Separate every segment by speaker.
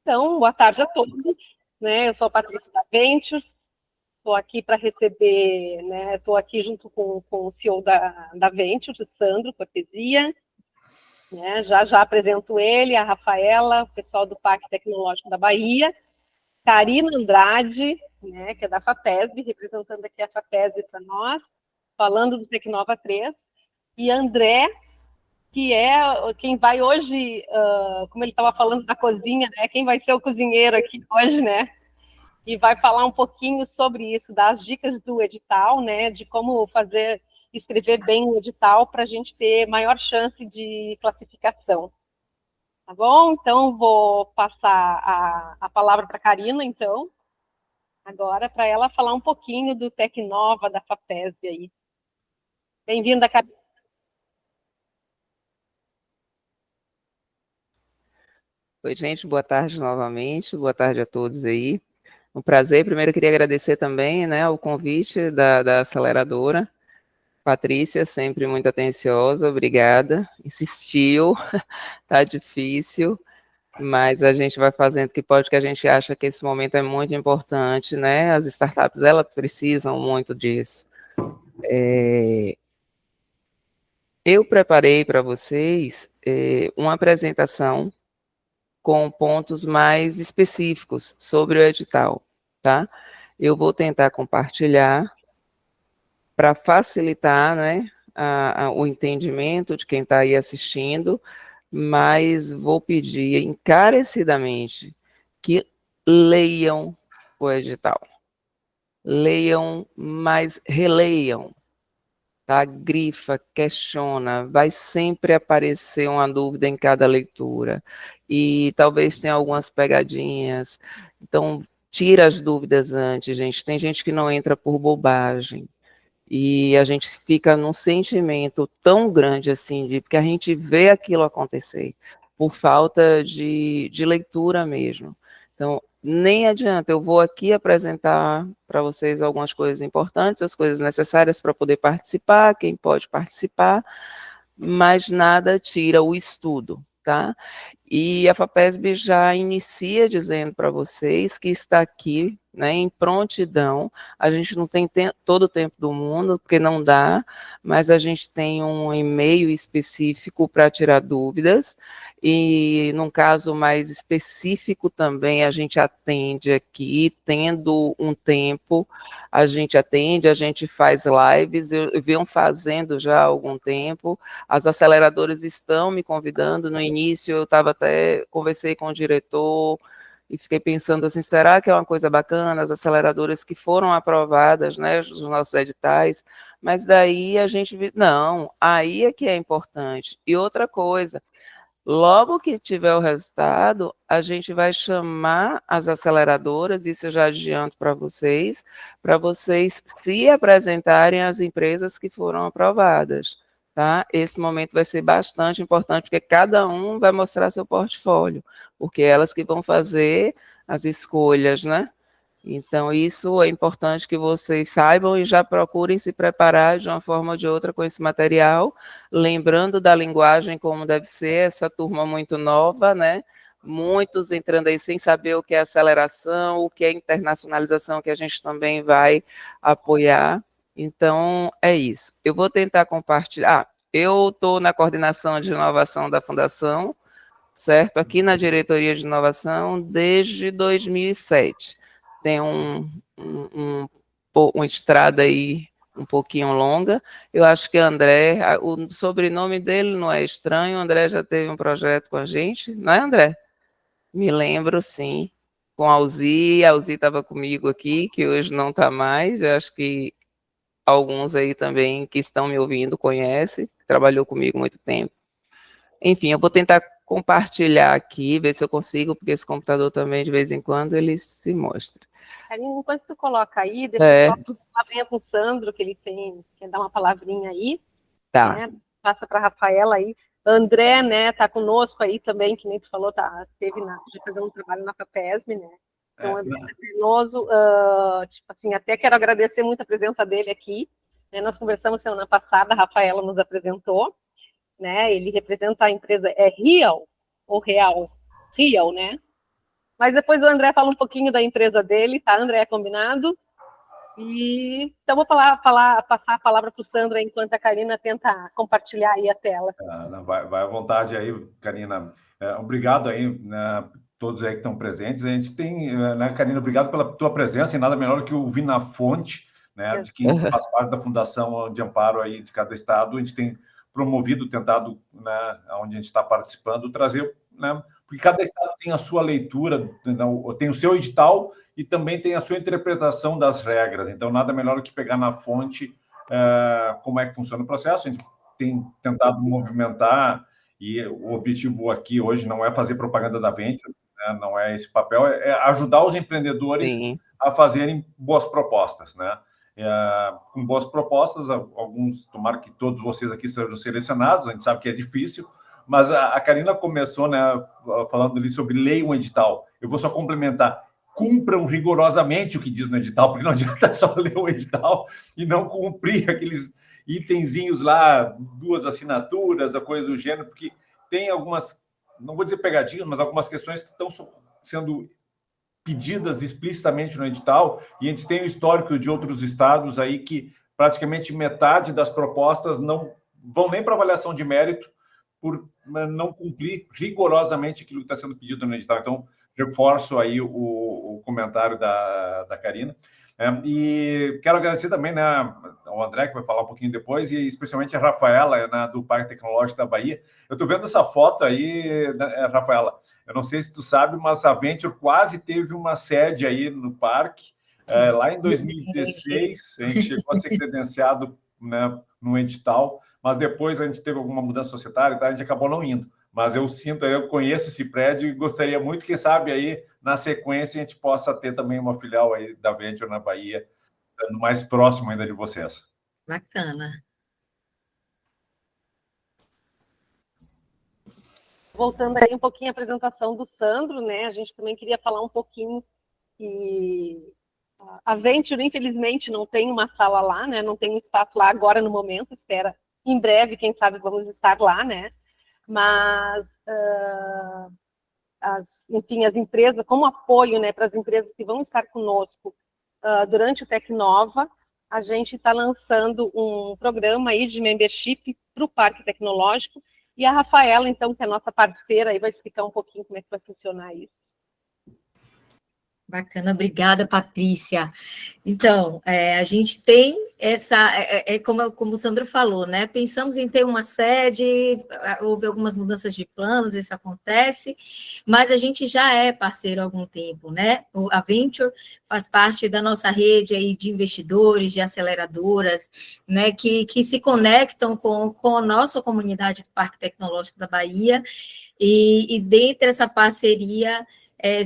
Speaker 1: Então, boa tarde a todos, né? Eu sou a Patrícia da Venture, estou aqui para receber, né? Estou aqui junto com o CEO da Venture, o Sandro Cortesia, né? Já apresento ele, a Rafaela, o pessoal do Parque Tecnológico da Bahia, Karina Andrade, né? Que é da FAPESB, representando aqui a FAPESB para nós, falando do Tecnova 3, e André, que é quem vai hoje, como ele estava falando da cozinha, né? Quem vai ser o cozinheiro aqui hoje, né? E vai falar um pouquinho sobre isso, das dicas do edital, né? De como fazer, escrever bem o edital para a gente ter maior chance de classificação. Tá bom? Então, vou passar a palavra para a Karina, então, agora, para ela falar um pouquinho do Tecnova, da FAPESB aí. Bem-vinda, Karina.
Speaker 2: Oi, gente, boa tarde novamente, boa tarde a todos aí. Um prazer. Primeiro, eu queria agradecer também, né, o convite da aceleradora. Patrícia, sempre muito atenciosa, obrigada. Insistiu, tá difícil, mas a gente vai fazendo o que pode, que a gente acha que esse momento é muito importante, né? As startups, elas precisam muito disso. Eu preparei para vocês uma apresentação com pontos mais específicos sobre o edital, tá? Eu vou tentar compartilhar para facilitar, né, o entendimento de quem está aí assistindo, mas vou pedir encarecidamente que leiam o edital. Leiam, mas releiam, tá? Grifa, questiona, vai sempre aparecer uma dúvida em cada leitura, e talvez tenha algumas pegadinhas, então tira as dúvidas antes, gente. Tem gente que não entra por bobagem, e a gente fica num sentimento tão grande assim, porque a gente vê aquilo acontecer, por falta de leitura mesmo. Então, nem adianta, eu vou aqui apresentar para vocês algumas coisas importantes, as coisas necessárias para poder participar, quem pode participar, mas nada tira o estudo, tá? E a FAPESB já inicia dizendo para vocês que está aqui, né, em prontidão. A gente não tem todo o tempo do mundo, porque não dá, mas a gente tem um e-mail específico para tirar dúvidas, e num caso mais específico também a gente atende aqui, tendo um tempo, a gente atende, a gente faz lives, eu venho fazendo já há algum tempo. As aceleradoras estão me convidando. No início eu estava até, conversei com o diretor e fiquei pensando assim, será que é uma coisa bacana, as aceleradoras que foram aprovadas, né, os nossos editais, mas daí a gente, não, aí é que é importante. E outra coisa, logo que tiver o resultado, a gente vai chamar as aceleradoras, isso eu já adianto para vocês se apresentarem às empresas que foram aprovadas, tá? Esse momento vai ser bastante importante, porque cada um vai mostrar seu portfólio, porque elas que vão fazer as escolhas, né? Então, isso é importante que vocês saibam e já procurem se preparar de uma forma ou de outra com esse material, lembrando da linguagem como deve ser, essa turma muito nova, né? Muitos entrando aí sem saber o que é aceleração, o que é internacionalização, que a gente também vai apoiar. Então, é isso. Eu vou tentar compartilhar. Eu estou na coordenação de inovação da Fundação, certo? Aqui na diretoria de inovação desde 2007. Tem uma estrada aí um pouquinho longa. Eu acho que André, o sobrenome dele não é estranho, o André já teve um projeto com a gente, não é, André? Me lembro, sim, com a Alzi estava comigo aqui, que hoje não está mais, eu acho que alguns aí também que estão me ouvindo conhecem, trabalhou comigo muito tempo. Enfim, eu vou tentar compartilhar aqui, ver se eu consigo, porque esse computador também, de vez em quando, ele se mostra.
Speaker 1: Karina, enquanto tu coloca aí, deixa eu só dar uma palavrinha com o Sandro, que ele quer dar uma palavrinha aí,
Speaker 2: Tá.
Speaker 1: né? Passa para a Rafaela aí. André, né, tá conosco aí também, que nem tu falou, esteve já fazendo um trabalho na FAPESB, né? Então, André Penoso, tipo assim, até quero agradecer muito a presença dele aqui, né? Nós conversamos semana passada, a Rafaela nos apresentou, né? Ele representa a empresa, é Real ou Real? Real, né? Mas depois o André fala um pouquinho da empresa dele, tá, André? Combinado? E então vou passar a palavra para o Sandro enquanto a Karina tenta compartilhar aí a tela.
Speaker 3: Vai à vontade aí, Karina. Obrigado aí, né, todos aí que estão presentes. A gente tem, né, Karina, obrigado pela tua presença, e nada melhor do que ouvir na fonte, né, de quem faz parte da Fundação de Amparo aí de cada estado. A gente tem promovido, tentado, né, onde a gente está participando, trazer, né, porque cada estado tem a sua leitura, tem o seu edital e também tem a sua interpretação das regras. Então, nada melhor do que pegar na fonte como é que funciona o processo. A gente tem tentado movimentar, e o objetivo aqui hoje não é fazer propaganda da Venture, né? Não é esse papel, é ajudar os empreendedores a fazerem boas propostas, né? Com boas propostas, alguns, tomara que todos vocês aqui sejam selecionados, a gente sabe que é difícil, mas a Karina começou, né, falando ali sobre lei um edital. Eu vou só complementar: cumpram rigorosamente o que diz no edital, porque não adianta só ler o edital e não cumprir aqueles itenzinhos lá, 2 assinaturas, a coisa do gênero, porque tem algumas, não vou dizer pegadinhas, mas algumas questões que estão sendo pedidas explicitamente no edital, e a gente tem o histórico de outros estados aí que praticamente metade das propostas não vão nem para avaliação de mérito por não cumprir rigorosamente aquilo que está sendo pedido no edital. Então, reforço aí o comentário da Karina. E quero agradecer também, né, ao André, que vai falar um pouquinho depois, e especialmente a Rafaela, né, do Parque Tecnológico da Bahia. Eu estou vendo essa foto aí, né, Rafaela, eu não sei se tu sabe, mas a Venture quase teve uma sede aí no parque, lá em 2016, a gente chegou a ser credenciado, né, no edital, mas depois a gente teve alguma mudança societária, tá? A gente acabou não indo. Mas eu conheço esse prédio e gostaria muito, quem sabe aí, na sequência, a gente possa ter também uma filial aí da Venture na Bahia, mais próximo ainda de vocês.
Speaker 4: Bacana.
Speaker 1: Voltando aí um pouquinho à apresentação do Sandro, né? A gente também queria falar um pouquinho que a Venture, infelizmente, não tem uma sala lá, né? Não tem um espaço lá agora no momento, espera em breve, quem sabe vamos estar lá, né? Mas, enfim, as empresas, como apoio, né, para as empresas que vão estar conosco durante o Tecnova, a gente está lançando um programa aí de membership para o Parque Tecnológico, e a Rafaela, então, que é a nossa parceira, aí vai explicar um pouquinho como é que vai funcionar isso.
Speaker 4: Bacana, obrigada, Patrícia. Então, a gente tem essa, como o Sandro falou, né? Pensamos em ter uma sede, houve algumas mudanças de planos, isso acontece, mas a gente já é parceiro há algum tempo, né? A Venture faz parte da nossa rede aí de investidores, de aceleradoras, né? Que se conectam com a nossa comunidade do Parque Tecnológico da Bahia, e dentro dessa parceria,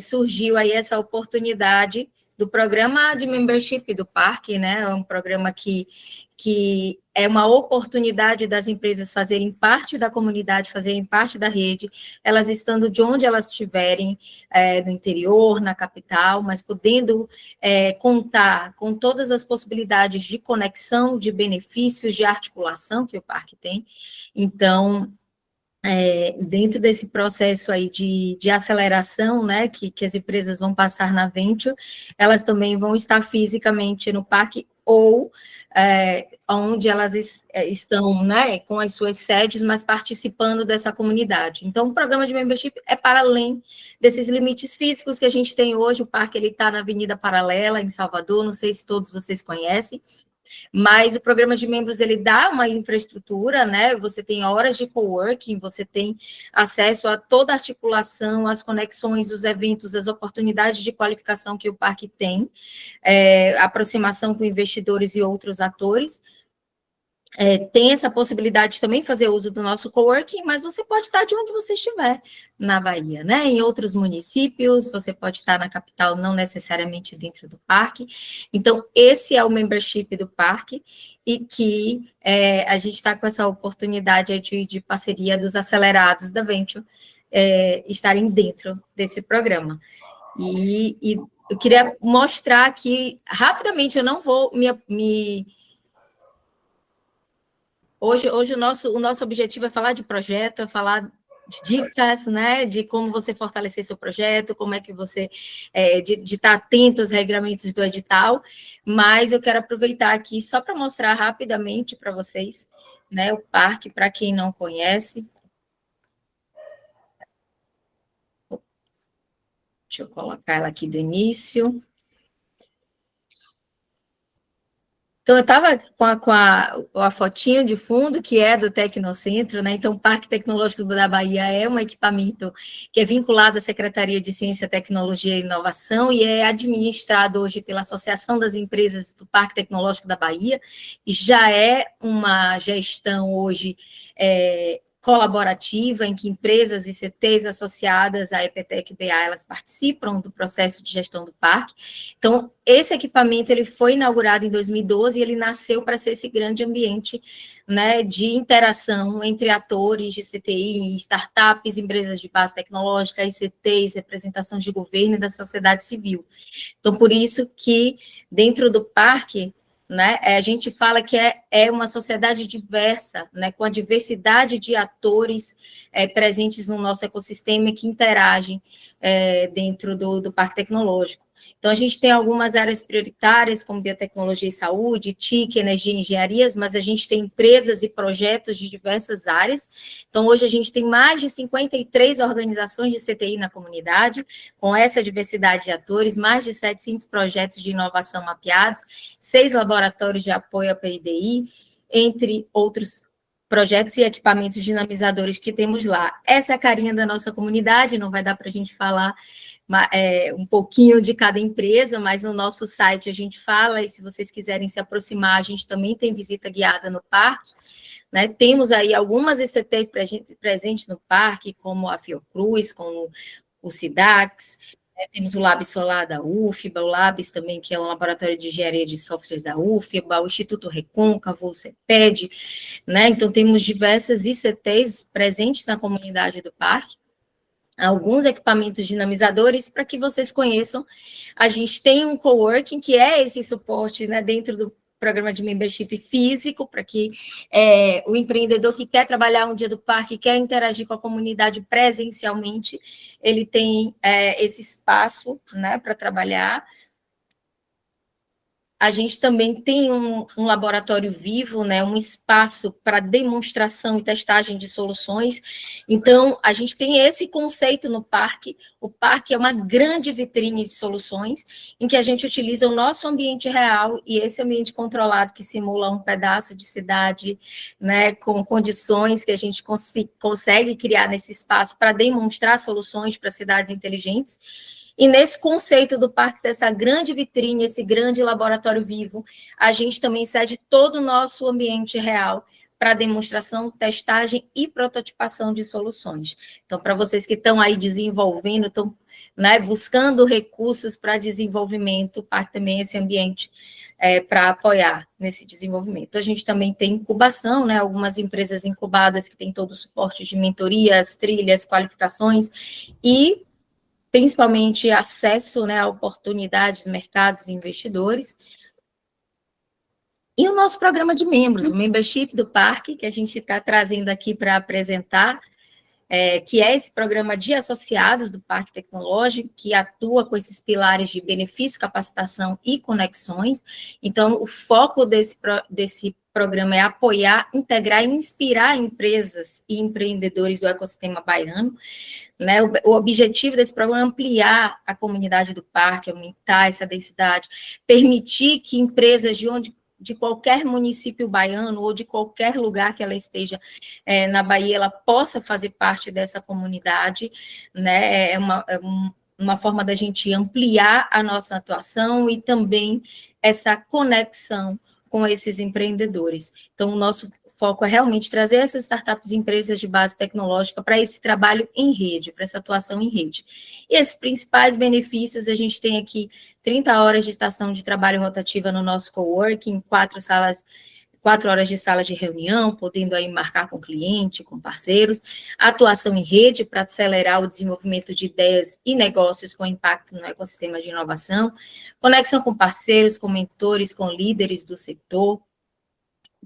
Speaker 4: surgiu aí essa oportunidade do programa de membership do parque, né? É um programa que é uma oportunidade das empresas fazerem parte da comunidade, fazerem parte da rede, elas estando de onde elas estiverem, no interior, na capital, mas podendo contar com todas as possibilidades de conexão, de benefícios, de articulação que o parque tem. Então, dentro desse processo aí de aceleração, né, que as empresas vão passar na Venture, elas também vão estar fisicamente no parque ou onde elas estão, né, com as suas sedes, mas participando dessa comunidade. Então, o programa de membership é para além desses limites físicos que a gente tem hoje. O parque ele está na Avenida Paralela, em Salvador, não sei se todos vocês conhecem, mas o programa de membros, ele dá uma infraestrutura, né? Você tem horas de coworking, você tem acesso a toda a articulação, as conexões, os eventos, as oportunidades de qualificação que o parque tem, aproximação com investidores e outros atores. Tem essa possibilidade de também fazer uso do nosso coworking, mas você pode estar de onde você estiver na Bahia, né? Em outros municípios, você pode estar na capital, não necessariamente dentro do parque. Então, esse é o membership do parque, e que a gente está com essa oportunidade de parceria dos acelerados da Venture estarem dentro desse programa. E eu queria mostrar aqui, rapidamente, eu não vou Hoje o nosso objetivo é falar de projeto, é falar dicas, né, de como você fortalecer seu projeto, como é que você, de estar atento aos regramentos do edital, mas eu quero aproveitar aqui só para mostrar rapidamente para vocês, né, o parque, para quem não conhece. Deixa eu colocar ela aqui do início. Então, eu estava com a fotinho de fundo, que é do Tecnocentro, né? Então, o Parque Tecnológico da Bahia é um equipamento que é vinculado à Secretaria de Ciência, Tecnologia e Inovação e é administrado hoje pela Associação das Empresas do Parque Tecnológico da Bahia, e já é uma gestão hoje colaborativa, em que empresas e CTs associadas à EPTEC BA, elas participam do processo de gestão do parque. Então, esse equipamento ele foi inaugurado em 2012 e ele nasceu para ser esse grande ambiente, né, de interação entre atores de CTI, startups, empresas de base tecnológica, ICTs, representação de governo e da sociedade civil. Então, por isso que dentro do parque, né, a gente fala que é uma sociedade diversa, né, com a diversidade de atores presentes no nosso ecossistema que interagem dentro do Parque Tecnológico. Então, a gente tem algumas áreas prioritárias, como biotecnologia e saúde, TIC, energia e engenharias, mas a gente tem empresas e projetos de diversas áreas. Então, hoje a gente tem mais de 53 organizações de CTI na comunidade, com essa diversidade de atores, mais de 700 projetos de inovação mapeados, 6 laboratórios de apoio à PIDI, entre outros projetos e equipamentos dinamizadores que temos lá. Essa é a carinha da nossa comunidade, não vai dar para a gente falar um pouquinho de cada empresa, mas no nosso site a gente fala, e se vocês quiserem se aproximar, a gente também tem visita guiada no parque, né? Temos aí algumas ICTs presentes no parque, como a Fiocruz, como o SIDAX, temos o Lab Solar da UFBA, o Labs também, que é um laboratório de engenharia de softwares da UFBA, o Instituto Recôncavo, o CEPED, né? Então temos diversas ICTs presentes na comunidade do parque, alguns equipamentos dinamizadores, para que vocês conheçam. A gente tem um coworking, que é esse suporte, né, dentro do programa de membership físico, para que o empreendedor que quer trabalhar um dia do parque, quer interagir com a comunidade presencialmente, ele tem esse espaço, né, para trabalhar. A gente também tem um laboratório vivo, né, um espaço para demonstração e testagem de soluções. Então, a gente tem esse conceito no parque. O parque é uma grande vitrine de soluções, em que a gente utiliza o nosso ambiente real e esse ambiente controlado que simula um pedaço de cidade, né, com condições que a gente consegue criar nesse espaço para demonstrar soluções para cidades inteligentes. E nesse conceito do parque, essa grande vitrine, esse grande laboratório vivo, a gente também cede todo o nosso ambiente real para demonstração, testagem e prototipação de soluções. Então, para vocês que estão aí desenvolvendo, estão, né, buscando recursos para desenvolvimento, o parque também é esse ambiente para apoiar nesse desenvolvimento. A gente também tem incubação, né, algumas empresas incubadas que têm todo o suporte de mentorias, trilhas, qualificações e principalmente acesso, né, a oportunidades, mercados e investidores. E o nosso programa de membros, o membership do parque, que a gente está trazendo aqui para apresentar, que é esse programa de associados do Parque Tecnológico, que atua com esses pilares de benefício, capacitação e conexões. Então, o foco desse programa é apoiar, integrar e inspirar empresas e empreendedores do ecossistema baiano, né? O objetivo desse programa é ampliar a comunidade do parque, aumentar essa densidade, permitir que empresas de qualquer município baiano ou de qualquer lugar que ela esteja na Bahia, ela possa fazer parte dessa comunidade, né? É uma forma da gente ampliar a nossa atuação e também essa conexão com esses empreendedores. Então, o nosso foco é realmente trazer essas startups e empresas de base tecnológica para esse trabalho em rede, para essa atuação em rede. E esses principais benefícios, a gente tem aqui 30 horas de estação de trabalho rotativa no nosso coworking, 4 horas de sala de reunião, podendo aí marcar com o cliente, com parceiros, atuação em rede para acelerar o desenvolvimento de ideias e negócios com impacto no ecossistema de inovação, conexão com parceiros, com mentores, com líderes do setor,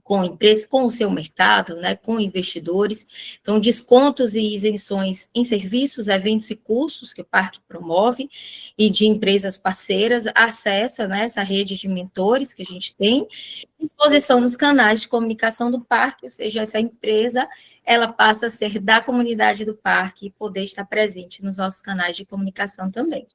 Speaker 4: com empresas, com o seu mercado, né, com investidores. Então, descontos e isenções em serviços, eventos e cursos que o parque promove, e de empresas parceiras, acesso, né, essa rede de mentores que a gente tem, exposição nos canais de comunicação do parque, ou seja, essa empresa, ela passa a ser da comunidade do parque e poder estar presente nos nossos canais de comunicação também.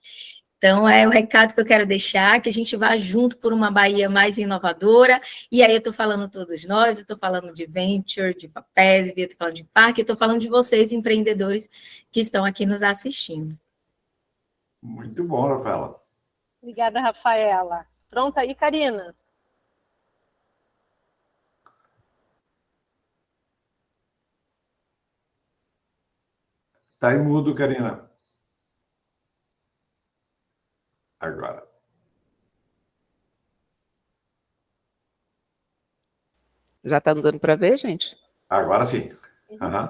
Speaker 4: Então, é o recado que eu quero deixar, que a gente vá junto por uma Bahia mais inovadora, e aí eu estou falando todos nós, eu estou falando de Venture, de FAPESB, eu estou falando de Parque, eu estou falando de vocês, empreendedores, que estão aqui nos assistindo.
Speaker 3: Muito bom, Rafaela.
Speaker 1: Obrigada, Rafaela. Pronta aí, Karina?
Speaker 3: Tá aí mudo, Karina. Agora.
Speaker 2: Já está dando para ver, gente?
Speaker 3: Agora sim. Uhum.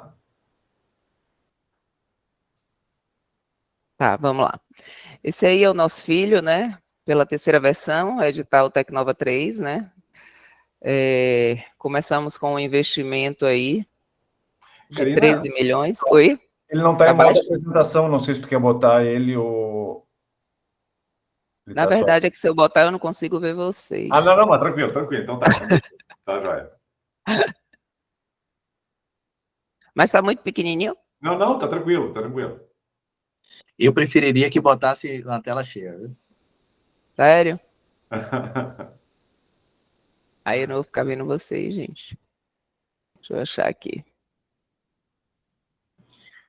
Speaker 2: Tá, vamos lá. Esse aí é o nosso filho, né? Pela terceira versão, edital Tecnova 3, né? Começamos com um investimento aí de
Speaker 3: Karina,
Speaker 2: 13 milhões. Oi?
Speaker 3: ele não está
Speaker 2: Tá
Speaker 3: em modo
Speaker 2: baixo?
Speaker 3: apresentação, não sei se tu quer botar ele ou... Ele
Speaker 2: Na
Speaker 3: tá só...
Speaker 2: verdade é que se eu botar eu não consigo ver vocês.
Speaker 3: Ah, não, mas tranquilo, tranquilo. Então tá. Tá, joia.
Speaker 2: Mas está muito pequenininho?
Speaker 3: Não, não, tá tranquilo, tá tranquilo.
Speaker 5: Eu preferiria que botasse na tela cheia, viu?
Speaker 2: Sério? Aí eu não vou ficar vendo vocês, gente. Deixa eu achar aqui.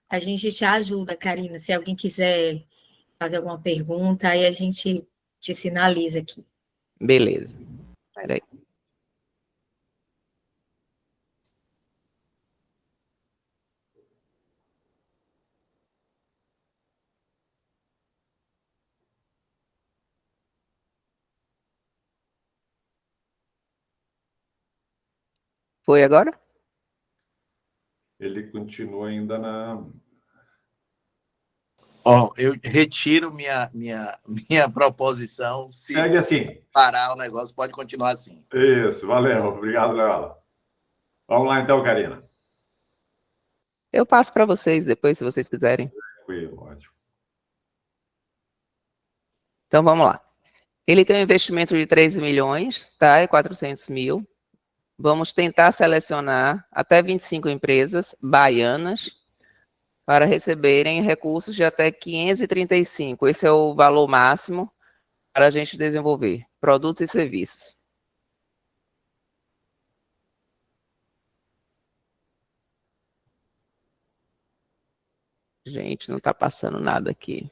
Speaker 4: A gente te ajuda, Karina, se alguém quiser fazer alguma pergunta, aí a gente te sinaliza aqui.
Speaker 2: Beleza. Peraí. Foi agora?
Speaker 3: Ele continua ainda na...
Speaker 5: Ó, eu retiro minha proposição. Se
Speaker 3: Segue assim.
Speaker 5: parar o negócio, pode continuar assim.
Speaker 3: Isso, valeu. Obrigado, Leola. Vamos lá então, Karina.
Speaker 2: Eu passo para vocês depois, se vocês quiserem.
Speaker 3: Tranquilo, ótimo.
Speaker 2: Então vamos lá. Ele tem um investimento de 13 milhões, tá? É 400 mil. Vamos tentar selecionar até 25 empresas baianas para receberem recursos de até 535. Esse é o valor máximo para a gente desenvolver produtos e serviços. Gente, não está passando nada aqui.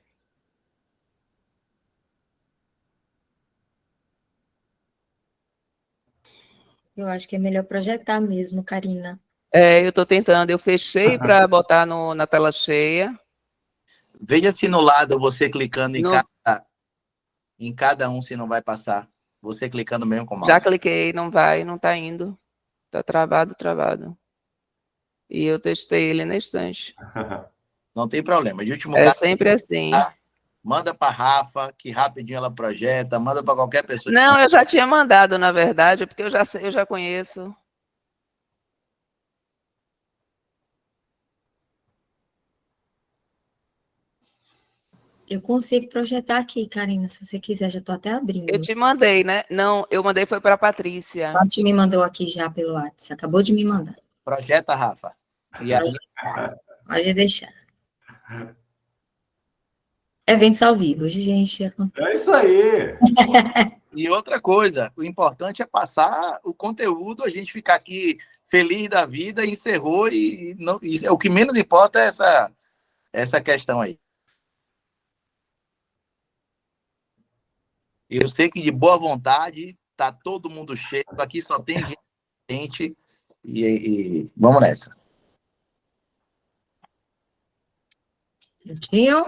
Speaker 4: Eu acho que é melhor projetar mesmo, Karina.
Speaker 2: Eu estou tentando, eu fechei para botar na tela cheia.
Speaker 5: Veja se no lado você clicando em cada um, se não vai passar. Você clicando mesmo com o mouse.
Speaker 2: Já cliquei, não vai, não está indo. Está travado, travado. E eu testei ele na estante.
Speaker 5: Não tem problema. De último
Speaker 2: É
Speaker 5: caso,
Speaker 2: sempre assim.
Speaker 5: manda para a Rafa, que rapidinho ela projeta, manda para qualquer pessoa.
Speaker 2: Não, eu já tinha mandado, na verdade, porque eu já conheço.
Speaker 4: Eu consigo projetar aqui, Karina, se você quiser, já estou até abrindo.
Speaker 2: Eu te mandei, né? Não, eu mandei foi para a Patrícia.
Speaker 4: A Paty me mandou aqui já pelo WhatsApp, acabou de me mandar.
Speaker 5: Projeta, Rafa. E aí,
Speaker 4: Pode deixar. Eventos ao vivo, gente.
Speaker 3: É isso aí.
Speaker 5: e outra coisa, o importante é passar o conteúdo, a gente ficar aqui feliz da vida, encerrou e o que menos importa é essa questão aí. Eu sei que de boa vontade, tá todo mundo cheio, aqui só tem gente e vamos nessa.
Speaker 4: Juntinho.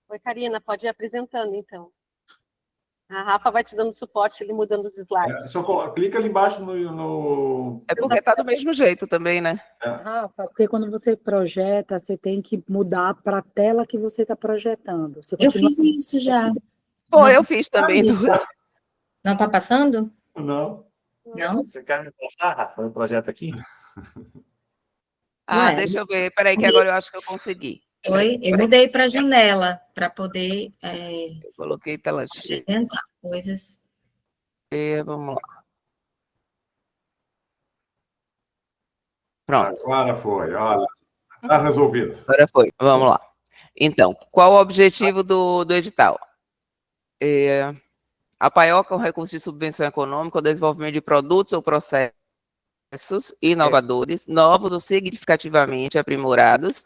Speaker 1: Oi, Karina, pode ir apresentando, então. A Rafa vai te dando suporte, ele mudando os slides.
Speaker 3: Só clica ali embaixo no...
Speaker 2: É porque tá do mesmo jeito também, né?
Speaker 6: Rafa, porque quando você projeta, você tem que mudar para a tela que você está projetando. Você
Speaker 4: Eu
Speaker 6: continua...
Speaker 4: fiz isso já.
Speaker 2: Pô, eu fiz também duas.
Speaker 4: Não está passando?
Speaker 3: Não.
Speaker 4: Não?
Speaker 5: Você quer me passar, Rafa, o projeto aqui?
Speaker 2: Ah,
Speaker 4: Ué,
Speaker 2: deixa eu ver. Peraí, que agora eu acho que eu consegui.
Speaker 4: Oi, eu mudei para a janela para poder
Speaker 2: Eu coloquei tela cheia.
Speaker 4: apresentar coisas.
Speaker 2: Vamos lá. Pronto.
Speaker 3: Agora foi, olha. Está resolvido.
Speaker 2: Agora foi. Vamos lá. Então, qual o objetivo do edital? A PAIOCA é um recurso de subvenção econômica ao desenvolvimento de produtos ou processos inovadores, novos ou significativamente aprimorados,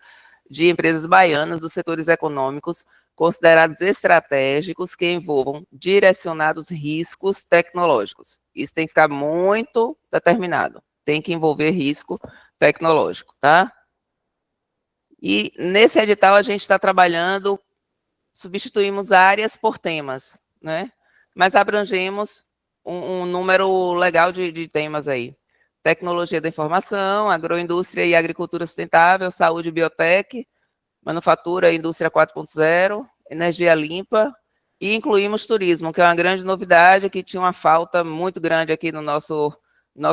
Speaker 2: de empresas baianas dos setores econômicos considerados estratégicos que envolvam direcionados riscos tecnológicos. Isso tem que ficar muito determinado. Tem que envolver risco tecnológico, tá? E nesse edital a gente está trabalhando, substituímos áreas por temas, né? Mas abrangemos um número legal de temas aí. Tecnologia da informação, agroindústria e agricultura sustentável, saúde e biotech, manufatura e indústria 4.0, energia limpa, e incluímos turismo, que é uma grande novidade, que tinha uma falta muito grande aqui no nosso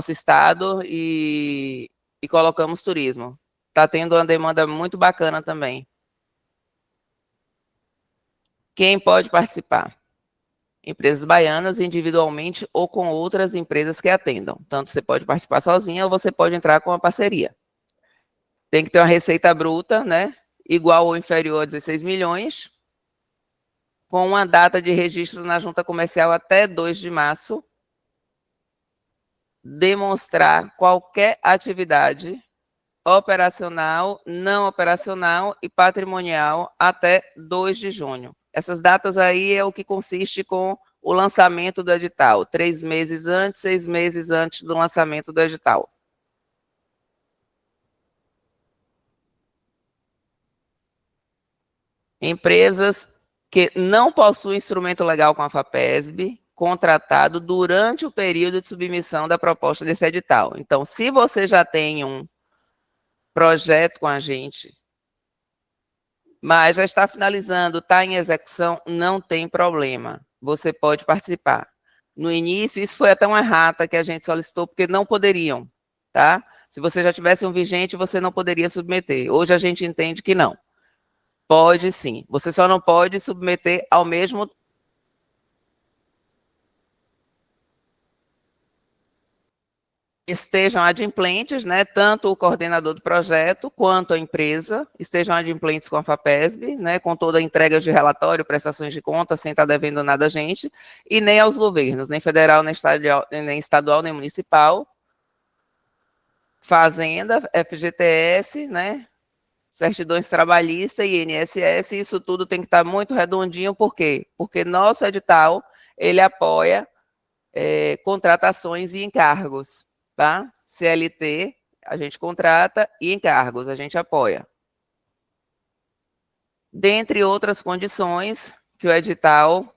Speaker 2: estado, e colocamos turismo. Está tendo uma demanda muito bacana também. Quem pode participar? Empresas baianas, individualmente ou com outras empresas que atendam. Tanto você pode participar sozinha ou você pode entrar com uma parceria. Tem que ter uma receita bruta, né? Igual ou inferior a 16 milhões, com uma data de registro na junta comercial até 2 de março, demonstrar qualquer atividade operacional, não operacional e patrimonial até 2 de junho. Essas datas aí é o que consiste com o lançamento do edital, 3 meses antes, 6 meses antes do lançamento do edital. Empresas que não possuem instrumento legal com a FAPESB, contratado durante o período de submissão da proposta desse edital. Então, se você já tem um projeto com a gente, mas já está finalizando, está em execução, não tem problema. Você pode participar. No início, isso foi até uma errata que a gente solicitou, porque não poderiam, tá? Se você já tivesse um vigente, você não poderia submeter. Hoje a gente entende que não. Pode sim. Você só não pode submeter ao mesmo estejam adimplentes, né, tanto o coordenador do projeto quanto a empresa estejam adimplentes com a FAPESB, né, com toda a entrega de relatório, prestações de contas, sem estar devendo nada a gente, e nem aos governos, nem federal, nem estadual, nem municipal, Fazenda, FGTS, né, certidões trabalhistas e INSS, isso tudo tem que estar muito redondinho, por quê? Porque nosso edital, ele apoia contratações e encargos, tá? CLT, a gente contrata, e encargos, a gente apoia. Dentre outras condições que o edital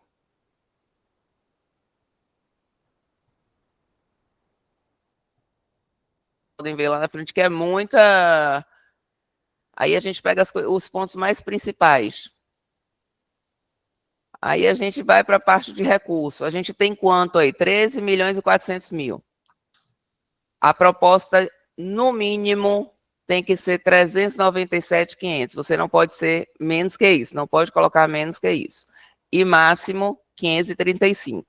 Speaker 2: podem ver lá na frente, que é muita... Aí a gente pega os pontos mais principais. Aí a gente vai para a parte de recurso. A gente tem quanto aí? 13 milhões e 400 mil. A proposta, no mínimo, tem que ser 397.500. Você não pode ser menos que isso, não pode colocar menos que isso. E máximo, 535.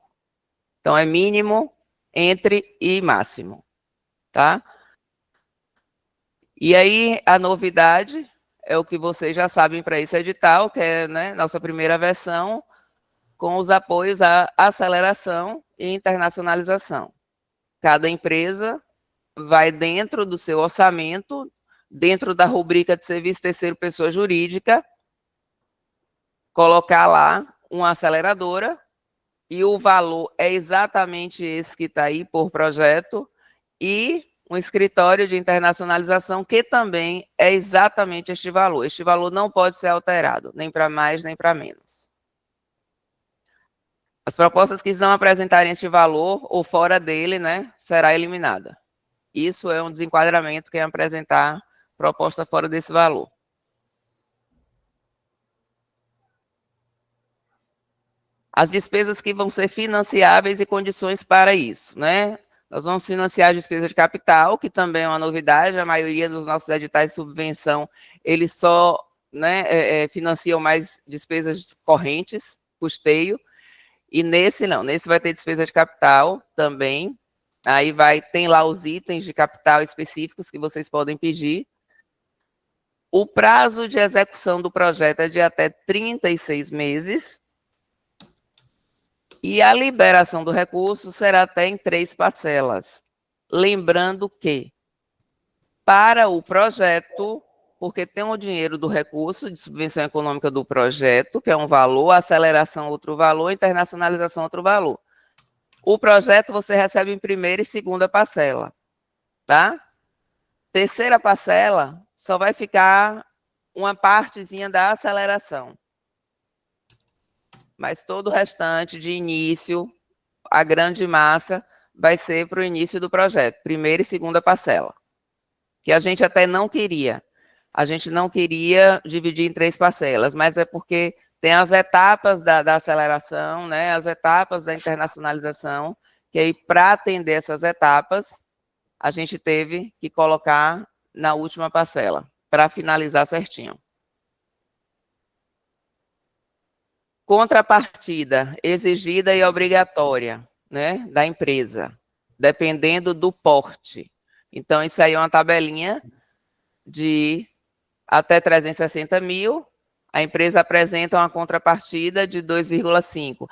Speaker 2: Então, é mínimo, entre e máximo, tá? E aí, a novidade é o que vocês já sabem para esse edital, que é, né, nossa primeira versão, com os apoios à aceleração e internacionalização. Cada empresa vai dentro do seu orçamento, dentro da rubrica de serviço terceiro pessoa jurídica, colocar lá uma aceleradora, e o valor é exatamente esse que está aí por projeto, e um escritório de internacionalização que também é exatamente este valor. Este valor não pode ser alterado, nem para mais, nem para menos. As propostas que não apresentarem este valor ou fora dele, né, será eliminada. Isso é um desenquadramento, quem apresentar proposta fora desse valor. As despesas que vão ser financiáveis e condições para isso, né? Nós vamos financiar a despesa de capital, que também é uma novidade, a maioria dos nossos editais de subvenção, eles só, né, financiam mais despesas correntes, custeio, e nesse não, nesse vai ter despesa de capital também, aí tem lá os itens de capital específicos que vocês podem pedir. O prazo de execução do projeto é de até 36 meses, e a liberação do recurso será até em 3 parcelas. Lembrando que, para o projeto, porque tem o dinheiro do recurso de subvenção econômica do projeto, que é um valor, aceleração outro valor, internacionalização outro valor. O projeto você recebe em primeira e segunda parcela, tá? Terceira parcela só vai ficar uma partezinha da aceleração. Mas todo o restante de início, a grande massa, vai ser para o início do projeto, primeira e segunda parcela. Que a gente até não queria. A gente não queria dividir em 3 parcelas, mas é porque tem as etapas da aceleração, né, as etapas da internacionalização, que aí, para atender essas etapas, a gente teve que colocar na última parcela, para finalizar certinho. Contrapartida exigida e obrigatória, né, da empresa, dependendo do porte. Então, isso aí é uma tabelinha de até 360 mil, a empresa apresenta uma contrapartida de 2,5.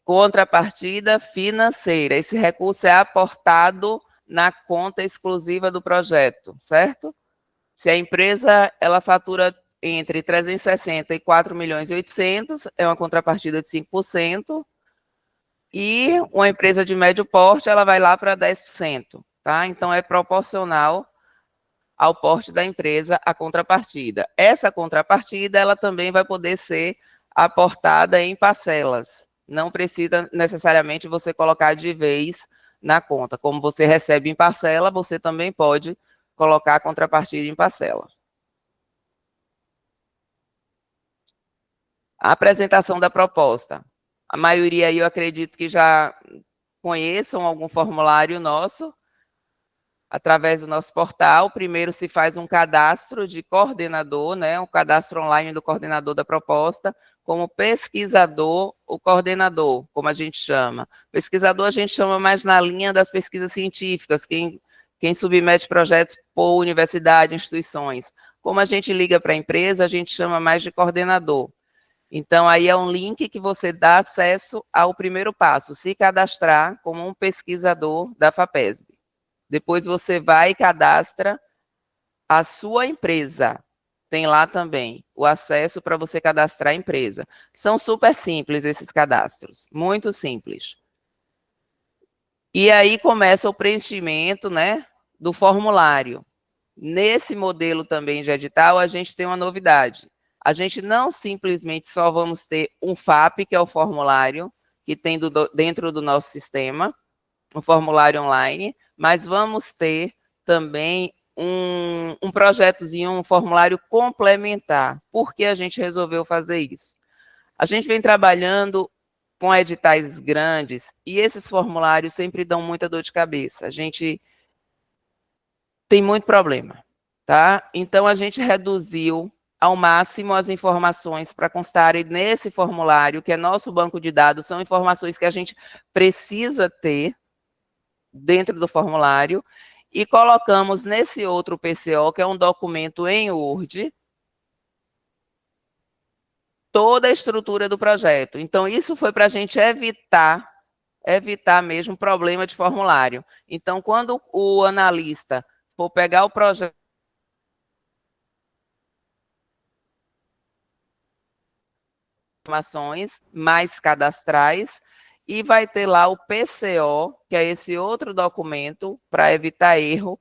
Speaker 2: Contrapartida financeira. Esse recurso é aportado na conta exclusiva do projeto, certo? Se a empresa ela fatura entre 360 e 4.800.000, é uma contrapartida de 5%, e uma empresa de médio porte, ela vai lá para 10%, tá? Então, é proporcional ao porte da empresa a contrapartida. Essa contrapartida, ela também vai poder ser aportada em parcelas. Não precisa necessariamente você colocar de vez na conta. Como você recebe em parcela, você também pode colocar a contrapartida em parcela. A apresentação da proposta. A maioria aí eu acredito que já conheçam algum formulário nosso, através do nosso portal. Primeiro se faz um cadastro de coordenador, né, um cadastro online do coordenador da proposta, como pesquisador ou coordenador, como a gente chama. Pesquisador a gente chama mais na linha das pesquisas científicas, quem submete projetos por universidade, instituições. Como a gente liga para a empresa, a gente chama mais de coordenador. Então, aí é um link que você dá acesso ao primeiro passo, se cadastrar como um pesquisador da FAPESB. Depois você vai e cadastra a sua empresa. Tem lá também o acesso para você cadastrar a empresa. São super simples esses cadastros, muito simples. E aí começa o preenchimento, né, do formulário. Nesse modelo também de edital, a gente tem uma novidade. A gente não simplesmente só vamos ter um FAP, que é o formulário que tem dentro do nosso sistema, um formulário online, mas vamos ter também um projetozinho, um formulário complementar. Por que a gente resolveu fazer isso? A gente vem trabalhando com editais grandes e esses formulários sempre dão muita dor de cabeça. A gente tem muito problema, tá? Então, a gente reduziu ao máximo as informações para constarem nesse formulário, que é nosso banco de dados, são informações que a gente precisa ter dentro do formulário, e colocamos nesse outro PCO, que é um documento em Word, toda a estrutura do projeto. Então, isso foi para a gente evitar mesmo problema de formulário. Então, quando o analista for pegar o projeto, informações mais cadastrais, e vai ter lá o PCO, que é esse outro documento para evitar erro,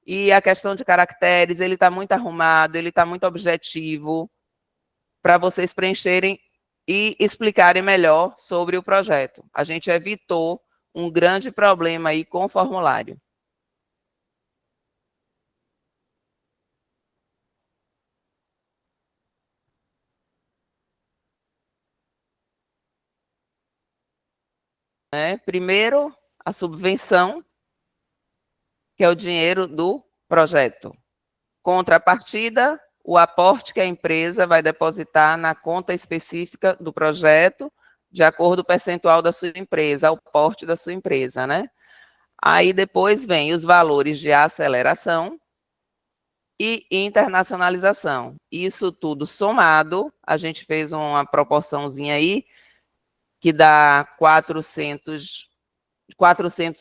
Speaker 2: e a questão de caracteres, ele está muito arrumado, ele está muito objetivo, para vocês preencherem e explicarem melhor sobre o projeto. A gente evitou um grande problema aí com o formulário. Primeiro, a subvenção, que é o dinheiro do projeto. Contrapartida, o aporte que a empresa vai depositar na conta específica do projeto, de acordo com o percentual da sua empresa, ao porte da sua empresa, né? Aí depois vem os valores de aceleração e internacionalização. Isso tudo somado, a gente fez uma proporçãozinha aí, que dá 400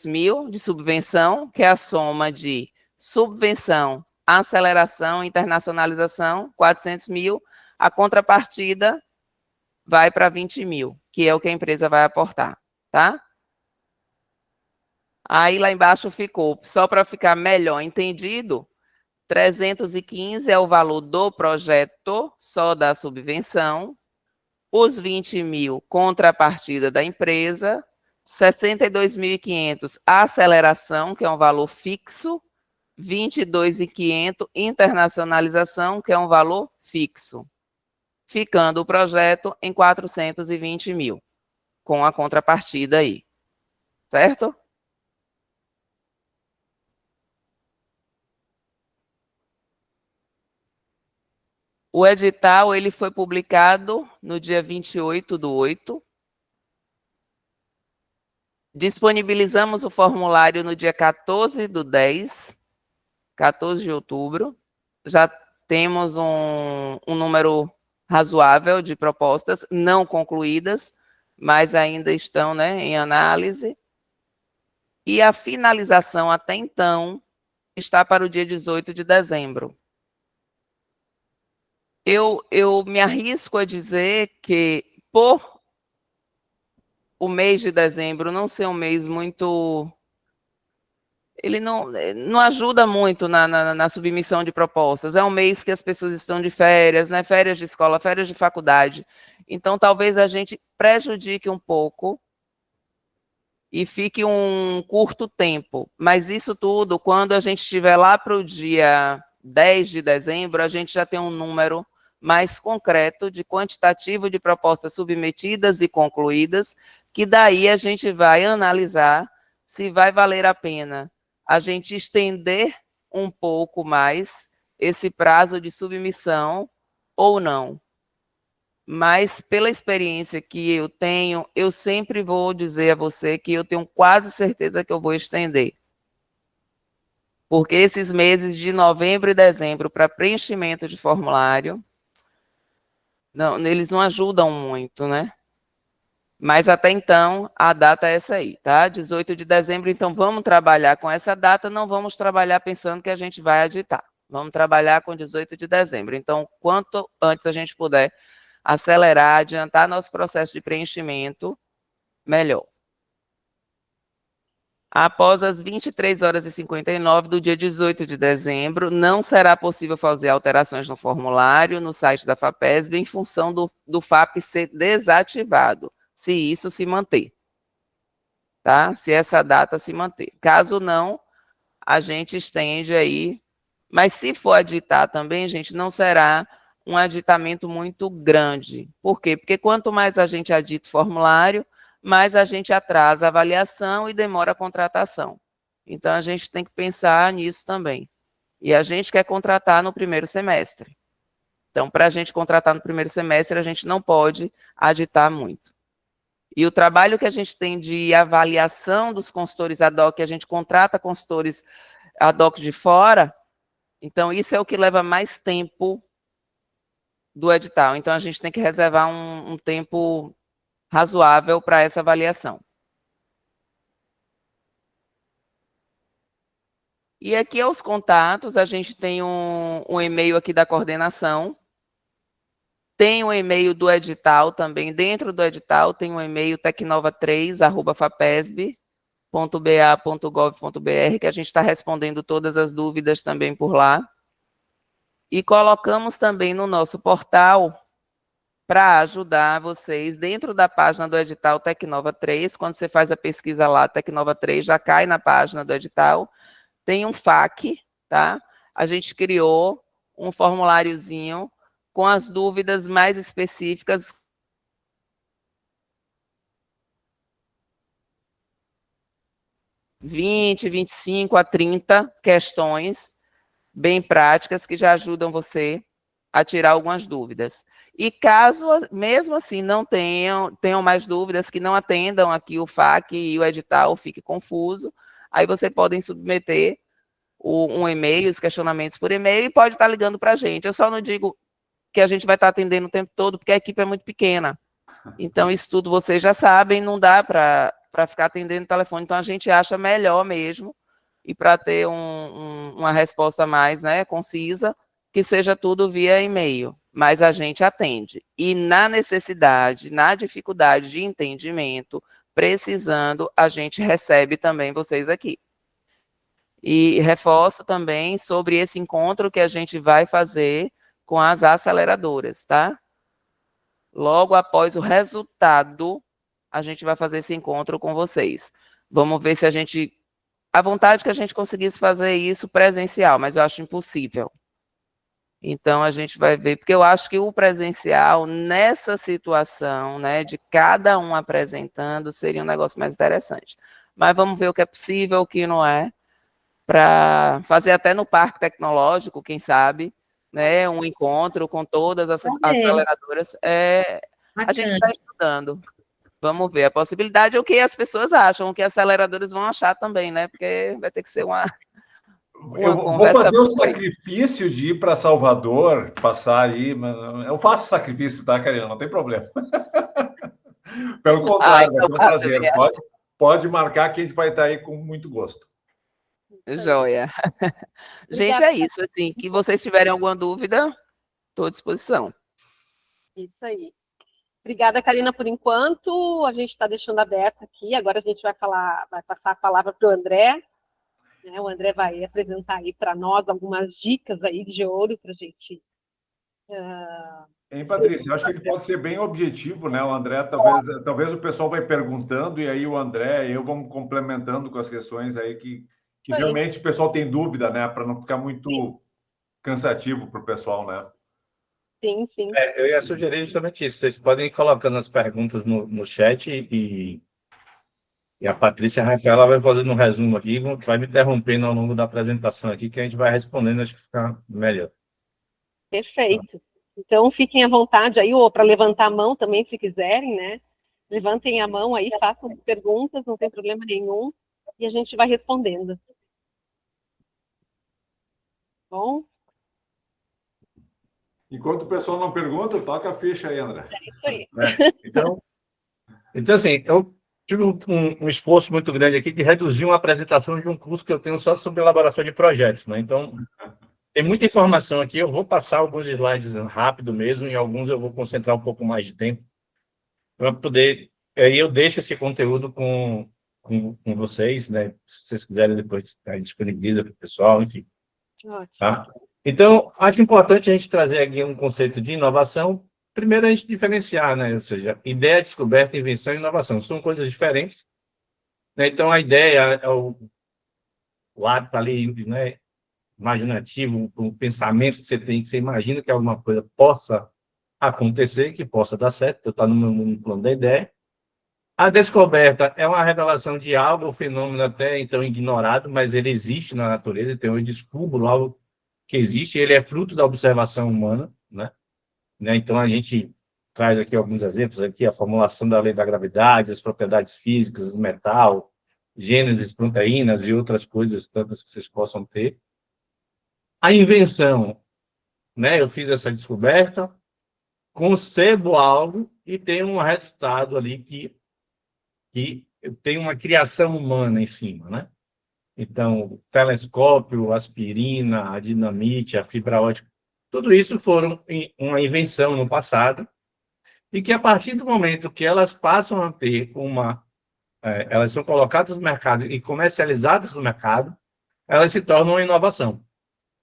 Speaker 2: mil de subvenção, que é a soma de subvenção, aceleração, internacionalização, 400 mil, a contrapartida vai para 20 mil, que é o que a empresa vai aportar, tá? Aí lá embaixo ficou, só para ficar melhor entendido, 315 é o valor do projeto, só da subvenção, os 20 mil contrapartida da empresa, 62.500 aceleração, que é um valor fixo, 22.500 internacionalização, que é um valor fixo, ficando o projeto em 420 mil, com a contrapartida aí, certo? O edital ele foi publicado no dia 28/8. Disponibilizamos o formulário no dia 14/10, 14 de outubro. Já temos um número razoável de propostas não concluídas, mas ainda estão, né, em análise. E a finalização até então está para o dia 18 de dezembro. Eu me arrisco a dizer que, por o mês de dezembro não ser um mês muito... Ele não ajuda muito na submissão de propostas. É um mês que as pessoas estão de férias, né? Férias de escola, férias de faculdade. Então, talvez a gente prejudique um pouco e fique um curto tempo. Mas isso tudo, quando a gente estiver lá para o dia 10 de dezembro, a gente já tem um número mais concreto de quantitativo de propostas submetidas e concluídas, que daí a gente vai analisar se vai valer a pena a gente estender um pouco mais esse prazo de submissão ou não. Mas, pela experiência que eu tenho, eu sempre vou dizer a você que eu tenho quase certeza que eu vou estender. Porque esses meses de novembro e dezembro para preenchimento de formulário, eles não ajudam muito, né? Mas até então, a data é essa aí, tá? 18 de dezembro, então vamos trabalhar com essa data, não vamos trabalhar pensando que a gente vai aditar. Vamos trabalhar com 18 de dezembro. Então, quanto antes a gente puder acelerar, adiantar nosso processo de preenchimento, melhor. Após as 23h59 do dia 18 de dezembro, não será possível fazer alterações no formulário, no site da FAPESB, em função do FAP ser desativado, se isso se manter, tá? Se essa data se manter. Caso não, a gente estende aí, mas se for aditar também, gente, não será um aditamento muito grande. Por quê? Porque quanto mais a gente adita o formulário, mais a gente atrasa a avaliação e demora a contratação. Então, a gente tem que pensar nisso também. E a gente quer contratar no primeiro semestre. Então, para a gente contratar no primeiro semestre, a gente não pode aditar muito. E o trabalho que a gente tem de avaliação dos consultores ad hoc, a gente contrata consultores ad hoc de fora, então isso é o que leva mais tempo do edital. Então, a gente tem que reservar um tempo razoável para essa avaliação. E aqui aos contatos, a gente tem um e-mail aqui da coordenação, tem um e-mail do edital também, dentro do edital tem um e-mail tecnova3@fapesb.ba.gov.br, que a gente está respondendo todas as dúvidas também por lá. E colocamos também no nosso portal para ajudar vocês dentro da página do edital Tecnova 3. Quando você faz a pesquisa lá, Tecnova 3, já cai na página do edital. Tem um FAQ, tá? A gente criou um formuláriozinho com as dúvidas mais específicas. De 25 a 30 questões bem práticas que já ajudam você a tirar algumas dúvidas. E caso, mesmo assim, não tenham mais dúvidas, que não atendam aqui o FAQ e o edital, fique confuso, aí vocês podem submeter um e-mail, os questionamentos por e-mail, e pode estar ligando para a gente. Eu só não digo que a gente vai estar atendendo o tempo todo, porque a equipe é muito pequena. Então, isso tudo vocês já sabem, não dá para ficar atendendo o telefone. Então, a gente acha melhor mesmo, e para ter uma resposta mais, né, concisa, que seja tudo via e-mail, mas a gente atende. E na necessidade, na dificuldade de entendimento, precisando, a gente recebe também vocês aqui. E reforço também sobre esse encontro que a gente vai fazer com as aceleradoras, tá? Logo após o resultado, a gente vai fazer esse encontro com vocês. Vamos ver se a gente... A vontade que a gente conseguisse fazer isso presencial, mas eu acho impossível. Então, a gente vai ver, porque eu acho que o presencial, nessa situação, né, de cada um apresentando, seria um negócio mais interessante. Mas vamos ver o que é possível, o que não é, para fazer até no Parque Tecnológico, quem sabe, né, um encontro com todas as aceleradoras. A gente está estudando. Vamos ver a possibilidade, o que as pessoas acham, o que as aceleradoras vão achar também, né, porque vai ter que ser uma
Speaker 3: eu vou fazer o sacrifício de ir para Salvador, passar aí. Eu faço sacrifício, tá, Karina? Não tem problema. Pelo contrário, vai ser um prazer. Pode marcar que a gente vai estar aí com muito gosto.
Speaker 2: Joia. Gente, é isso. Assim, que vocês tiverem alguma dúvida, estou à disposição.
Speaker 1: Isso aí. Obrigada, Karina, por enquanto. A gente está deixando aberto aqui. Agora a gente vai passar a palavra para o André. O André vai apresentar aí para nós algumas dicas aí de ouro para a gente.
Speaker 3: Hein, Patrícia? Eu acho que ele pode ser bem objetivo, né? O André, talvez o pessoal vai perguntando e aí o André e eu vamos complementando com as questões aí que realmente o pessoal tem dúvida, né? Para não ficar muito cansativo para o pessoal, né?
Speaker 1: Sim, sim.
Speaker 7: Eu ia sugerir justamente isso. Vocês podem ir colocando as perguntas no chat e a Patrícia e a Rafaela vai fazendo um resumo aqui, vai me interrompendo ao longo da apresentação aqui, que a gente vai respondendo, acho que fica melhor.
Speaker 1: Perfeito. Então, fiquem à vontade aí, ou para levantar a mão também, se quiserem, né? Levantem a mão aí, façam perguntas, não tem problema nenhum, e a gente vai respondendo. Bom?
Speaker 3: Enquanto o pessoal não pergunta, toca a ficha aí, André.
Speaker 1: É isso aí.
Speaker 7: Então assim, eu tive um esforço muito grande aqui de reduzir uma apresentação de um curso que eu tenho só sobre elaboração de projetos, né? Então, tem muita informação aqui, eu vou passar alguns slides rápido mesmo, e alguns eu vou concentrar um pouco mais de tempo, para poder... Aí eu deixo esse conteúdo com vocês, né? Se vocês quiserem depois disponibiliza para o pessoal, enfim.
Speaker 1: Ótimo.
Speaker 7: Tá? Então, acho importante a gente trazer aqui um conceito de inovação. Primeiro, a gente diferenciar, né? Ou seja, ideia, descoberta, invenção e inovação. São coisas diferentes, né? Então, a ideia é o ato ali, né? Imaginativo, o pensamento que você tem, que você imagina que alguma coisa possa acontecer, que possa dar certo, está no plano da ideia. A descoberta é uma revelação de algo, um fenômeno até então ignorado, mas ele existe na natureza, então eu descubro algo que existe, ele é fruto da observação humana, né? Então, a gente traz aqui alguns exemplos, aqui a formulação da lei da gravidade, as propriedades físicas do metal, gênesis, proteínas e outras coisas, tantas que vocês possam ter. A invenção, né? Eu fiz essa descoberta, concebo algo e tenho um resultado ali que tem uma criação humana em cima, né? Então, o telescópio, a aspirina, a dinamite, a fibra ótica, tudo isso foram uma invenção no passado, e que a partir do momento que elas passam a ter elas são colocadas no mercado e comercializadas no mercado, elas se tornam uma inovação,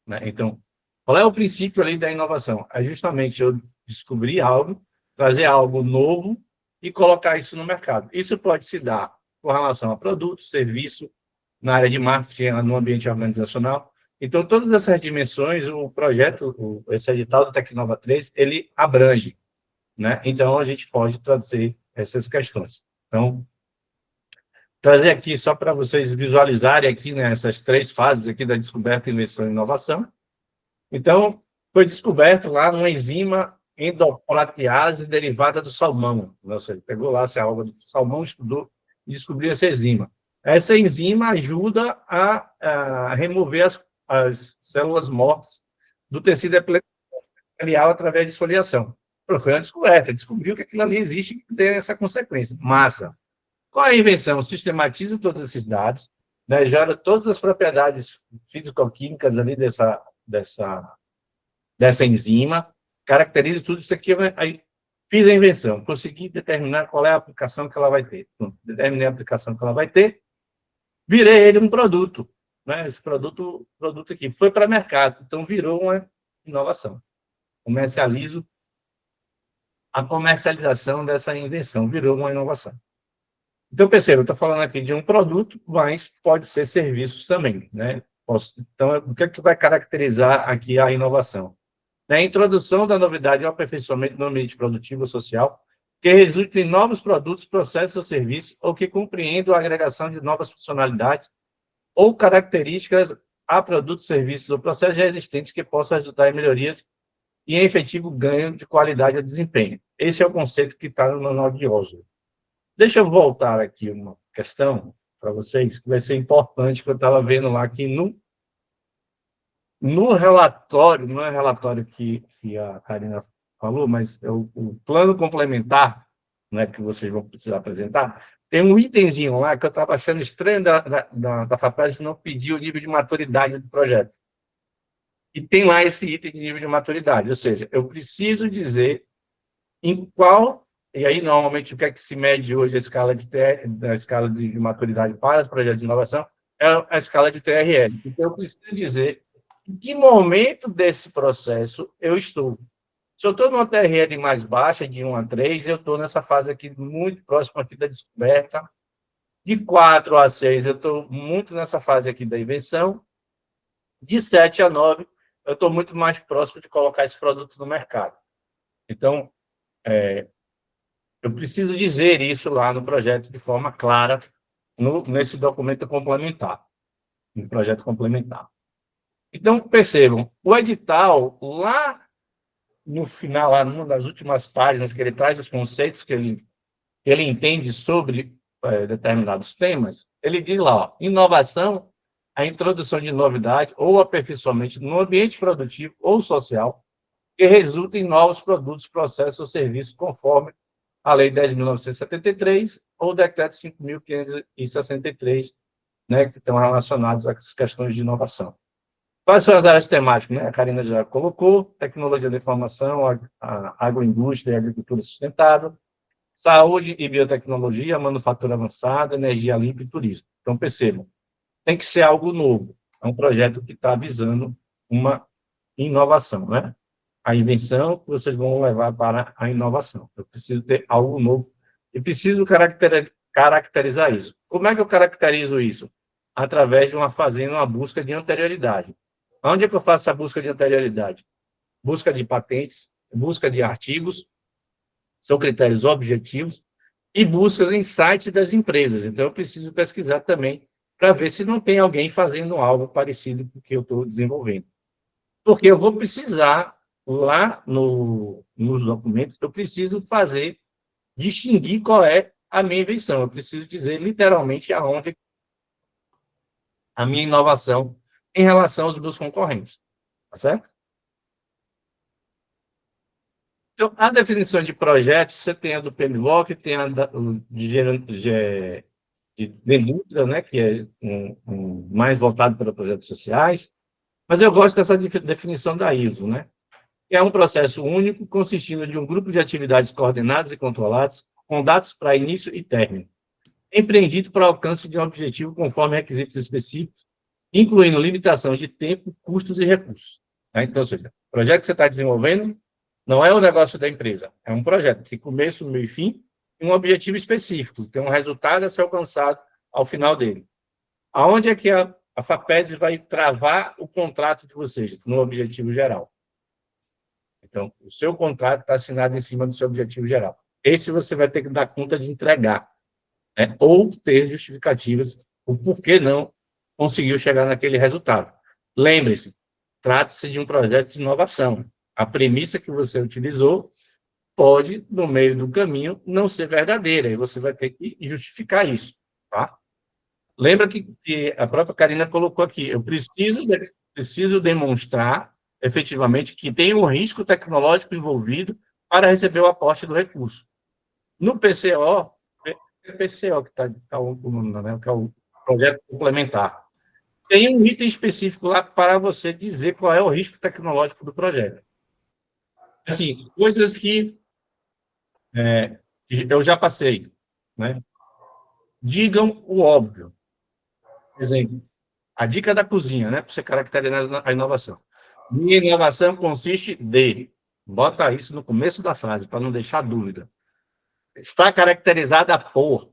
Speaker 7: né? Então, qual é o princípio ali da inovação? É justamente eu descobrir algo, trazer algo novo e colocar isso no mercado. Isso pode se dar com relação a produto, serviço, na área de marketing, no ambiente organizacional. Então, todas essas dimensões, o projeto, esse edital do Tecnova 3, ele abrange, né? Então, a gente pode trazer essas questões. Então, trazer aqui só para vocês visualizarem aqui, né, essas 3 fases aqui da descoberta, invenção e inovação. Então, foi descoberto lá uma enzima endoprotease derivada do salmão. Ou seja, pegou lá essa alga do salmão, estudou e descobriu essa enzima. Essa enzima ajuda a remover as células mortas do tecido epitelial através de esfoliação. Foi uma descoberta, descobriu que aquilo ali existe e tem essa consequência. Massa. Qual é a invenção? Sistematiza todos esses dados, né, gera todas as propriedades físico-químicas ali dessa enzima, caracteriza tudo isso aqui, aí fiz a invenção, consegui determinar qual é a aplicação que ela vai ter. Determinei a aplicação que ela vai ter, virei ele um produto, né? Esse produto aqui foi para o mercado, então virou uma inovação. Comercializo a comercialização dessa invenção, virou uma inovação. Então, perceba, eu estou falando aqui de um produto, mas pode ser serviços também, né? Então, o que é que vai caracterizar aqui a inovação? É a introdução da novidade e o aperfeiçoamento do ambiente produtivo e social, que resulta em novos produtos, processos ou serviços, ou que compreendam a agregação de novas funcionalidades ou características a produtos, serviços ou processos já existentes que possam resultar em melhorias e em efetivo ganho de qualidade ou desempenho. Esse é o conceito que está no manual de Oslo. Deixa eu voltar aqui uma questão para vocês, que vai ser importante, que eu estava vendo lá aqui no relatório, não é relatório que a Karina falou, mas é o plano complementar, né, que vocês vão precisar apresentar, tem um itemzinho lá que eu estava achando estranho da FAPESP não pedir o nível de maturidade do projeto. E tem lá esse item de nível de maturidade, ou seja, eu preciso dizer em qual, e aí normalmente o que é que se mede hoje a escala de maturidade para os projetos de inovação, é a escala de TRL. Então eu preciso dizer em que momento desse processo eu estou. Se eu estou numa TRL mais baixa, de 1 a 3, eu estou nessa fase aqui, muito próximo aqui da descoberta. De 4 a 6, eu estou muito nessa fase aqui da invenção. De 7 a 9, eu estou muito mais próximo de colocar esse produto no mercado. Então, eu preciso dizer isso lá no projeto de forma clara, nesse documento complementar, no projeto complementar. Então, percebam, o edital, lá no final, lá numa das últimas páginas, que ele traz os conceitos que ele entende sobre determinados temas, ele diz lá, ó, inovação, a introdução de novidade ou aperfeiçoamento no ambiente produtivo ou social que resulta em novos produtos, processos ou serviços conforme a Lei 10.973 ou o Decreto 5.563, né, que estão relacionados às questões de inovação. Quais são as áreas temáticas? Né? A Karina já colocou: tecnologia da informação, a agroindústria e agricultura sustentável, saúde e biotecnologia, manufatura avançada, energia limpa e turismo. Então, percebam, tem que ser algo novo. É um projeto que está visando uma inovação, né? A invenção que vocês vão levar para a inovação. Eu preciso ter algo novo e preciso caracterizar isso. Como é que eu caracterizo isso? Através de fazendo uma busca de anterioridade. Onde é que eu faço essa busca de anterioridade? Busca de patentes, busca de artigos, são critérios objetivos, e busca em sites das empresas. Então, eu preciso pesquisar também para ver se não tem alguém fazendo algo parecido com o que eu estou desenvolvendo. Porque eu vou precisar, lá nos documentos, eu preciso distinguir qual é a minha invenção. Eu preciso dizer literalmente aonde a minha inovação em relação aos meus concorrentes. Tá certo? Então, a definição de projeto, você tem a do PMBOK, tem a de Demutra, né, que é mais voltado para projetos sociais, mas eu gosto dessa definição da ISO, né? É um processo único, consistindo de um grupo de atividades coordenadas e controladas, com datas para início e término, empreendido para alcance de um objetivo conforme requisitos específicos, incluindo limitação de tempo, custos e recursos. Tá? Então, ou seja, o projeto que você está desenvolvendo Não é o negócio da empresa, é um projeto que tem começo, meio e fim, e um objetivo específico, tem um resultado a ser alcançado ao final dele. Aonde é que a FAPESP vai travar o contrato de vocês? No objetivo geral. Então, o seu contrato está assinado em cima do seu objetivo geral. Esse você vai ter que dar conta de entregar, né? Ou ter justificativas, o porquê não conseguiu chegar naquele resultado. Lembre-se, trata-se de um projeto de inovação. A premissa que você utilizou pode, no meio do caminho, não ser verdadeira, e você vai ter que justificar isso, tá? Lembra que a própria Karina colocou aqui, eu preciso demonstrar, efetivamente, que tem um risco tecnológico envolvido para receber o aporte do recurso. No PCO, é PCO que está o nome, né, que é o projeto complementar. Tem um item específico lá para você dizer qual é o risco tecnológico do projeto. Assim, coisas que eu já passei, né? Digam o óbvio. Por exemplo, a dica da cozinha, né? Para você caracterizar a inovação. Minha inovação consiste de... Bota isso no começo da frase, para não deixar dúvida. Está caracterizada por...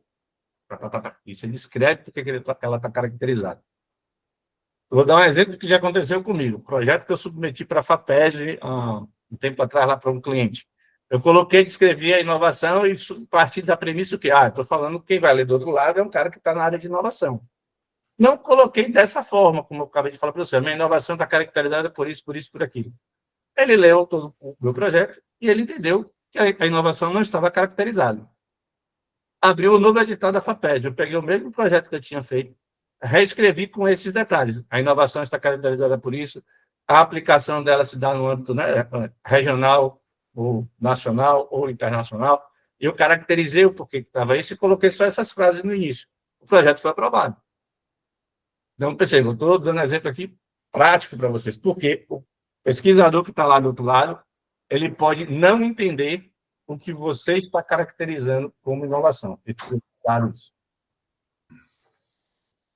Speaker 7: E você descreve porque ela está caracterizada. Eu vou dar um exemplo que já aconteceu comigo. Projeto que eu submeti para a FAPESP um tempo atrás lá para um cliente. Eu coloquei, descrevi a inovação e parti da premissa que, estou falando que quem vai ler do outro lado é um cara que está na área de inovação. Não coloquei dessa forma, como eu acabei de falar para você. A minha inovação está caracterizada por isso, por aquilo. Ele leu todo o meu projeto e ele entendeu que a inovação não estava caracterizada. Abriu o novo edital da FAPESP. Eu peguei o mesmo projeto que eu tinha feito, reescrevi com esses detalhes. A inovação está caracterizada por isso, a aplicação dela se dá no âmbito, né, regional, ou nacional, ou internacional. Eu caracterizei o porquê que estava isso e coloquei só essas frases no início. O projeto foi aprovado. Então, percebam, eu estou dando exemplo aqui prático para vocês, porque o pesquisador que está lá do outro lado, ele pode não entender o que você está caracterizando como inovação. Ele precisa claro isso.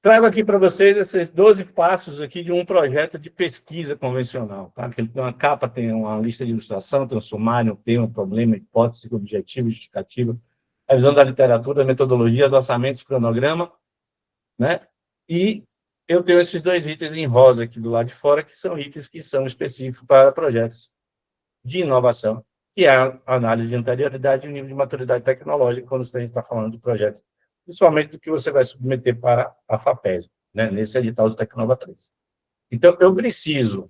Speaker 7: Trago aqui para vocês esses 12 passos aqui de um projeto de pesquisa convencional. Tá? Ele tem uma capa, tem uma lista de ilustração, tem um sumário, um tema, um problema, hipótese, objetivo, justificativa, a visão da literatura, metodologia, orçamentos, cronograma, né? E eu tenho esses 2 itens em rosa aqui do lado de fora, que são itens que são específicos para projetos de inovação, que é a análise de anterioridade e o nível de maturidade tecnológica, quando a gente está falando de projetos, principalmente do que você vai submeter para a FAPESP, né, nesse edital do Tecnova 3. Então, eu preciso,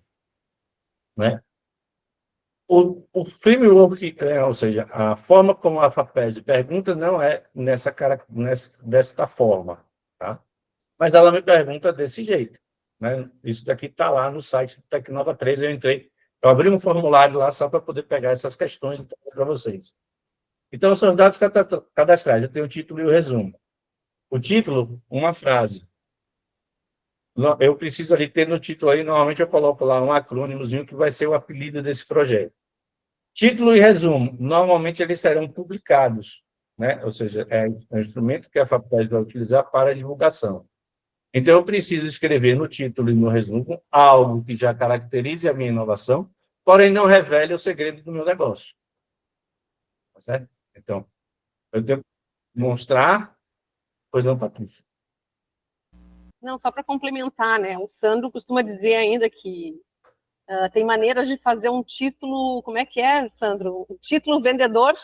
Speaker 7: né, o framework, ou seja, a forma como a FAPESP pergunta não é desta forma, tá? Mas ela me pergunta desse jeito, né? Isso daqui está lá no site do Tecnova 3, eu abri um formulário lá só para poder pegar essas questões para vocês. Então, são os dados cadastrais, eu tenho o título e o resumo. O título, uma frase. Eu preciso ali ter no título aí, normalmente eu coloco lá um acrônimozinho que vai ser o apelido desse projeto. Título e resumo, normalmente eles serão publicados, né? Ou seja, é um instrumento que a FAPESP vai utilizar para divulgação. Então, eu preciso escrever no título e no resumo algo que já caracterize a minha inovação, porém não revele o segredo do meu negócio. Tá certo? Então, eu tenho que mostrar... Pois não, Patrícia.
Speaker 1: Não, só para complementar, né? O Sandro costuma dizer ainda que tem maneiras de fazer um título... Como é que é, Sandro? O título vendedor...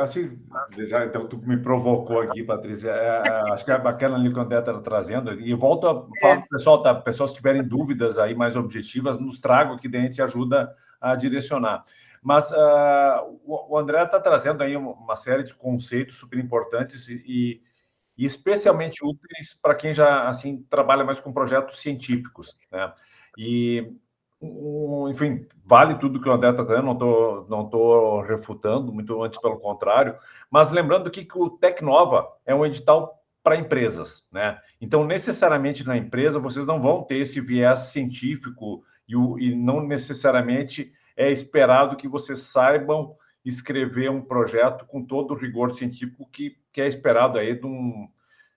Speaker 3: Assim, então, tu me provocou aqui, Patrícia. Acho que é bacana ali o que o André está trazendo. E volto a falar para o pessoal, tá? Pessoal, se tiverem dúvidas aí mais objetivas, nos tragam aqui, daí a gente ajuda a direcionar. Mas o André está trazendo aí uma série de conceitos super importantes e especialmente úteis para quem já assim trabalha mais com projetos científicos, né? E enfim, vale tudo que o André está trazendo, não tô refutando, muito antes pelo contrário, mas lembrando que o Tecnova é um edital para empresas, né? Então, necessariamente na empresa, vocês não vão ter esse viés científico e não necessariamente é esperado que vocês saibam escrever um projeto com todo o rigor científico que é esperado aí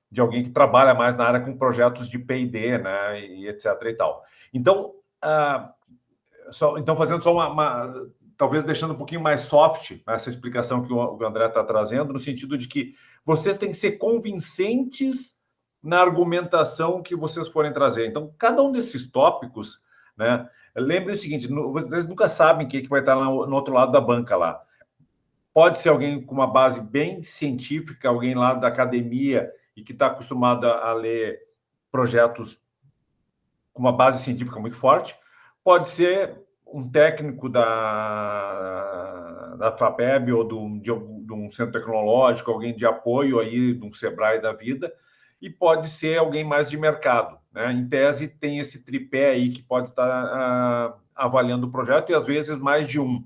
Speaker 3: de alguém que trabalha mais na área com projetos de P&D, né, e etc. e tal. Então, Então, fazendo só talvez deixando um pouquinho mais soft essa explicação que o André está trazendo, no sentido de que vocês têm que ser convincentes na argumentação que vocês forem trazer. Então, cada um desses tópicos, né? Lembre o seguinte, vocês nunca sabem quem é que vai estar no outro lado da banca lá. Pode ser alguém com uma base bem científica, alguém lá da academia e que está acostumado a ler projetos com uma base científica muito forte. Pode ser um técnico da FAPEB ou de um centro tecnológico, alguém de apoio aí, de um Sebrae da vida, e pode ser alguém mais de mercado, né? Em tese, tem esse tripé aí que pode estar avaliando o projeto e, às vezes, mais de um.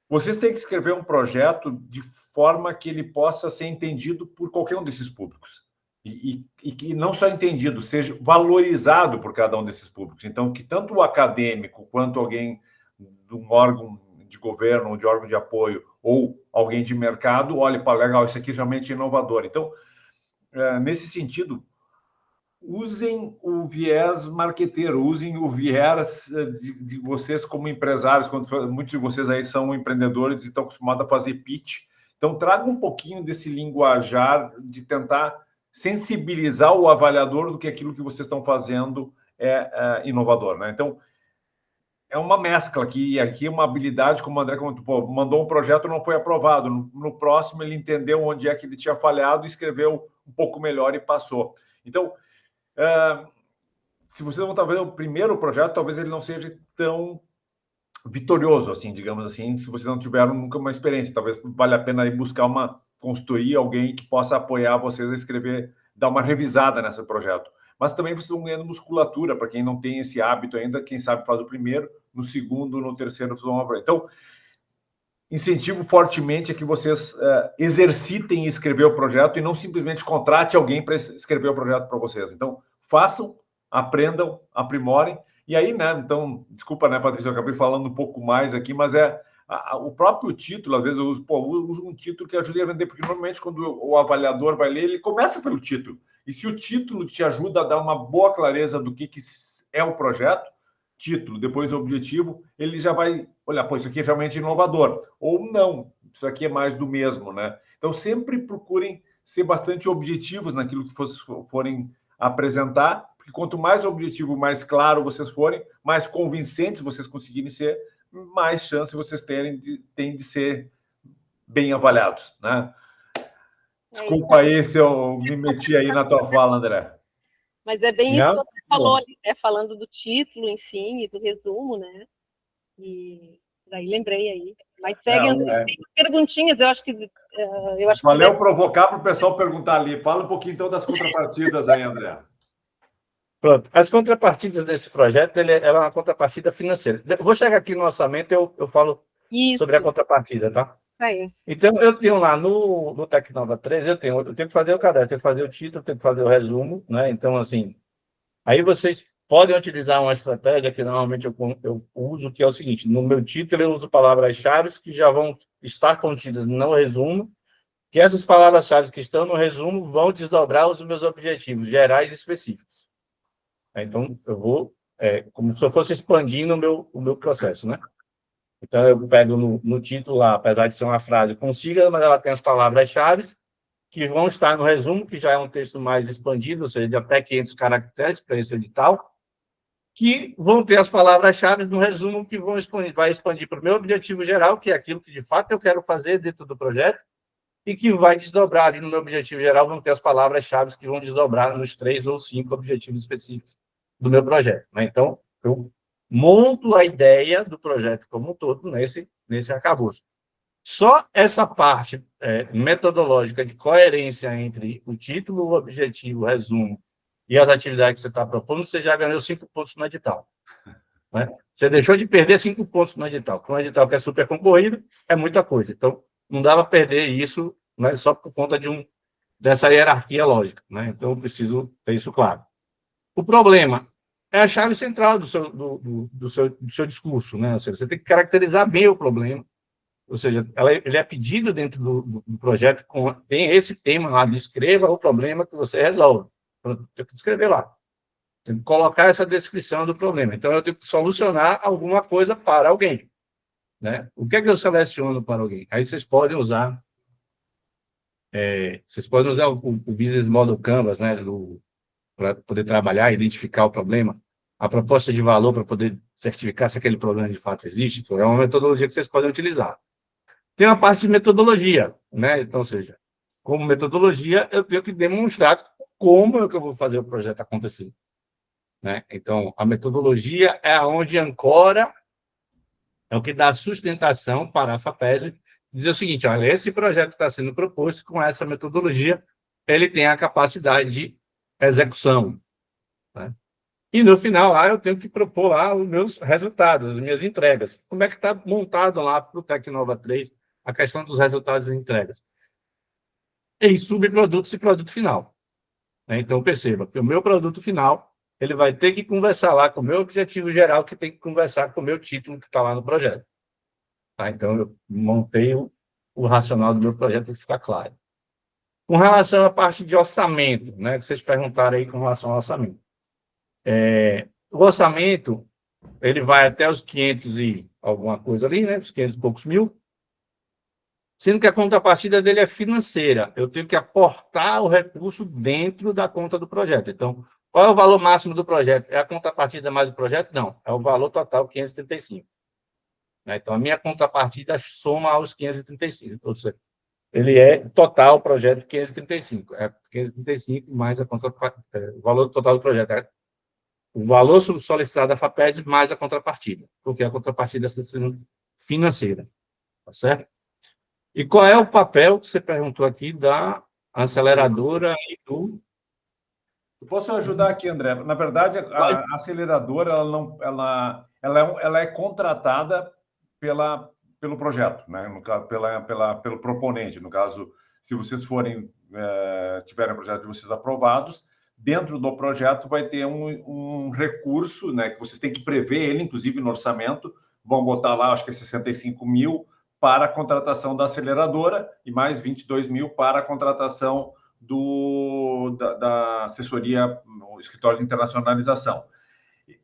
Speaker 3: Vocês têm que escrever um projeto de forma que ele possa ser entendido por qualquer um desses públicos. E que não só entendido, seja valorizado por cada um desses públicos. Então, que tanto o acadêmico quanto alguém de um órgão de governo, ou de órgão de apoio, ou alguém de mercado, olhe para legal, isso aqui realmente é inovador. Então, nesse sentido, usem o viés marqueteiro, usem o viés de vocês como empresários, quando muitos de vocês aí são empreendedores e estão acostumados a fazer pitch. Então, tragam um pouquinho desse linguajar de tentar sensibilizar o avaliador do que aquilo que vocês estão fazendo é inovador, né? Então, é uma mescla aqui, e aqui é uma habilidade, como o André comentou, mandou um projeto, não foi aprovado. No próximo, ele entendeu onde é que ele tinha falhado, escreveu um pouco melhor e passou. Então, se vocês vão talvez o primeiro projeto, talvez ele não seja tão vitorioso, assim, digamos assim, se vocês não tiveram nunca uma experiência. Talvez valha a pena ir buscar uma consultoria, alguém que possa apoiar vocês a escrever, dar uma revisada nesse projeto. Mas também vocês vão ganhando musculatura, para quem não tem esse hábito ainda, quem sabe faz o primeiro, no segundo, no terceiro, vocês vão abrir. Então, incentivo fortemente a que vocês exercitem escrever o projeto e não simplesmente contrate alguém para escrever o projeto para vocês. Então, façam, aprendam, aprimorem. E aí, né, então, desculpa, né, Patrícia, eu acabei falando um pouco mais aqui, mas o próprio título, às vezes eu uso um título que ajude a vender, porque normalmente quando o avaliador vai ler, ele começa pelo título. E se o título te ajuda a dar uma boa clareza do que é o projeto, título, depois o objetivo, ele já vai olhar, pô, isso aqui é realmente inovador. Ou não, isso aqui é mais do mesmo, né? Então, sempre procurem ser bastante objetivos naquilo que forem apresentar, porque quanto mais objetivo, mais claro vocês forem, mais convincentes vocês conseguirem ser, mais chance vocês têm de ser bem avaliados, né? Desculpa aí se eu me meti aí na tua fala, André.
Speaker 1: Mas é bem isso que você falou ali, falando do título, enfim, e do resumo, né? E daí lembrei aí. Mas segue, André, tem perguntinhas, eu acho que...
Speaker 3: Valeu provocar para o pessoal perguntar ali. Fala um pouquinho, então, das contrapartidas aí, André.
Speaker 7: Pronto. As contrapartidas desse projeto, ela é uma contrapartida financeira. Vou chegar aqui no orçamento, eu falo sobre a contrapartida, tá?
Speaker 1: Aí.
Speaker 7: Então, eu tenho lá no Tecnova 3, eu tenho que fazer o cadastro, eu tenho que fazer o título, eu tenho que fazer o resumo, né? Então, assim, aí vocês podem utilizar uma estratégia que normalmente eu uso, que é o seguinte: no meu título eu uso palavras-chave que já vão estar contidas no resumo, que essas palavras-chave que estão no resumo vão desdobrar os meus objetivos gerais e específicos. Então, eu vou, como se eu fosse expandindo o meu processo, né? Então, eu pego no título lá, apesar de ser uma frase consiga, mas ela tem as palavras-chave que vão estar no resumo, que já é um texto mais expandido, ou seja, de até 500 caracteres para esse edital, que vão ter as palavras-chave no resumo que vai expandir para o meu objetivo geral, que é aquilo que, de fato, eu quero fazer dentro do projeto, e que vai desdobrar ali no meu objetivo geral, vão ter as palavras-chave que vão desdobrar nos 3 ou 5 objetivos específicos do meu projeto, né? Então, eu monto a ideia do projeto como um todo nesse arcabouço. Só essa parte metodológica de coerência entre o título, o objetivo, o resumo e as atividades que você está propondo, você já ganhou 5 pontos no edital, né? Você deixou de perder 5 pontos no edital. Com um edital que é super concorrido, é muita coisa. Então, não dá para perder isso, né, só por conta dessa hierarquia lógica, né? Então, eu preciso ter isso claro. O problema é a chave central do seu discurso, né? Ou seja, você tem que caracterizar bem o problema, ou seja, ele é pedido dentro do projeto, tem esse tema lá, descreva o problema que você resolve. Tem que descrever lá. Tenho que colocar essa descrição do problema. Então, eu tenho que solucionar alguma coisa para alguém, né? O que é que eu seleciono para alguém? Aí vocês podem usar o Business Model Canvas, né, para poder trabalhar, identificar o problema, a proposta de valor para poder certificar se aquele problema de fato existe. Então, é uma metodologia que vocês podem utilizar. Tem uma parte de metodologia, né? Então, ou seja, como metodologia, eu tenho que demonstrar como é que eu vou fazer o projeto acontecer, né? Então, a metodologia é onde ancora, é o que dá sustentação para a FAPESB dizer o seguinte: olha, esse projeto está sendo proposto com essa metodologia, ele tem a capacidade de execução, né? E no final, lá, eu tenho que propor lá os meus resultados, as minhas entregas. Como é que está montado lá para o Tecnova 3 a questão dos resultados e entregas? Em subprodutos e produto final, né? Então, perceba que o meu produto final, ele vai ter que conversar lá com o meu objetivo geral, que tem que conversar com o meu título que está lá no projeto. Tá? Então, eu montei o racional do meu projeto para ficar claro. Com relação à parte de orçamento, né, que vocês perguntaram aí com relação ao orçamento. O orçamento, ele vai até os 500 e alguma coisa ali, né, os 500 e poucos mil, sendo que a contrapartida dele é financeira. Eu tenho que aportar o recurso dentro da conta do projeto. Então, qual é o valor máximo do projeto? É a contrapartida mais o projeto? Não, é o valor total, 535. Então, a minha contrapartida soma aos 535. Ou seja, ele é total o projeto 535. É 535 mais o valor total do projeto. O valor solicitado da FAPESB mais a contrapartida, porque a contrapartida está sendo financeira. Tá certo? E qual é o papel que você perguntou aqui da aceleradora e do...
Speaker 3: Eu posso ajudar aqui, André? Na verdade, a aceleradora ela é contratada pelo projeto, né? No caso, pelo proponente. No caso, se vocês tiverem o projeto de vocês aprovados, dentro do projeto vai ter um recurso, né, que vocês têm que prever ele, inclusive no orçamento, vão botar lá, acho que é 65 mil para a contratação da aceleradora e mais 22 mil para a contratação da assessoria no escritório de internacionalização.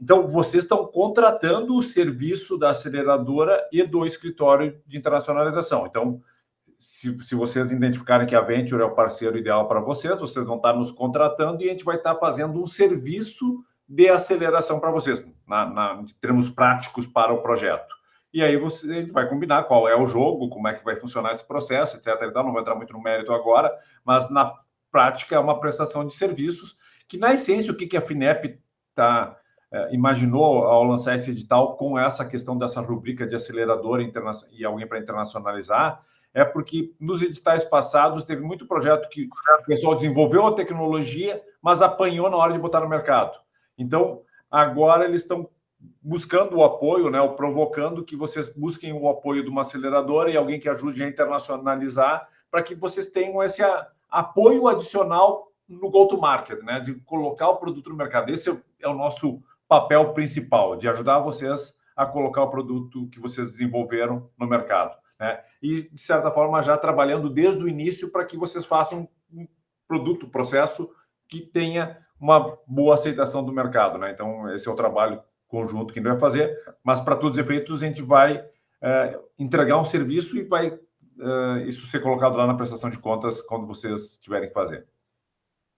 Speaker 3: Então, vocês estão contratando o serviço da aceleradora e do escritório de internacionalização. Então, se vocês identificarem que a Venture é o parceiro ideal para vocês vão estar nos contratando e a gente vai estar fazendo um serviço de aceleração para vocês, em termos práticos para o projeto. E aí a gente vai combinar qual é o jogo, como é que vai funcionar esse processo, etc. Não vou entrar muito no mérito agora, mas na prática é uma prestação de serviços que, na essência, o que a FINEP imaginou ao lançar esse edital com essa questão dessa rubrica de aceleradora e alguém para internacionalizar, é porque nos editais passados teve muito projeto que o pessoal desenvolveu a tecnologia, mas apanhou na hora de botar no mercado. Então, agora eles estão buscando o apoio, né, ou provocando que vocês busquem o apoio de uma aceleradora e alguém que ajude a internacionalizar, para que vocês tenham esse apoio adicional no go-to-market, né, de colocar o produto no mercado. Esse é o nosso papel principal, de ajudar vocês a colocar o produto que vocês desenvolveram no mercado, né? E, de certa forma, já trabalhando desde o início para que vocês façam um produto, processo que tenha uma boa aceitação do mercado, né? Então, esse é o trabalho conjunto que a gente vai fazer, mas, para todos os efeitos, a gente vai entregar um serviço e vai isso ser colocado lá na prestação de contas quando vocês tiverem que fazer.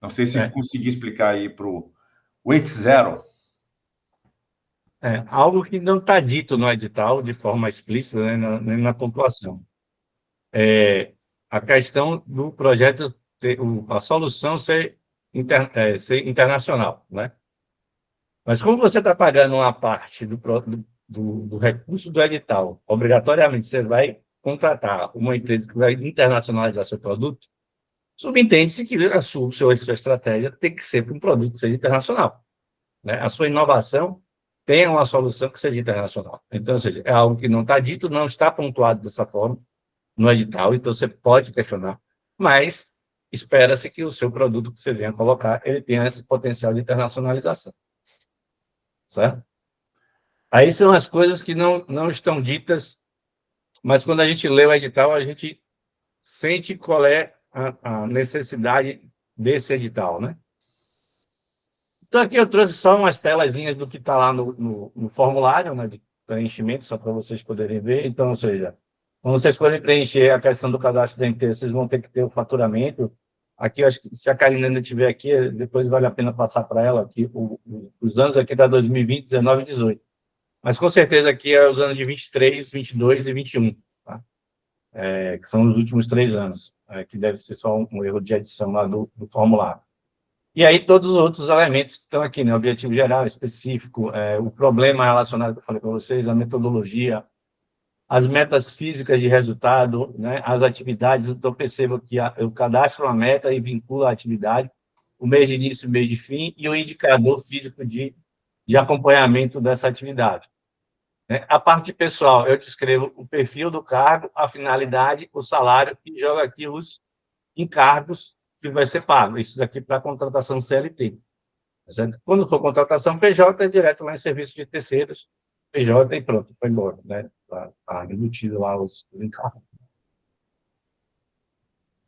Speaker 3: Não sei se consegui explicar aí para o Weight Zero.
Speaker 7: Algo que não está dito no edital de forma explícita, né, nem na pontuação. A questão do projeto, a solução ser internacional, né? Mas como você está pagando uma parte do recurso do edital, obrigatoriamente você vai contratar uma empresa que vai internacionalizar seu produto, subentende-se que a sua estratégia tem que ser para um produto que seja internacional, né? A sua inovação tem uma solução que seja internacional. Então, ou seja, é algo que não está dito, não está pontuado dessa forma no edital, então você pode questionar, mas espera-se que o seu produto que você venha colocar, ele tenha esse potencial de internacionalização. Certo? Aí são as coisas que não estão ditas, mas quando a gente lê o edital, a gente sente qual é a necessidade desse edital, né? Então, aqui eu trouxe só umas telazinhas do que está lá no formulário, né, de preenchimento, só para vocês poderem ver. Então, ou seja, quando vocês forem preencher a questão do cadastro da empresa, vocês vão ter que ter o faturamento. Aqui, eu acho que se a Karina ainda estiver aqui, depois vale a pena passar para ela aqui, os anos aqui da 2020, 19 e 18. Mas, com certeza, aqui é os anos de 23, 22 e 21, tá? Que são os últimos 3 anos, que deve ser só um erro de adição lá do formulário. E aí, todos os outros elementos que estão aqui, né? Objetivo geral, específico, o problema relacionado que eu falei para vocês, a metodologia, as metas físicas de resultado, né? As atividades. Então, percebo que eu cadastro uma meta e vinculo a atividade, o mês de início, o mês de fim, e o indicador físico de acompanhamento dessa atividade. A parte pessoal, eu descrevo o perfil do cargo, a finalidade, o salário, e jogo aqui os encargos que vai ser pago. Isso daqui para a contratação CLT. Certo? Quando for contratação PJ, é direto lá em serviço de terceiros, PJ e pronto, foi embora, né? Está embutido lá os encargos.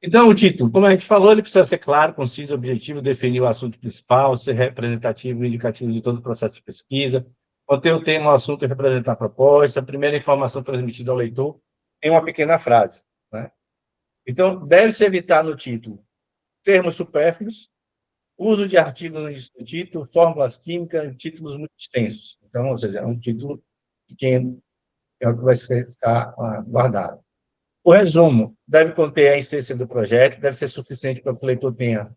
Speaker 7: Então, o título, como a gente falou, ele precisa ser claro, conciso, objetivo, definir o assunto principal, ser representativo e indicativo de todo o processo de pesquisa, conter o tema, o assunto e representar a proposta, a primeira informação transmitida ao leitor em uma pequena frase, né? Então, deve-se evitar no título termos supérfluos, uso de artigos no título, fórmulas químicas, títulos muito extensos. Então, ou seja, é um título pequeno, é o que vai ficar guardado. O resumo deve conter a essência do projeto, deve ser suficiente para que o leitor tenha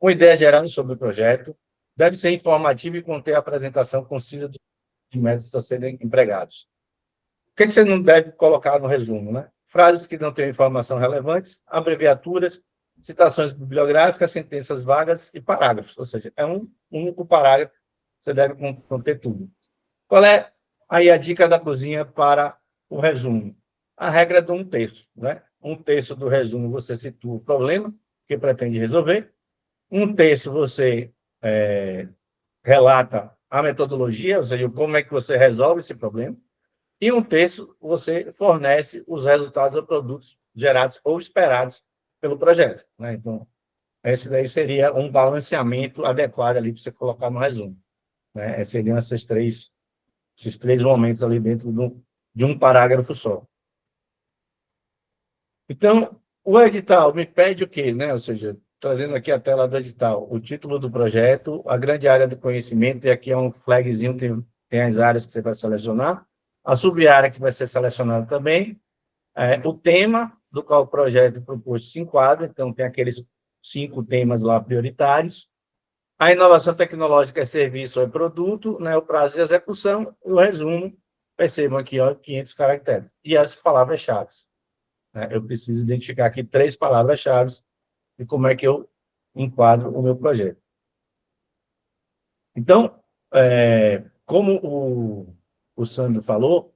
Speaker 7: uma ideia geral sobre o projeto, deve ser informativo e conter a apresentação concisa de métodos a serem empregados. O que você não deve colocar no resumo, né? Frases que não tenham informação relevantes, abreviaturas, citações bibliográficas, sentenças vagas e parágrafos, ou seja, é um único parágrafo, você deve conter tudo. Qual é aí a dica da cozinha para o resumo? A regra de 1/3, né? 1/3 do resumo você situa o problema que pretende resolver, 1/3 você relata a metodologia, ou seja, como é que você resolve esse problema, e 1/3 você fornece os resultados ou produtos gerados ou esperados pelo projeto, né? Então, esse daí seria um balanceamento adequado ali para você colocar no resumo, né? Seriam esses três momentos ali dentro de um parágrafo só. Então, o edital me pede o quê, né? Ou seja, trazendo aqui a tela do edital, o título do projeto, a grande área do conhecimento, e aqui é um flagzinho, tem as áreas que você vai selecionar, a sub-área que vai ser selecionada também, o tema do qual o projeto proposto se enquadra, então tem aqueles 5 temas lá prioritários, a inovação tecnológica é serviço ou é produto, né, o prazo de execução, e o resumo, percebam aqui, ó, 500 caracteres, e as palavras-chave. Né? Eu preciso identificar aqui 3 palavras-chave e como é que eu enquadro o meu projeto. Então, como o Sandro falou,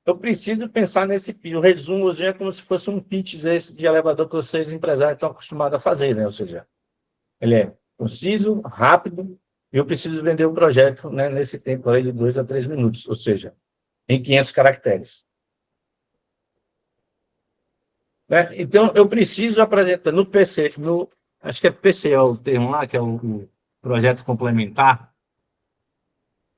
Speaker 7: eu preciso pensar nesse o resumo, é como se fosse um pitch esse de elevador que vocês, empresários, estão acostumados a fazer, né? Ou seja, ele é conciso, rápido, e eu preciso vender o projeto, né, nesse tempo aí de 2 a 3 minutos, ou seja, em 500 caracteres. Né? Então, eu preciso apresentar no PC, acho que é PC é o termo lá, que é o projeto complementar.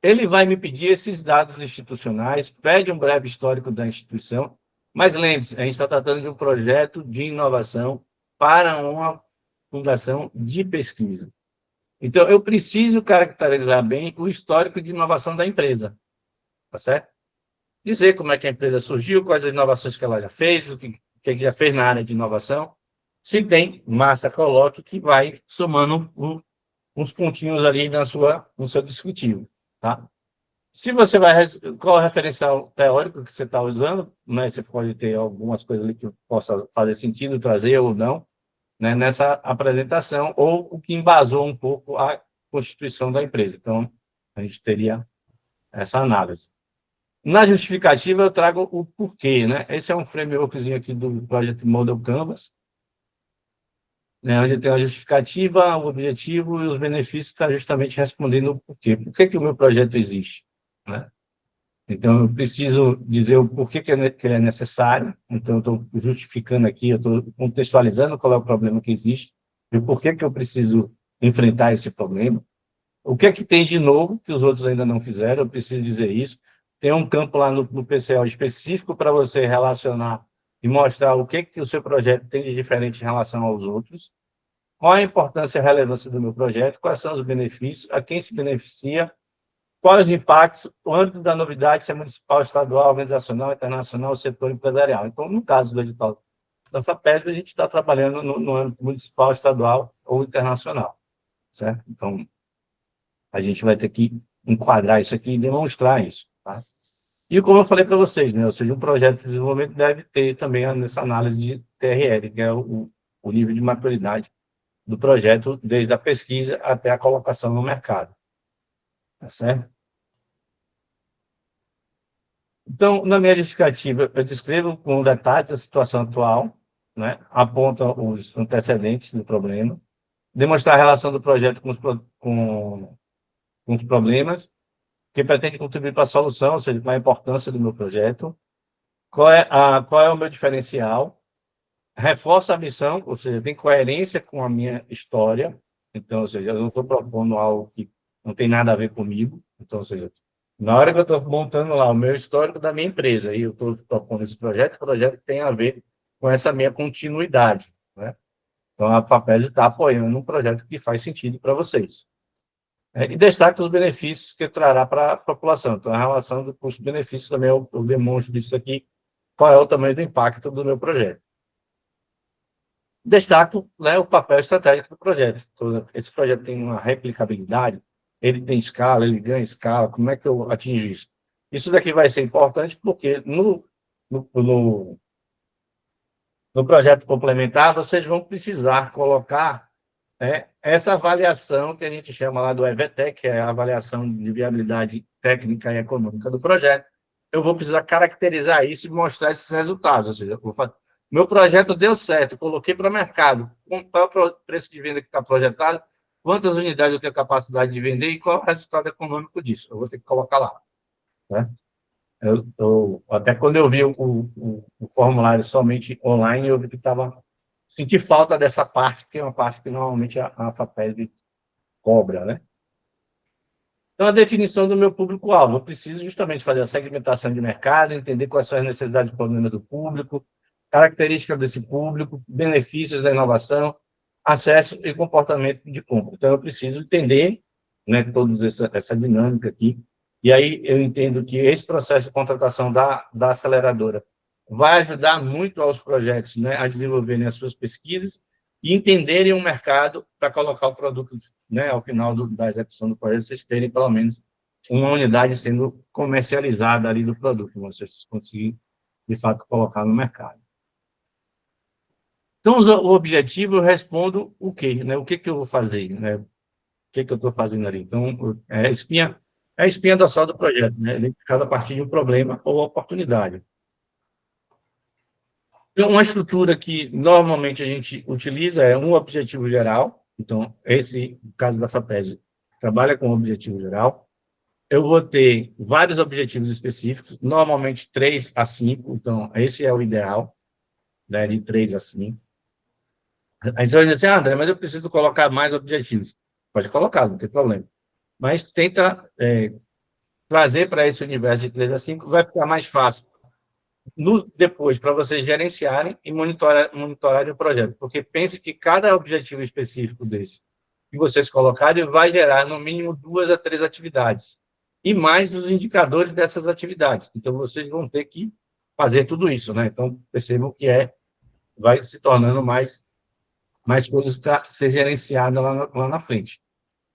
Speaker 7: Ele vai me pedir esses dados institucionais, pede um breve histórico da instituição, mas lembre-se, a gente está tratando de um projeto de inovação para uma fundação de pesquisa. Então, eu preciso caracterizar bem o histórico de inovação da empresa, tá certo? Dizer como é que a empresa surgiu, quais as inovações que ela já fez, o que já fez na área de inovação. Se tem massa, coloque, que vai somando uns pontinhos ali no seu descritivo. Tá? Se você vai... Qual é o referencial teórico que você está usando? Né? Você pode ter algumas coisas ali que possa fazer sentido trazer ou não, né, nessa apresentação, ou o que embasou um pouco a constituição da empresa. Então, a gente teria essa análise. Na justificativa, eu trago o porquê, né? Esse é um frameworkzinho aqui do Project Model Canvas, né, onde tem a justificativa, o objetivo e os benefícios, está justamente respondendo o porquê. Por que o meu projeto existe? Né? Então, eu preciso dizer o porquê que ele é necessário. Então, eu estou justificando aqui, eu estou contextualizando qual é o problema que existe e por que eu preciso enfrentar esse problema. O que é que tem de novo que os outros ainda não fizeram? Eu preciso dizer isso. Tem um campo lá no PCO específico para você relacionar e mostrar o que o seu projeto tem de diferente em relação aos outros. Qual a importância e a relevância do meu projeto? Quais são os benefícios? A quem se beneficia? Quais os impactos? O âmbito da novidade, se é municipal, estadual, organizacional, internacional, setor empresarial. Então, no caso do edital da FAPESP, a gente está trabalhando no âmbito municipal, estadual ou internacional, certo? Então, a gente vai ter que enquadrar isso aqui e demonstrar isso, tá? E como eu falei para vocês, né? Ou seja, um projeto de desenvolvimento deve ter também nessa análise de TRL, que é o nível de maturidade do projeto, desde a pesquisa até a colocação no mercado. Tá certo? Então, na minha justificativa, eu descrevo com detalhes a situação atual, né? Aponto os antecedentes do problema, demonstrar a relação do projeto com os problemas, que pretende contribuir para a solução, ou seja, qual é a importância do meu projeto, qual é o meu diferencial, reforça a missão, ou seja, tem coerência com a minha história, então, ou seja, eu não estou propondo algo que não tem nada a ver comigo, então, ou seja, na hora que eu estou montando lá o meu histórico da minha empresa, e eu estou propondo esse projeto, o projeto tem a ver com essa minha continuidade, né? Então, a FAPESP está apoiando um projeto que faz sentido para vocês. E destaca os benefícios que trará para a população. Então, a relação do custo-benefício também eu demonstro disso aqui, qual é o tamanho do impacto do meu projeto. Destaco, né, o papel estratégico do projeto. Então, esse projeto tem uma replicabilidade, ele tem escala, ele ganha escala, como é que eu atingo isso? Isso daqui vai ser importante porque no projeto complementar, vocês vão precisar colocar essa avaliação que a gente chama lá do EVTEC, que é a avaliação de viabilidade técnica e econômica do projeto. Eu vou precisar caracterizar isso e mostrar esses resultados. Ou seja, meu projeto deu certo, coloquei para o mercado, qual é o preço de venda que está projetado, quantas unidades eu tenho capacidade de vender e qual é o resultado econômico disso. Eu vou ter que colocar lá. Né? Até quando eu vi o formulário somente online, eu vi que senti falta dessa parte, que é uma parte que normalmente a FAPESP cobra, né? Então, a definição do meu público-alvo. Eu preciso justamente fazer a segmentação de mercado, entender quais são as necessidades e problemas do público, características desse público, benefícios da inovação, acesso e comportamento de compra. Então, eu preciso entender, né, toda essa dinâmica aqui. E aí eu entendo que esse processo de contratação da aceleradora vai ajudar muito aos projetos, né, a desenvolverem as suas pesquisas e entenderem o mercado para colocar o produto, né, ao final da execução do projeto, vocês terem pelo menos uma unidade sendo comercializada ali do produto, vocês conseguirem, de fato, colocar no mercado. Então, o objetivo, eu respondo o quê? Né? O que eu vou fazer? Né? O que eu estou fazendo ali? Então, é a espinha dorsal do projeto, né? Identificado a partir de um problema ou oportunidade. Então, uma estrutura que normalmente a gente utiliza é um objetivo geral. Então, no caso da FAPESP, trabalha com um objetivo geral. Eu vou ter vários objetivos específicos, normalmente 3 a 5. Então, esse é o ideal, né? De 3 a 5. Aí você vai dizer assim, André, mas eu preciso colocar mais objetivos. Pode colocar, não tem problema. Mas tenta trazer para esse universo de 3 a 5, vai ficar mais fácil depois para vocês gerenciarem e monitorarem o projeto. Porque pense que cada objetivo específico desse que vocês colocarem vai gerar, no mínimo, 2 a 3 atividades. E mais os indicadores dessas atividades. Então, vocês vão ter que fazer tudo isso, né? Então, percebam que vai se tornando mais coisas para ser gerenciada lá na frente.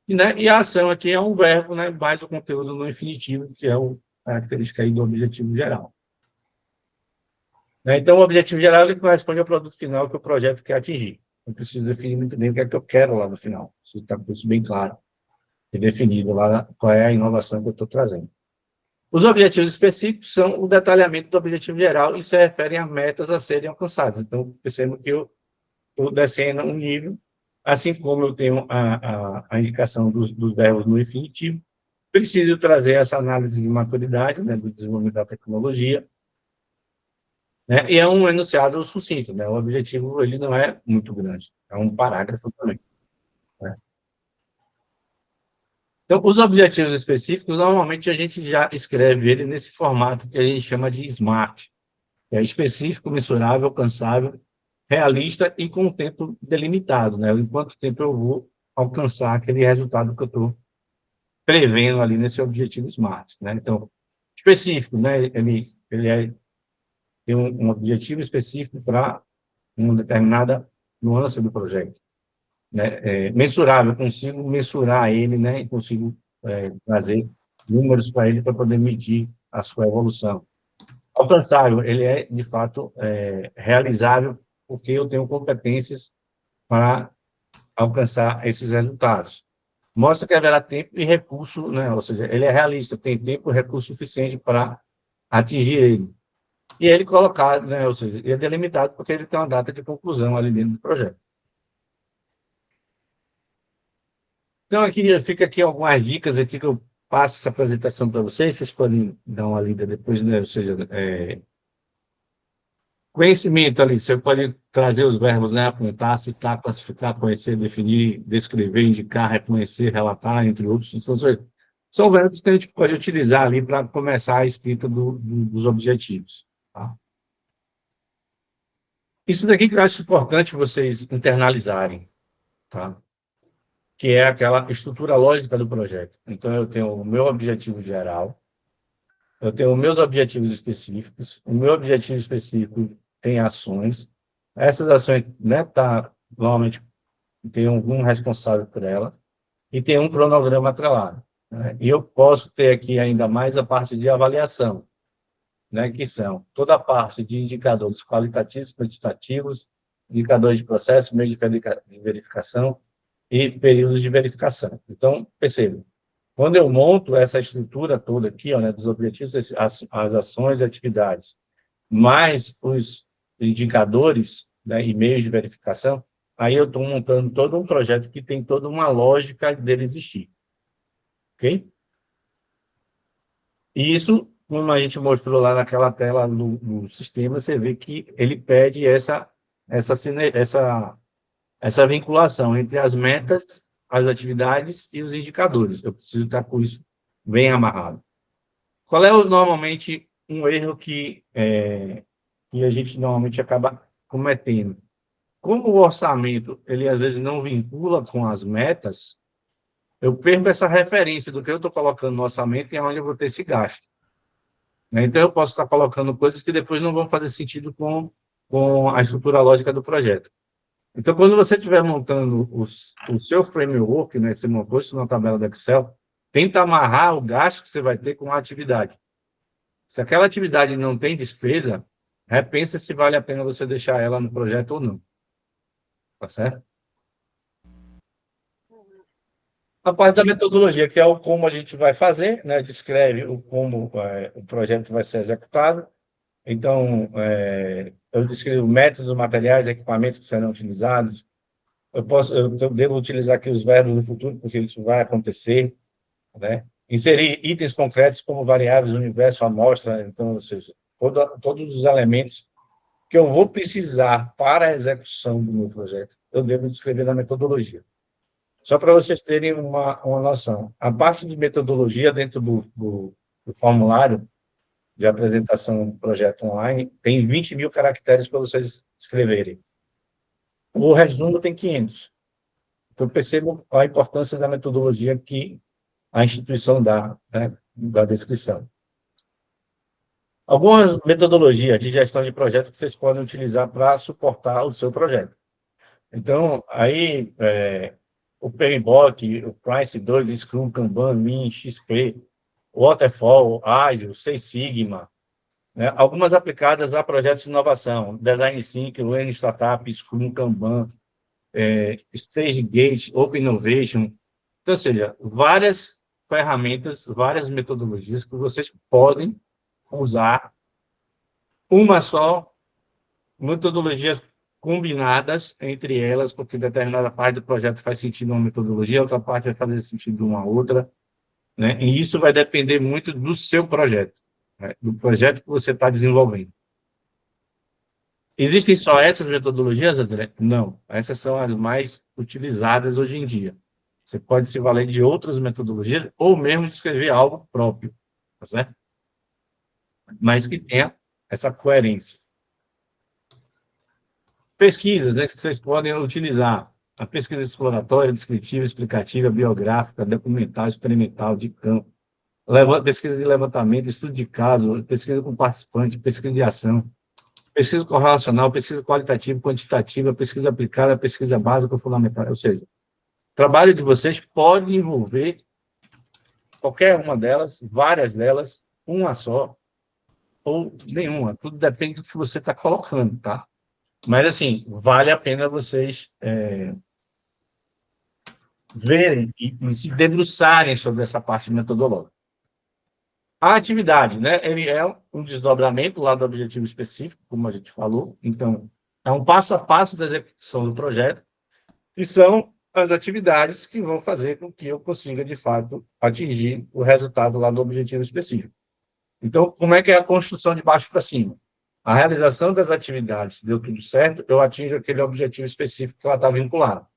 Speaker 7: E a ação aqui é um verbo, né, mais o conteúdo no infinitivo, que é a característica aí do objetivo geral. Então, o objetivo geral ele corresponde ao produto final que o projeto quer atingir. Eu preciso definir muito bem o que é que eu quero lá no final. Isso está com isso bem claro e definido lá qual é a inovação que eu estou trazendo. Os objetivos específicos são o detalhamento do objetivo geral e se referem a metas a serem alcançadas. Então, percebo que eu estou descendo um nível, assim como eu tenho a indicação dos verbos no infinitivo, preciso trazer essa análise de maturidade, né, do desenvolvimento da tecnologia, né, e é um enunciado sucinto, né, o objetivo ele não é muito grande, é um parágrafo também. Né. Então, os objetivos específicos, normalmente a gente já escreve ele nesse formato que a gente chama de SMART, que é específico, mensurável, alcançável, realista e com um tempo delimitado, né? Em quanto tempo eu vou alcançar aquele resultado que eu estou prevendo ali nesse objetivo SMART, né? Então, específico, né? Tem um objetivo específico para uma determinada nuance do projeto, né? Mensurável, eu consigo mensurar ele, né? E consigo trazer números para ele para poder medir a sua evolução. Alcançável, ele é, de fato, realizável, porque eu tenho competências para alcançar esses resultados. Mostra que haverá tempo e recurso, né? Ou seja, ele é realista, tem tempo e recurso suficiente para atingir ele. E ele colocado, né? Ou seja, ele é delimitado porque ele tem uma data de conclusão ali dentro do projeto. Então, aqui fica aqui algumas dicas aqui que eu passo essa apresentação para vocês podem dar uma lida depois, né? Ou seja, conhecimento ali, você pode trazer os verbos, né? Apontar, citar, classificar, conhecer, definir, descrever, indicar, reconhecer, relatar, entre outros. Então, são verbos que a gente pode utilizar ali para começar a escrita dos objetivos. Tá? Isso daqui que eu acho importante vocês internalizarem, tá? Que é aquela estrutura lógica do projeto. Então, eu tenho o meu objetivo geral, eu tenho meus objetivos específicos, o meu objetivo específico tem ações, essas ações, né, normalmente tem algum responsável por ela, e tem um cronograma atrelado, né? E eu posso ter aqui ainda mais a parte de avaliação, né, que são toda a parte de indicadores qualitativos, quantitativos, indicadores de processo, meio de verificação e períodos de verificação. Então, percebam, quando eu monto essa estrutura toda aqui, ó, né, dos objetivos, as ações e atividades, mais os indicadores, né, e meios de verificação, aí eu estou montando todo um projeto que tem toda uma lógica dele existir. Ok? E isso, como a gente mostrou lá naquela tela no sistema, você vê que ele pede essa vinculação entre as metas, as atividades e os indicadores. Eu preciso estar com isso bem amarrado. Qual é normalmente um erro que a gente normalmente acaba cometendo? Como o orçamento, ele às vezes não vincula com as metas, eu perco essa referência do que eu estou colocando no orçamento e aonde eu vou ter esse gasto. Né? Então, eu posso estar colocando coisas que depois não vão fazer sentido com a estrutura lógica do projeto. Então, quando você estiver montando o seu framework, né, que você montou isso na tabela do Excel, tenta amarrar o gasto que você vai ter com a atividade. Se aquela atividade não tem despesa, repensa se vale a pena você deixar ela no projeto ou não. Tá certo? A parte da metodologia, que é o como a gente vai fazer, né, descreve como o projeto vai ser executado. Então, eu descrevo métodos, materiais, equipamentos que serão utilizados. Eu devo utilizar aqui os verbos do futuro, porque isso vai acontecer, né? Inserir itens concretos como variáveis, universo, amostra, então, ou seja, todos os elementos que eu vou precisar para a execução do meu projeto, eu devo descrever na metodologia. Só para vocês terem uma noção. A parte de metodologia dentro do formulário de apresentação do projeto online tem 20 mil caracteres para vocês escreverem. O resumo tem 500. Então, percebam a importância da metodologia que a instituição dá, né, da descrição. Algumas metodologias de gestão de projetos que vocês podem utilizar para suportar o seu projeto. Então, aí, o PMBOK, o Price2, Scrum, Kanban, Lean, XP, Waterfall, Ágil, Six Sigma, né? Algumas aplicadas a projetos de inovação, Design Thinking, Lean Startup, Scrum, Kanban, StageGate, Open Innovation. Então, ou seja, várias ferramentas, várias metodologias que vocês podem usar, uma só, metodologias combinadas entre elas, porque determinada parte do projeto faz sentido uma metodologia, outra parte vai fazer sentido uma outra, né? E isso vai depender muito do seu projeto, né? Do projeto que você está desenvolvendo. Existem só essas metodologias, André? Não. Essas são as mais utilizadas hoje em dia. Você pode se valer de outras metodologias ou mesmo de escrever algo próprio, tá certo? Mas que tenha essa coerência. Pesquisas, né, que vocês podem utilizar. A pesquisa exploratória, descritiva, explicativa, biográfica, documental, experimental, de campo. Pesquisa de levantamento, estudo de caso, pesquisa com participante, pesquisa de ação, pesquisa correlacional, pesquisa qualitativa, quantitativa, pesquisa aplicada, pesquisa básica, fundamental. Ou seja, o trabalho de vocês pode envolver qualquer uma delas, várias delas, uma só, ou nenhuma. Tudo depende do que você está colocando, tá? Mas, assim, vale a pena vocês verem e se debruçarem sobre essa parte metodológica. A atividade, né? Ele é um desdobramento lá do objetivo específico, como a gente falou. Então, é um passo a passo da execução do projeto, e são as atividades que vão fazer com que eu consiga, de fato, atingir o resultado lá do objetivo específico. Então, como é que é a construção de baixo para cima? A realização das atividades deu tudo certo, eu atingo aquele objetivo específico que ela está vinculada.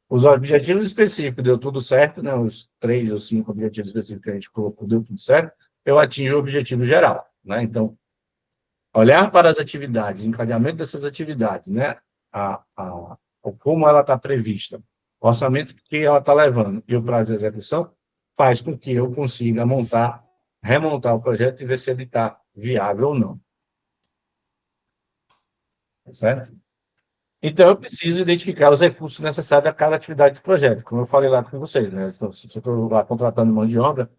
Speaker 7: Os objetivos específicos deu tudo certo, né? Os 3 ou 5 objetivos específicos que a gente colocou deu tudo certo, eu atingo o objetivo geral, né? Então, olhar para as atividades, encadeamento dessas atividades, né? Como ela está prevista, o orçamento que ela está levando e o prazo de execução, faz com que eu consiga remontar o projeto e ver se ele está viável ou não. Certo? Então, eu preciso identificar os recursos necessários a cada atividade do projeto, como eu falei lá com vocês, né? Se eu estou lá contratando mão de obra,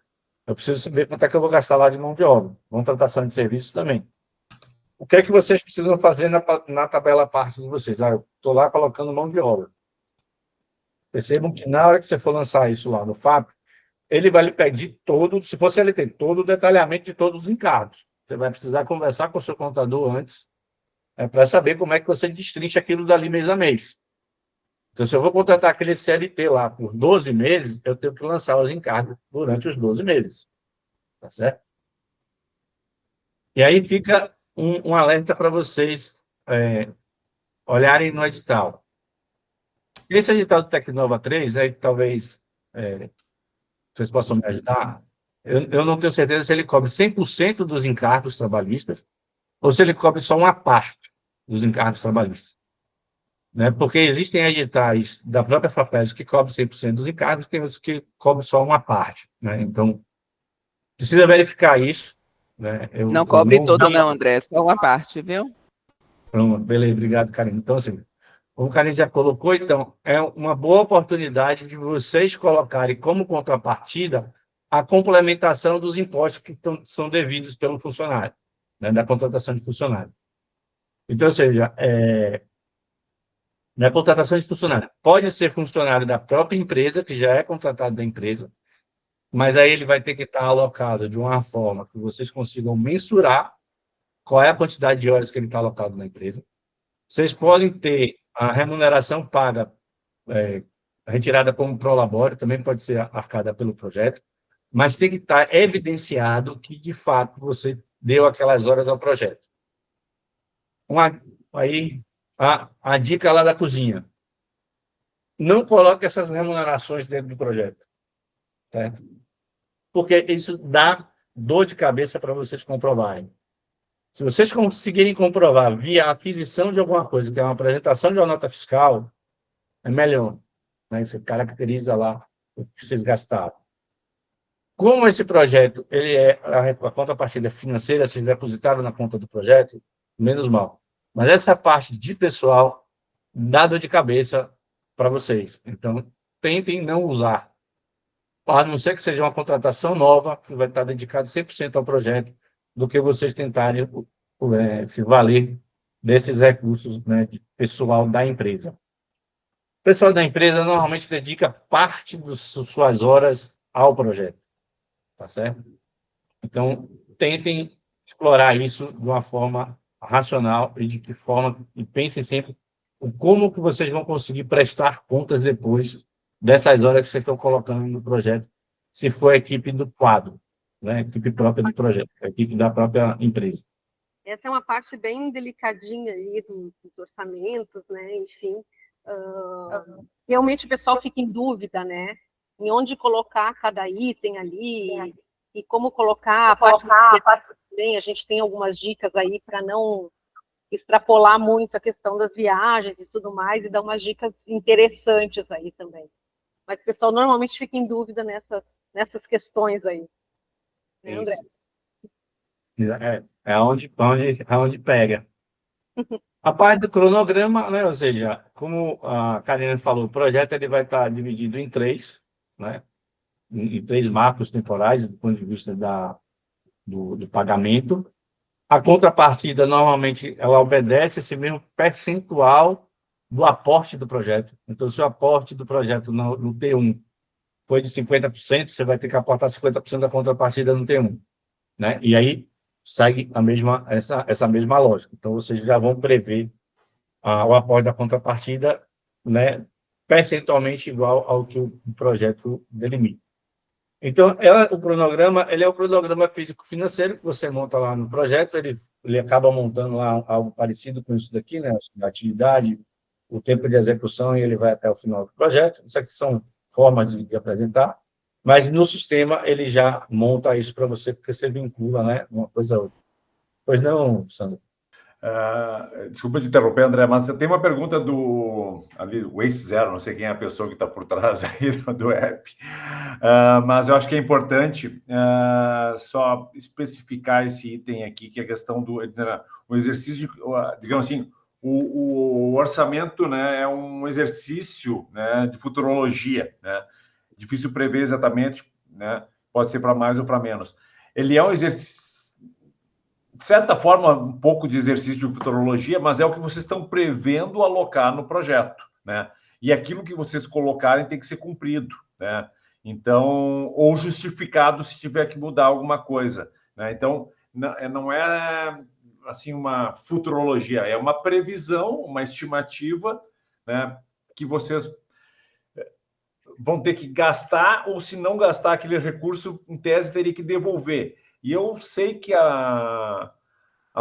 Speaker 7: eu preciso saber quanto é que eu vou gastar lá de mão de obra, contratação de serviço também. O que é que vocês precisam fazer na tabela parte de vocês? Eu estou lá colocando mão de obra. Percebam que na hora que você for lançar isso lá no FAP, ele vai lhe pedir se for CLT, todo o detalhamento de todos os encargos. Você vai precisar conversar com o seu contador antes, para saber como é que você destrincha aquilo dali mês a mês. Então, se eu vou contratar aquele CLT lá por 12 meses, eu tenho que lançar os encargos durante os 12 meses. Tá certo? E aí fica um alerta para vocês olharem no edital. Esse edital do Tecnova 3, aí talvez vocês possam me ajudar. Eu não tenho certeza se ele cobre 100% dos encargos trabalhistas ou se ele cobre só uma parte dos encargos trabalhistas. Né? Porque existem editais da própria FAPESP que cobrem 100% dos encargos, tem outros que cobrem só uma parte. Né? Então, precisa verificar isso. Né?
Speaker 2: Não cobre todo não, André, só uma parte, viu?
Speaker 7: Pronto, beleza, obrigado, Karine. Então, assim, como o Karine já colocou, então, é uma boa oportunidade de vocês colocarem como contrapartida a complementação dos impostos que são devidos pelo funcionário, né, da contratação de funcionário. Então, ou seja, na contratação de funcionário, pode ser funcionário da própria empresa, que já é contratado da empresa, mas aí ele vai ter que estar alocado de uma forma que vocês consigam mensurar qual é a quantidade de horas que ele está alocado na empresa. Vocês podem ter a remuneração paga, retirada como prolabore, também pode ser arcada pelo projeto, mas tem que estar evidenciado que, de fato, você deu aquelas horas ao projeto. Aí, a dica lá da cozinha. Não coloque essas remunerações dentro do projeto. Certo? Porque isso dá dor de cabeça para vocês comprovarem. Se vocês conseguirem comprovar via aquisição de alguma coisa, que é uma apresentação de uma nota fiscal, é melhor. Né? Você caracteriza lá o que vocês gastaram. Como esse projeto a contrapartida financeira, vocês depositaram na conta do projeto, menos mal. Mas essa parte de pessoal dá dor de cabeça para vocês. Então, tentem não usar. A não ser que seja uma contratação nova, que vai estar dedicada 100% ao projeto, do que vocês tentarem se valer desses recursos, né, de pessoal da empresa. O pessoal da empresa normalmente dedica parte das suas horas ao projeto. Tá certo? Então, tentem explorar isso de uma forma racional e de que forma, e pensem sempre como que vocês vão conseguir prestar contas depois dessas horas que vocês estão colocando no projeto, se for a equipe do quadro, né? A equipe própria do projeto, a equipe da própria empresa.
Speaker 1: Essa é uma parte bem delicadinha aí dos orçamentos, né? Enfim, realmente o pessoal fica em dúvida, né? Em onde colocar cada item ali e como colocar a parte também. A gente tem algumas dicas aí para não extrapolar muito a questão das viagens e tudo mais, e dar umas dicas interessantes aí também. Mas o pessoal normalmente fica em dúvida nessas questões aí. Né, André?
Speaker 7: Onde pega. A parte do cronograma, né, ou seja, como a Karina falou, o projeto ele vai estar dividido em 3, né, em 3 marcos temporais, do ponto de vista do pagamento. A contrapartida, normalmente, ela obedece esse mesmo percentual do aporte do projeto. Então, se o aporte do projeto no T1 foi de 50%, você vai ter que aportar 50% da contrapartida no T1. Né? E aí, segue essa mesma lógica. Então, vocês já vão prever o aporte da contrapartida, né, percentualmente igual ao que o projeto delimita. Então, o cronograma, ele é o cronograma físico-financeiro que você monta lá no projeto, ele acaba montando lá algo parecido com isso daqui, né, a atividade, o tempo de execução, e ele vai até o final do projeto. Isso aqui são formas de apresentar, mas no sistema ele já monta isso para você, porque você vincula, né, uma coisa a outra. Pois não, Sandro?
Speaker 3: Desculpa te interromper, André, mas você tem uma pergunta ali, o Ace Zero, não sei quem é a pessoa que está por trás aí do app, mas eu acho que é importante só especificar esse item aqui, que é a questão do o exercício, digamos assim, o orçamento, né, é um exercício, né, de futurologia, né, difícil prever exatamente, né, pode ser para mais ou para menos. Ele é um exercício, de certa forma, um pouco de exercício de futurologia, mas é o que vocês estão prevendo alocar no projeto, né? E aquilo que vocês colocarem tem que ser cumprido, né? Então, ou justificado se tiver que mudar alguma coisa, né? Então, não é assim uma futurologia, é uma previsão, uma estimativa, né, que vocês vão ter que gastar, ou se não gastar aquele recurso, em tese, teria que devolver. E eu sei que a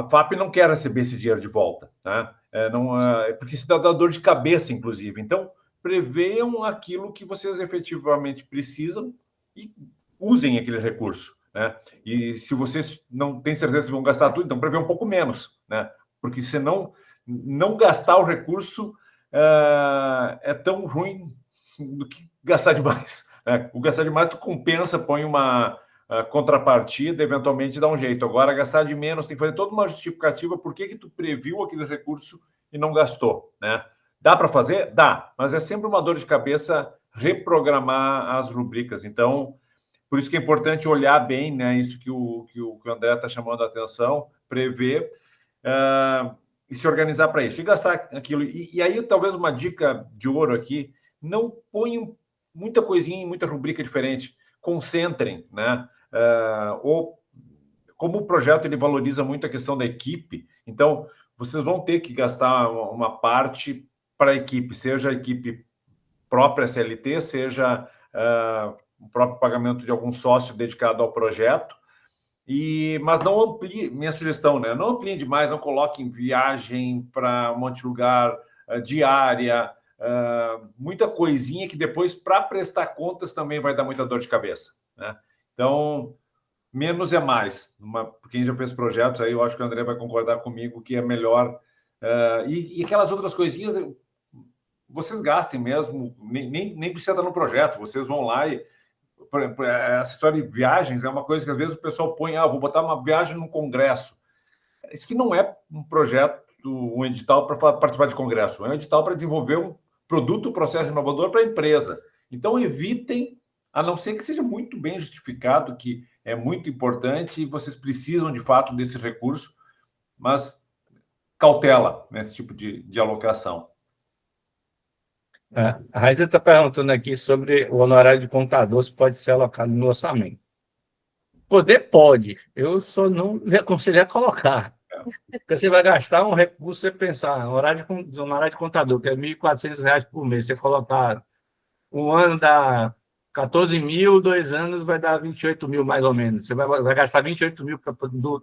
Speaker 3: FAP não quer receber esse dinheiro de volta, né? Porque isso dá dor de cabeça, inclusive. Então, prevejam aquilo que vocês efetivamente precisam e usem aquele recurso, né? E se vocês não têm certeza que vão gastar tudo, então prevê um pouco menos, né? Porque senão, não gastar o recurso é tão ruim do que gastar demais, né? O gastar demais tu compensa, põe uma contrapartida, eventualmente dá um jeito. Agora, gastar de menos, tem que fazer toda uma justificativa por que tu previu aquele recurso e não gastou, né? Dá para fazer? Dá, mas é sempre uma dor de cabeça reprogramar as rubricas. Então, por isso que é importante olhar bem, né, isso que o André está chamando a atenção, prever e se organizar para isso. E gastar aquilo. E aí, talvez uma dica de ouro aqui, não ponham muita coisinha em muita rubrica diferente. Concentrem, né? Ou como o projeto ele valoriza muito a questão da equipe, então vocês vão ter que gastar uma parte para a equipe, seja a equipe própria CLT, seja o próprio pagamento de algum sócio dedicado ao projeto, mas não amplie, minha sugestão, né? Não amplie demais, não coloquem viagem para um monte de lugar, diária, muita coisinha que depois, para prestar contas, também vai dar muita dor de cabeça, né? Então, menos é mais. Quem já fez projetos, aí eu acho que o André vai concordar comigo que é melhor. E aquelas outras coisinhas, vocês gastem mesmo, nem precisa estar no projeto, vocês vão lá e... Essa história de viagens é uma coisa que às vezes o pessoal põe, vou botar uma viagem num congresso. Isso que não é um projeto, um edital para participar de congresso, é um edital para desenvolver um produto, processo inovador para a empresa. Então, evitem, a não ser que seja muito bem justificado, que é muito importante e vocês precisam, de fato, desse recurso, mas cautela nesse tipo de alocação.
Speaker 7: A Raíssa está perguntando aqui sobre o honorário de contador, se pode ser alocado no orçamento. Poder pode, eu só não lhe aconselho a colocar. Porque você vai gastar um recurso, você pensar, honorário de contador, que é R$ 1.400 por mês, você colocar um ano dá 14 mil, 2 anos vai dar 28 mil, mais ou menos. Você vai gastar 28 mil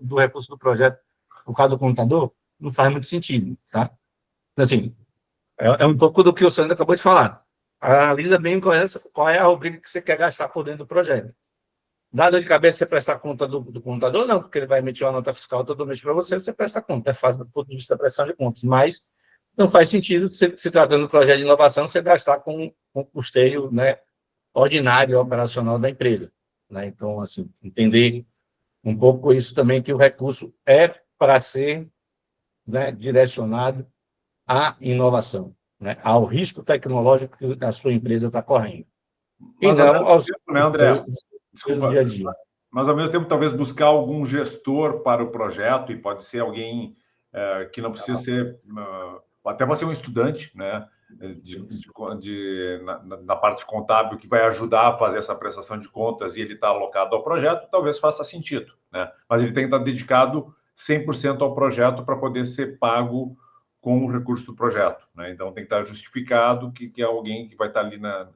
Speaker 7: do recurso do projeto por causa do contador? Não faz muito sentido, tá? Assim, É um pouco do que o Sandro acabou de falar. Analisa bem qual é a rubrica que você quer gastar por dentro do projeto. Dá dor de cabeça você prestar conta do contador? Não, porque ele vai emitir uma nota fiscal todo mês para você, você presta conta. É fácil do ponto de vista da prestação de contas, mas não faz sentido, se tratando de projeto de inovação, você gastar com o custeio, né, ordinário operacional da empresa. Né? Então, assim, entender um pouco isso também, que o recurso é para ser, né, direcionado à inovação, né, ao risco tecnológico que a sua empresa está correndo. E
Speaker 3: Mas,
Speaker 7: não aos
Speaker 3: tempo, né, André?
Speaker 7: do
Speaker 3: Desculpa,
Speaker 7: dia a dia.
Speaker 3: mas ao mesmo tempo talvez buscar algum gestor para o projeto, e pode ser alguém que não precisa ser, até pode ser um estudante, né, na parte contábil, que vai ajudar a fazer essa prestação de contas, e ele está alocado ao projeto, talvez faça sentido, né? Mas ele tem que estar dedicado 100% ao projeto para poder ser pago com o recurso do projeto, né? Então tem que estar justificado que é alguém que vai estar ali na...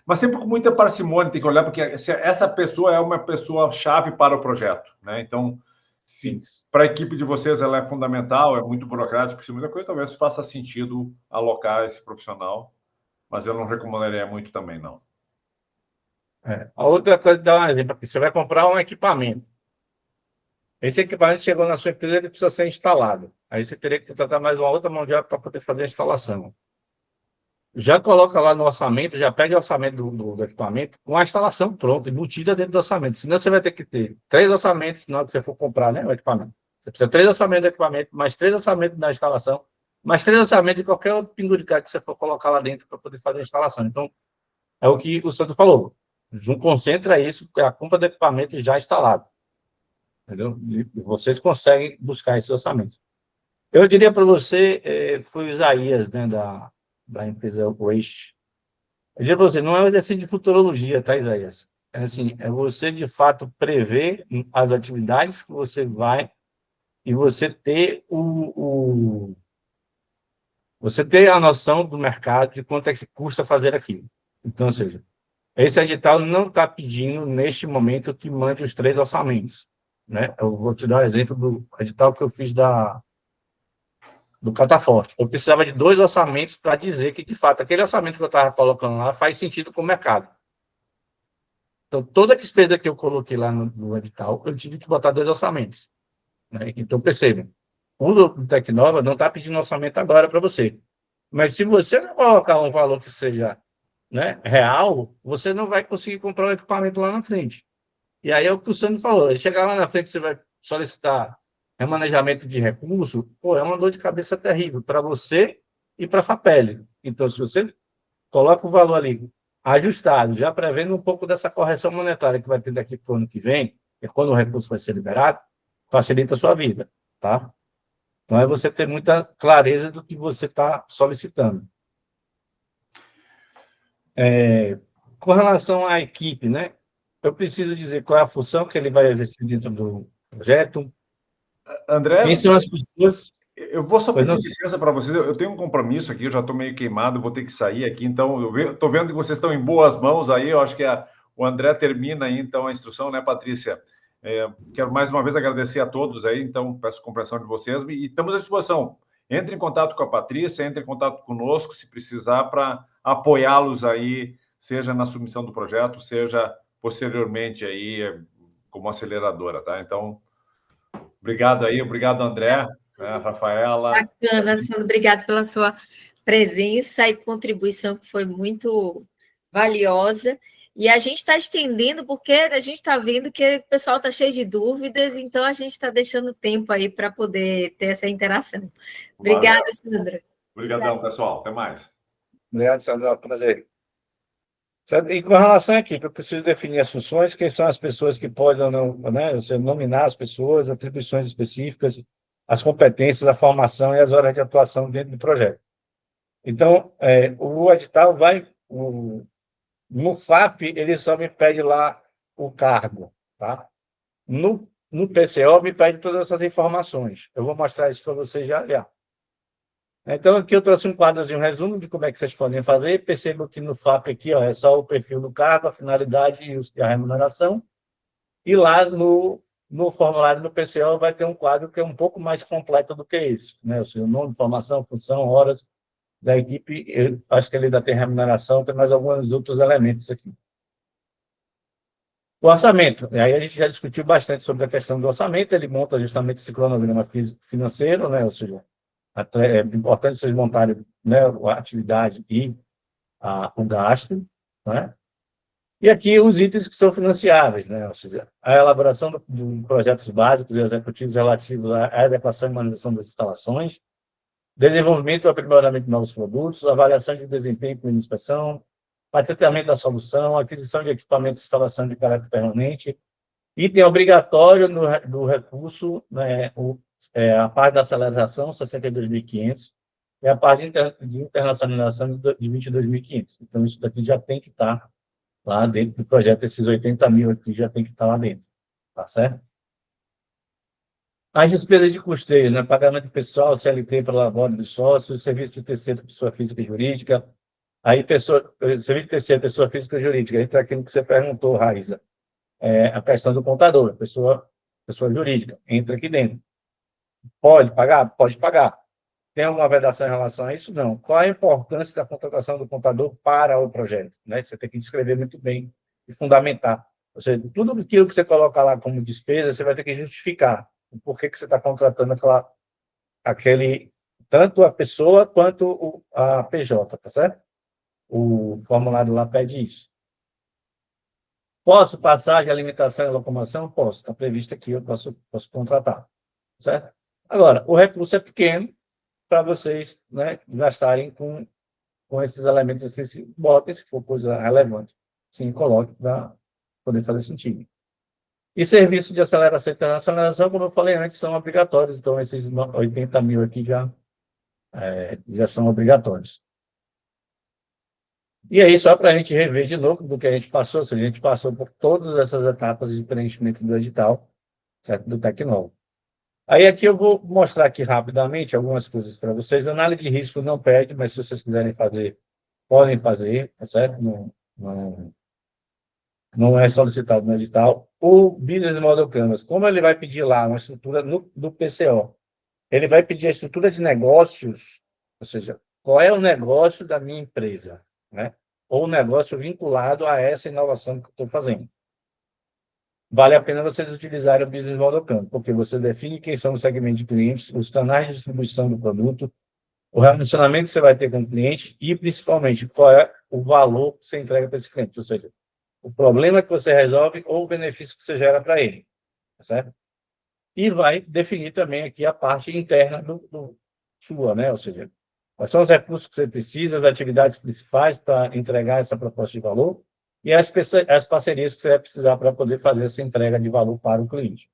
Speaker 3: Mas sempre com muita parcimônia, tem que olhar, porque essa pessoa é uma pessoa-chave para o projeto, né? Então, se para a equipe de vocês ela é fundamental, é muito burocrático, precisa muita coisa, talvez faça sentido alocar esse profissional, mas eu não recomendaria muito também, não.
Speaker 7: A outra coisa, dá um exemplo aqui, você vai comprar um equipamento. Esse equipamento chegou na sua empresa, ele precisa ser instalado. Aí você teria que contratar mais uma outra mão de obra para poder fazer a instalação. Já coloca lá no orçamento, já pede o orçamento do equipamento com a instalação pronta, embutida dentro do orçamento. Senão você vai ter que ter 3 orçamentos na hora que você for comprar, né, o equipamento. Você precisa 3 orçamentos do equipamento, mais 3 orçamentos da instalação, mais 3 orçamentos de qualquer outro penduricado que você for colocar lá dentro para poder fazer a instalação. Então, é o que o Sandro falou. Concentra isso, a compra do equipamento já instalado. Entendeu? E vocês conseguem buscar esses orçamentos. Eu diria para você, foi o Isaías, né, da empresa Waste. Eu diria para você, não é um exercício de futurologia, tá, Isaías? É assim, é você, de fato, prever as atividades que você vai e você ter você ter a noção do mercado de quanto é que custa fazer aquilo. Então, ou seja, esse edital não está pedindo, neste momento, que mande os 3 orçamentos. Né? Eu vou te dar um exemplo do edital que eu fiz do Cataforte. Eu precisava de 2 orçamentos para dizer que, de fato, aquele orçamento que eu estava colocando lá faz sentido com o mercado. Então, toda a despesa que eu coloquei lá no edital, eu tive que botar 2 orçamentos. Né? Então, percebam, o do Tecnova não está pedindo orçamento agora para você. Mas se você não colocar um valor que seja, né, real, você não vai conseguir comprar o equipamento lá na frente. E aí é o que o Sandro falou, chegar lá na frente, você vai solicitar remanejamento de recurso, pô, é uma dor de cabeça terrível para você e para a FAPEL. Então, se você coloca o valor ali ajustado, já prevendo um pouco dessa correção monetária que vai ter daqui para o ano que vem, que é quando o recurso vai ser liberado, facilita a sua vida, tá? Então, é você ter muita clareza do que você está solicitando. Com relação à equipe, né? Eu preciso dizer qual é a função que ele vai exercer dentro do projeto.
Speaker 3: André,
Speaker 7: quem são as pessoas?
Speaker 3: Eu vou só pedir licença para vocês. Eu tenho um compromisso aqui, eu já estou meio queimado, vou ter que sair aqui. Então, eu estou vendo que vocês estão em boas mãos aí. Eu acho que o André termina aí, então, a instrução, né, Patrícia? Quero mais uma vez agradecer a todos aí, então, peço compreensão de vocês. E estamos à disposição. Entre em contato com a Patrícia, entre em contato conosco, se precisar, para apoiá-los aí, seja na submissão do projeto, seja posteriormente aí como aceleradora, tá? Então, obrigado aí, obrigado, André, Rafaela.
Speaker 4: Bacana, Sandro, obrigado pela sua presença e contribuição, que foi muito valiosa. E a gente está estendendo, porque a gente está vendo que o pessoal está cheio de dúvidas, então a gente está deixando tempo aí para poder ter essa interação. Obrigada, Sandro.
Speaker 3: Obrigadão, pessoal. Até mais.
Speaker 7: Obrigado, Sandro. Prazer. E com relação à equipe, eu preciso definir as funções, quem são as pessoas que podem ou não, né, você nominar as pessoas, atribuições específicas, as competências, a formação e as horas de atuação dentro do projeto. Então, o edital vai... No FAP, ele só me pede lá o cargo, tá? No PCO, me pede todas essas informações. Eu vou mostrar isso para vocês já. Então, aqui eu trouxe um quadrozinho, um resumo de como é que vocês podem fazer. Percebam que no FAP aqui, ó, é só o perfil do cargo, a finalidade e a remuneração. E lá no formulário do PCO vai ter um quadro que é um pouco mais completo do que esse, né? O seu nome, formação, função, horas, da equipe, eu acho que ele ainda tem remuneração, tem mais alguns outros elementos aqui. O orçamento, e aí a gente já discutiu bastante sobre a questão do orçamento, ele monta justamente esse cronograma financeiro, né, ou seja, é importante vocês montarem, né, a atividade e o gasto, né? E aqui os itens que são financiáveis, né? Ou seja, a elaboração de projetos básicos e executivos relativos à adequação e manutenção das instalações, desenvolvimento e aprimoramento de novos produtos, avaliação de desempenho com inspeção, patenteamento da solução, aquisição de equipamentos e instalação de caráter permanente, item obrigatório do recurso, né, a parte da aceleração, 62.500, e a parte de internacionalização de 22.500. Então, isso daqui já tem que estar lá dentro do projeto, esses 80 mil aqui já tem que estar lá dentro, tá certo? As despesas de custeio, né? Pagamento de pessoal, CLT para labore dos sócios, serviço de terceiro, pessoa física e jurídica, aí serviço de terceiro, pessoa física e jurídica, entra aquilo que você perguntou, Raíssa, a questão do contador, pessoa jurídica, entra aqui dentro. Pode pagar? Pode pagar. Tem alguma vedação em relação a isso? Não. Qual a importância da contratação do contador para o projeto? Né? Você tem que descrever muito bem e fundamentar. Ou seja, tudo aquilo que você coloca lá como despesa, você vai ter que justificar o porquê que você está contratando tanto a pessoa quanto a PJ, tá certo? O formulário lá pede isso. Posso passar de alimentação e locomoção? Posso. Está previsto aqui, eu posso contratar. Certo? Agora, o recurso é pequeno, para vocês, né, gastarem com esses elementos assim, botem, se for coisa relevante, sim, coloque para poder fazer sentido. E serviço de aceleração e internacionalização, como eu falei antes, são obrigatórios, então esses 80 mil aqui já são obrigatórios. E aí, só para a gente rever de novo do que a gente passou, ou seja, a gente passou por todas essas etapas de preenchimento do edital, certo? Do Tecnol. Aí aqui eu vou mostrar aqui rapidamente algumas coisas para vocês. Análise de risco não pede, mas se vocês quiserem fazer, podem fazer, tá certo? Não é solicitado no edital. O Business Model Canvas, como ele vai pedir lá uma estrutura do PCO, ele vai pedir a estrutura de negócios, ou seja, qual é o negócio da minha empresa, né? Ou o negócio vinculado a essa inovação que eu estou fazendo. Vale a pena vocês utilizarem o Business Model Canvas, porque você define quem são os segmentos de clientes, os canais de distribuição do produto, o relacionamento que você vai ter com o cliente e, principalmente, qual é o valor que você entrega para esse cliente, ou seja, o problema que você resolve ou o benefício que você gera para ele, tá certo? E vai definir também aqui a parte interna sua, né? Ou seja, quais são os recursos que você precisa, as atividades principais para entregar essa proposta de valor, e as parcerias que você vai precisar para poder fazer essa entrega de valor para o cliente.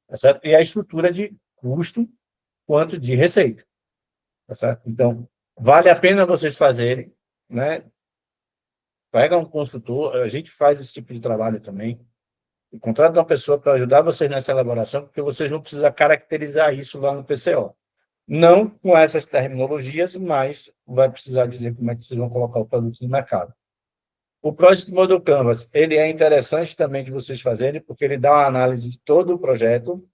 Speaker 7: Tá certo? E a estrutura de custo quanto de receita. Tá certo? Então, vale a pena vocês fazerem, né? Pega um consultor, a gente faz esse tipo de trabalho também, e contrata uma pessoa para ajudar vocês nessa elaboração, porque vocês vão precisar caracterizar isso lá no PCO. Não com essas terminologias, mas vai precisar dizer como é que vocês vão colocar o produto no mercado. O Project Model Canvas, ele é interessante também de vocês fazerem, porque ele dá uma análise de todo o projeto,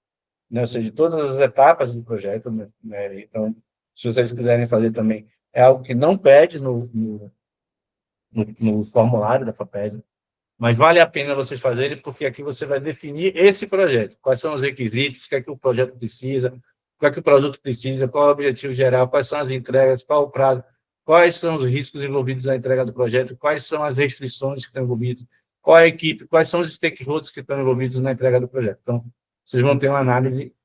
Speaker 7: né, ou seja, de todas as etapas do projeto, né? Então, se vocês quiserem fazer também, é algo que não pede no formulário da FAPESB, mas vale a pena vocês fazerem, porque aqui você vai definir esse projeto, quais são os requisitos, o que é que o projeto precisa, o que é que o produto precisa, qual é o objetivo geral, quais são as entregas, qual o prazo, quais são os riscos envolvidos na entrega do projeto, quais são as restrições que estão envolvidas, qual é a equipe, quais são os stakeholders que estão envolvidos na entrega do projeto. Então, vocês vão ter uma análise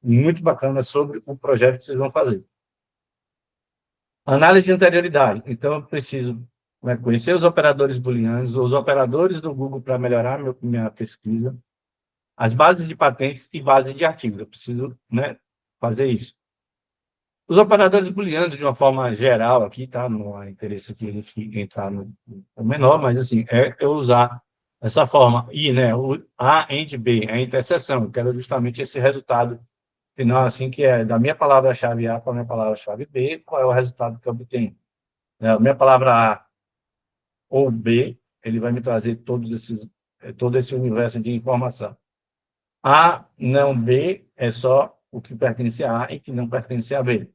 Speaker 7: muito bacana sobre o projeto que vocês vão fazer. Análise de anterioridade. Então, eu preciso conhecer os operadores booleanos, os operadores do Google para melhorar minha pesquisa, as bases de patentes e bases de artigos. Eu preciso, né, fazer isso. Os operadores booleanos, de uma forma geral, aqui, tá? Não há interesse aqui de entrar no menor, mas, assim, eu usar essa forma. E, né, o A and B, a interseção. Eu quero justamente esse resultado final, assim, que é da minha palavra-chave A para a minha palavra-chave B, qual é o resultado que eu obtenho. A minha palavra A ou B, ele vai me trazer todo esse universo de informação. A não B é só o que pertence a A e que não pertence a B.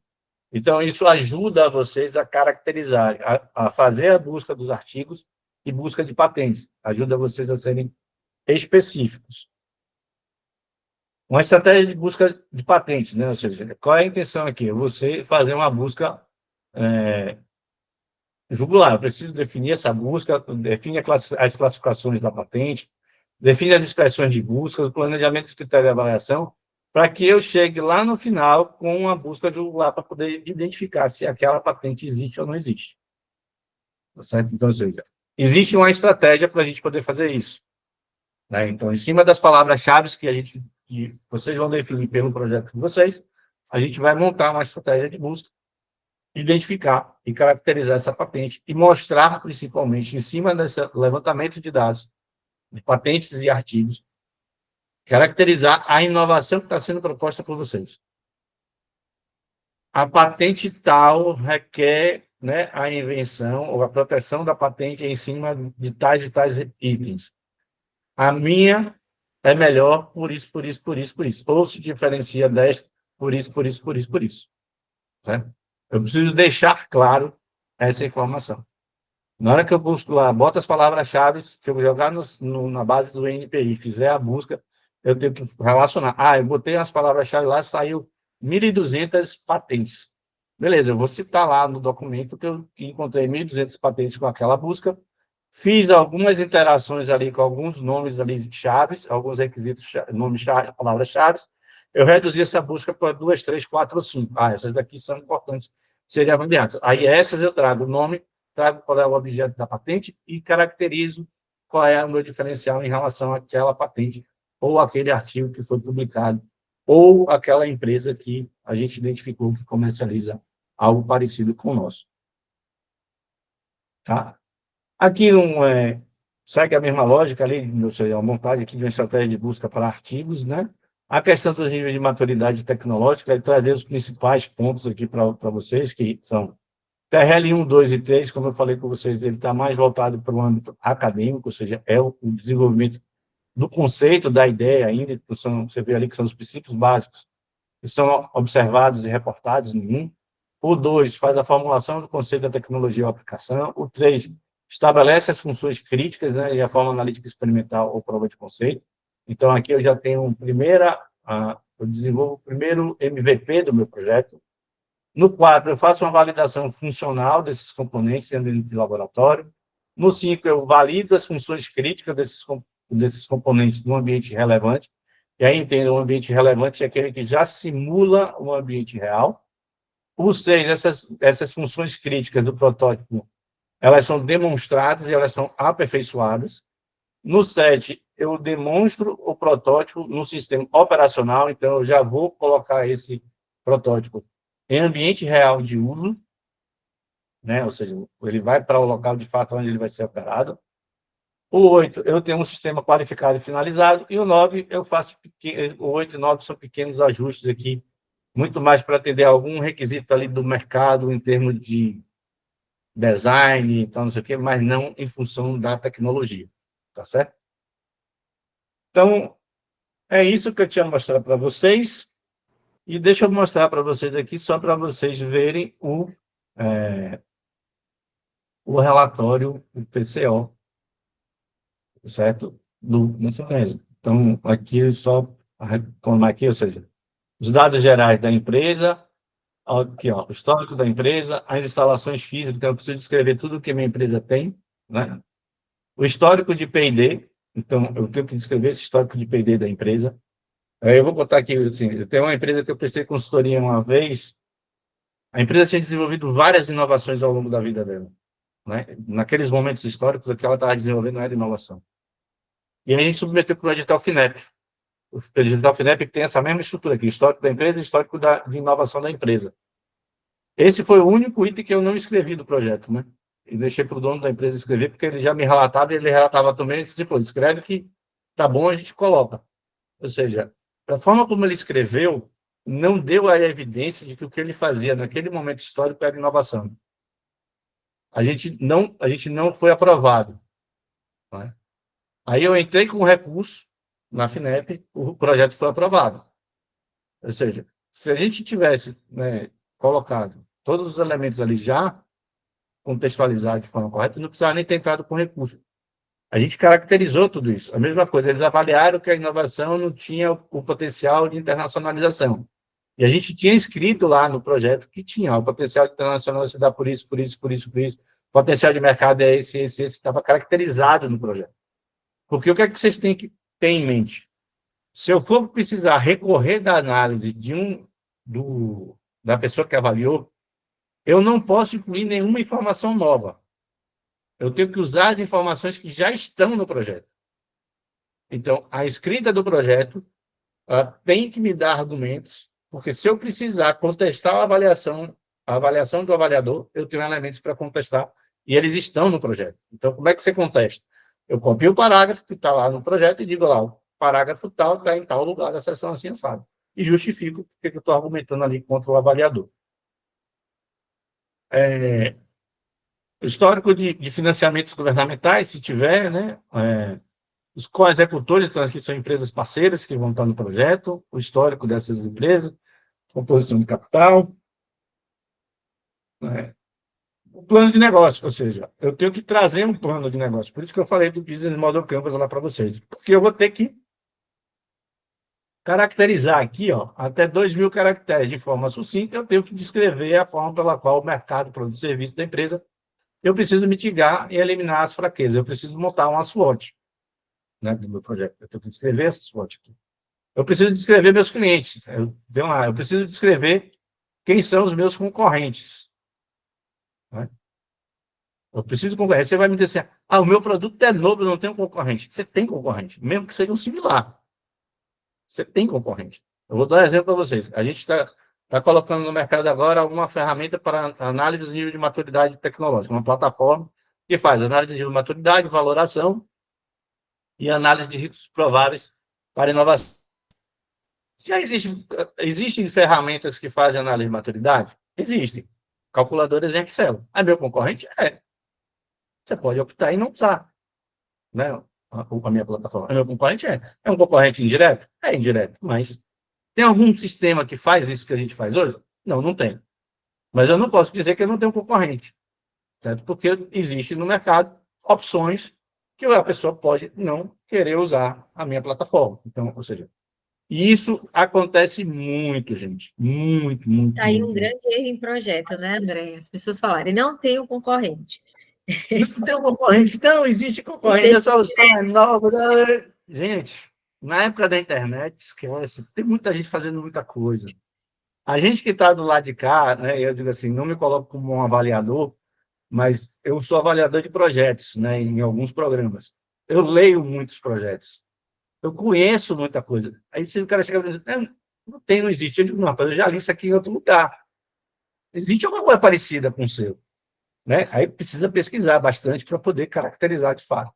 Speaker 7: Então, isso ajuda vocês a caracterizar, a fazer a busca dos artigos e busca de patentes. Ajuda vocês a serem específicos. Uma estratégia de busca de patentes, né? Ou seja, qual é a intenção aqui? Você fazer uma busca jugular. Eu preciso definir essa busca, define as classificações da patente, define as expressões de busca, o planejamento de critério de avaliação, para que eu chegue lá no final com uma busca jugular para poder identificar se aquela patente existe ou não existe. Tá certo? Então, ou seja, existe uma estratégia para a gente poder fazer isso. Né? Então, em cima das palavras-chave que vocês vão definir pelo projeto de vocês, a gente vai montar uma estratégia de busca, identificar e caracterizar essa patente e mostrar, principalmente, em cima desse levantamento de dados, de patentes e artigos, caracterizar a inovação que está sendo proposta por vocês. A patente tal requer, né, a invenção ou a proteção da patente em cima de tais e tais itens. A minha é melhor por isso, por isso, por isso, por isso. Ou se diferencia desta por isso, por isso, por isso, por isso. Né? Eu preciso deixar claro essa informação. Na hora que eu busco lá, boto as palavras-chave, que eu jogar na base do NPI, fizer a busca, eu tenho que relacionar. Eu botei as palavras-chave lá, saiu 1.200 patentes. Beleza, eu vou citar lá no documento que eu encontrei 1.200 patentes com aquela busca, fiz algumas interações ali com alguns nomes ali chaves, alguns requisitos, nomes-chave, palavras-chave. Eu reduzi essa busca para 2, 3, 4 ou 5. Essas daqui são importantes, seriam avaliadas. Aí essas eu trago o nome, trago qual é o objeto da patente e caracterizo qual é o meu diferencial em relação àquela patente ou aquele artigo que foi publicado ou aquela empresa que a gente identificou que comercializa algo parecido com o nosso. Tá? Aqui segue a mesma lógica ali, ou seja, a montagem aqui de uma estratégia de busca para artigos, né? A questão dos níveis de maturidade tecnológica é trazer os principais pontos aqui para vocês, que são TRL 1, 2 e 3, como eu falei com vocês, ele está mais voltado para o âmbito acadêmico, ou seja, é o desenvolvimento do conceito, da ideia ainda, você vê ali que são os princípios básicos que são observados e reportados em 1. O 2 faz a formulação do conceito da tecnologia ou aplicação. O 3 estabelece as funções críticas, né, e a forma analítica experimental ou prova de conceito. Então, aqui eu já tenho eu desenvolvo o primeiro MVP do meu projeto. No 4, eu faço uma validação funcional desses componentes em ambiente de laboratório. No 5, eu valido as funções críticas desses componentes no ambiente relevante. E aí, entendo, o ambiente relevante é aquele que já simula um ambiente real. O 6, essas funções críticas do protótipo, elas são demonstradas e elas são aperfeiçoadas. No 7, eu demonstro o protótipo no sistema operacional, então eu já vou colocar esse protótipo em ambiente real de uso, né? Ou seja, ele vai para o local de fato onde ele vai ser operado. O 8, eu tenho um sistema qualificado e finalizado, e o 9, o 8 e 9 são pequenos ajustes aqui, muito mais para atender algum requisito ali do mercado em termos de design, então não sei o quê, mas não em função da tecnologia, tá certo? Então, é isso que eu tinha mostrado para vocês. E deixa eu mostrar para vocês aqui, só para vocês verem o relatório, o PCO, certo? Do Nestlé. Então, aqui só retomar aqui, ou seja, os dados gerais da empresa, aqui, ó, o histórico da empresa, as instalações físicas, então eu preciso descrever tudo o que a minha empresa tem, né? O histórico de P&D, então eu tenho que descrever esse histórico de P&D da empresa. Eu vou botar aqui, assim, eu tenho uma empresa que eu prestei consultoria uma vez, a empresa tinha desenvolvido várias inovações ao longo da vida dela, né? Naqueles momentos históricos, o que ela estava desenvolvendo não era inovação. E aí a gente submeteu para o edital FINEP. O edital FINEP tem essa mesma estrutura aqui, histórico da empresa e histórico de inovação da empresa. Esse foi o único item que eu não escrevi do projeto, né? E deixei para o dono da empresa escrever, porque ele já me relatava, e ele relatava também, e disse, pô, escreve que tá bom, a gente coloca. Ou seja, da forma como ele escreveu, não deu a evidência de que o que ele fazia naquele momento histórico era inovação. A gente não foi aprovado, né? Aí eu entrei com um recurso na FINEP, o projeto foi aprovado. Ou seja, se a gente tivesse, né, colocado todos os elementos ali já contextualizados de forma correta, não precisava nem ter entrado com recurso. A gente caracterizou tudo isso. A mesma coisa, eles avaliaram que a inovação não tinha o potencial de internacionalização. E a gente tinha escrito lá no projeto que tinha o potencial de internacionalização se dá por isso, por isso, por isso, por isso. O potencial de mercado é esse, estava caracterizado no projeto. Porque o que é que vocês têm que ter em mente? Se eu for precisar recorrer da análise da pessoa que avaliou, eu não posso incluir nenhuma informação nova. Eu tenho que usar as informações que já estão no projeto. Então, a escrita do projeto tem que me dar argumentos, porque se eu precisar contestar a avaliação do avaliador, eu tenho elementos para contestar, e eles estão no projeto. Então, como é que você contesta? Eu copio o parágrafo que está lá no projeto e digo lá, o parágrafo tal está em tal lugar da seção assim, sabe? E justifico porque eu estou argumentando ali contra o avaliador. O histórico de financiamentos governamentais, se tiver, né? Os co-executores, que são empresas parceiras que vão estar no projeto, o histórico dessas empresas, composição de capital, né? O plano de negócio, ou seja, eu tenho que trazer um plano de negócio. Por isso que eu falei do Business Model Canvas lá para vocês. Porque eu vou ter que caracterizar aqui, até 2.000 caracteres de forma sucinta, eu tenho que descrever a forma pela qual o mercado, produto e serviço da empresa, eu preciso mitigar e eliminar as fraquezas. Eu preciso montar uma SWOT, né, do meu projeto. Eu tenho que descrever essa SWOT aqui. Eu preciso descrever meus clientes. Eu preciso descrever quem são os meus concorrentes. Né? Eu preciso concorrer. Você vai me dizer assim, o meu produto é novo, eu não tenho concorrente. Você tem concorrente, mesmo que seja um similar. Você tem concorrente. Eu vou dar um exemplo para vocês. A gente está colocando no mercado agora uma ferramenta para análise de nível de maturidade tecnológica, uma plataforma que faz análise de nível de maturidade, valoração e análise de riscos prováveis para inovação. Já existem ferramentas que fazem análise de maturidade? Existem. Calculadoras em Excel. É meu concorrente? É. Você pode optar em não usar, né? A minha plataforma. É meu concorrente? É. É um concorrente indireto? É indireto, mas tem algum sistema que faz isso que a gente faz hoje? Não, não tem. Mas eu não posso dizer que eu não tenho concorrente, certo? Porque existe no mercado opções que a pessoa pode não querer usar a minha plataforma. Então, ou seja, isso acontece muito, gente. Muito, muito.
Speaker 4: Está aí um grande erro em projeto, né, André? As pessoas falarem, não tem um concorrente.
Speaker 7: Não tem um concorrente, não existe concorrente, a solução é nova. Gente, na época da internet, esquece, tem muita gente fazendo muita coisa. A gente que está do lado de cá, né, eu digo assim, não me coloco como um avaliador, mas eu sou avaliador de projetos, né, em alguns programas. Eu leio muitos projetos. Eu conheço muita coisa. Aí se o cara chega e diz, não existe. Eu digo, não, eu já li isso aqui em outro lugar. Existe alguma coisa parecida com o seu. Né? Aí precisa pesquisar bastante para poder caracterizar de fato.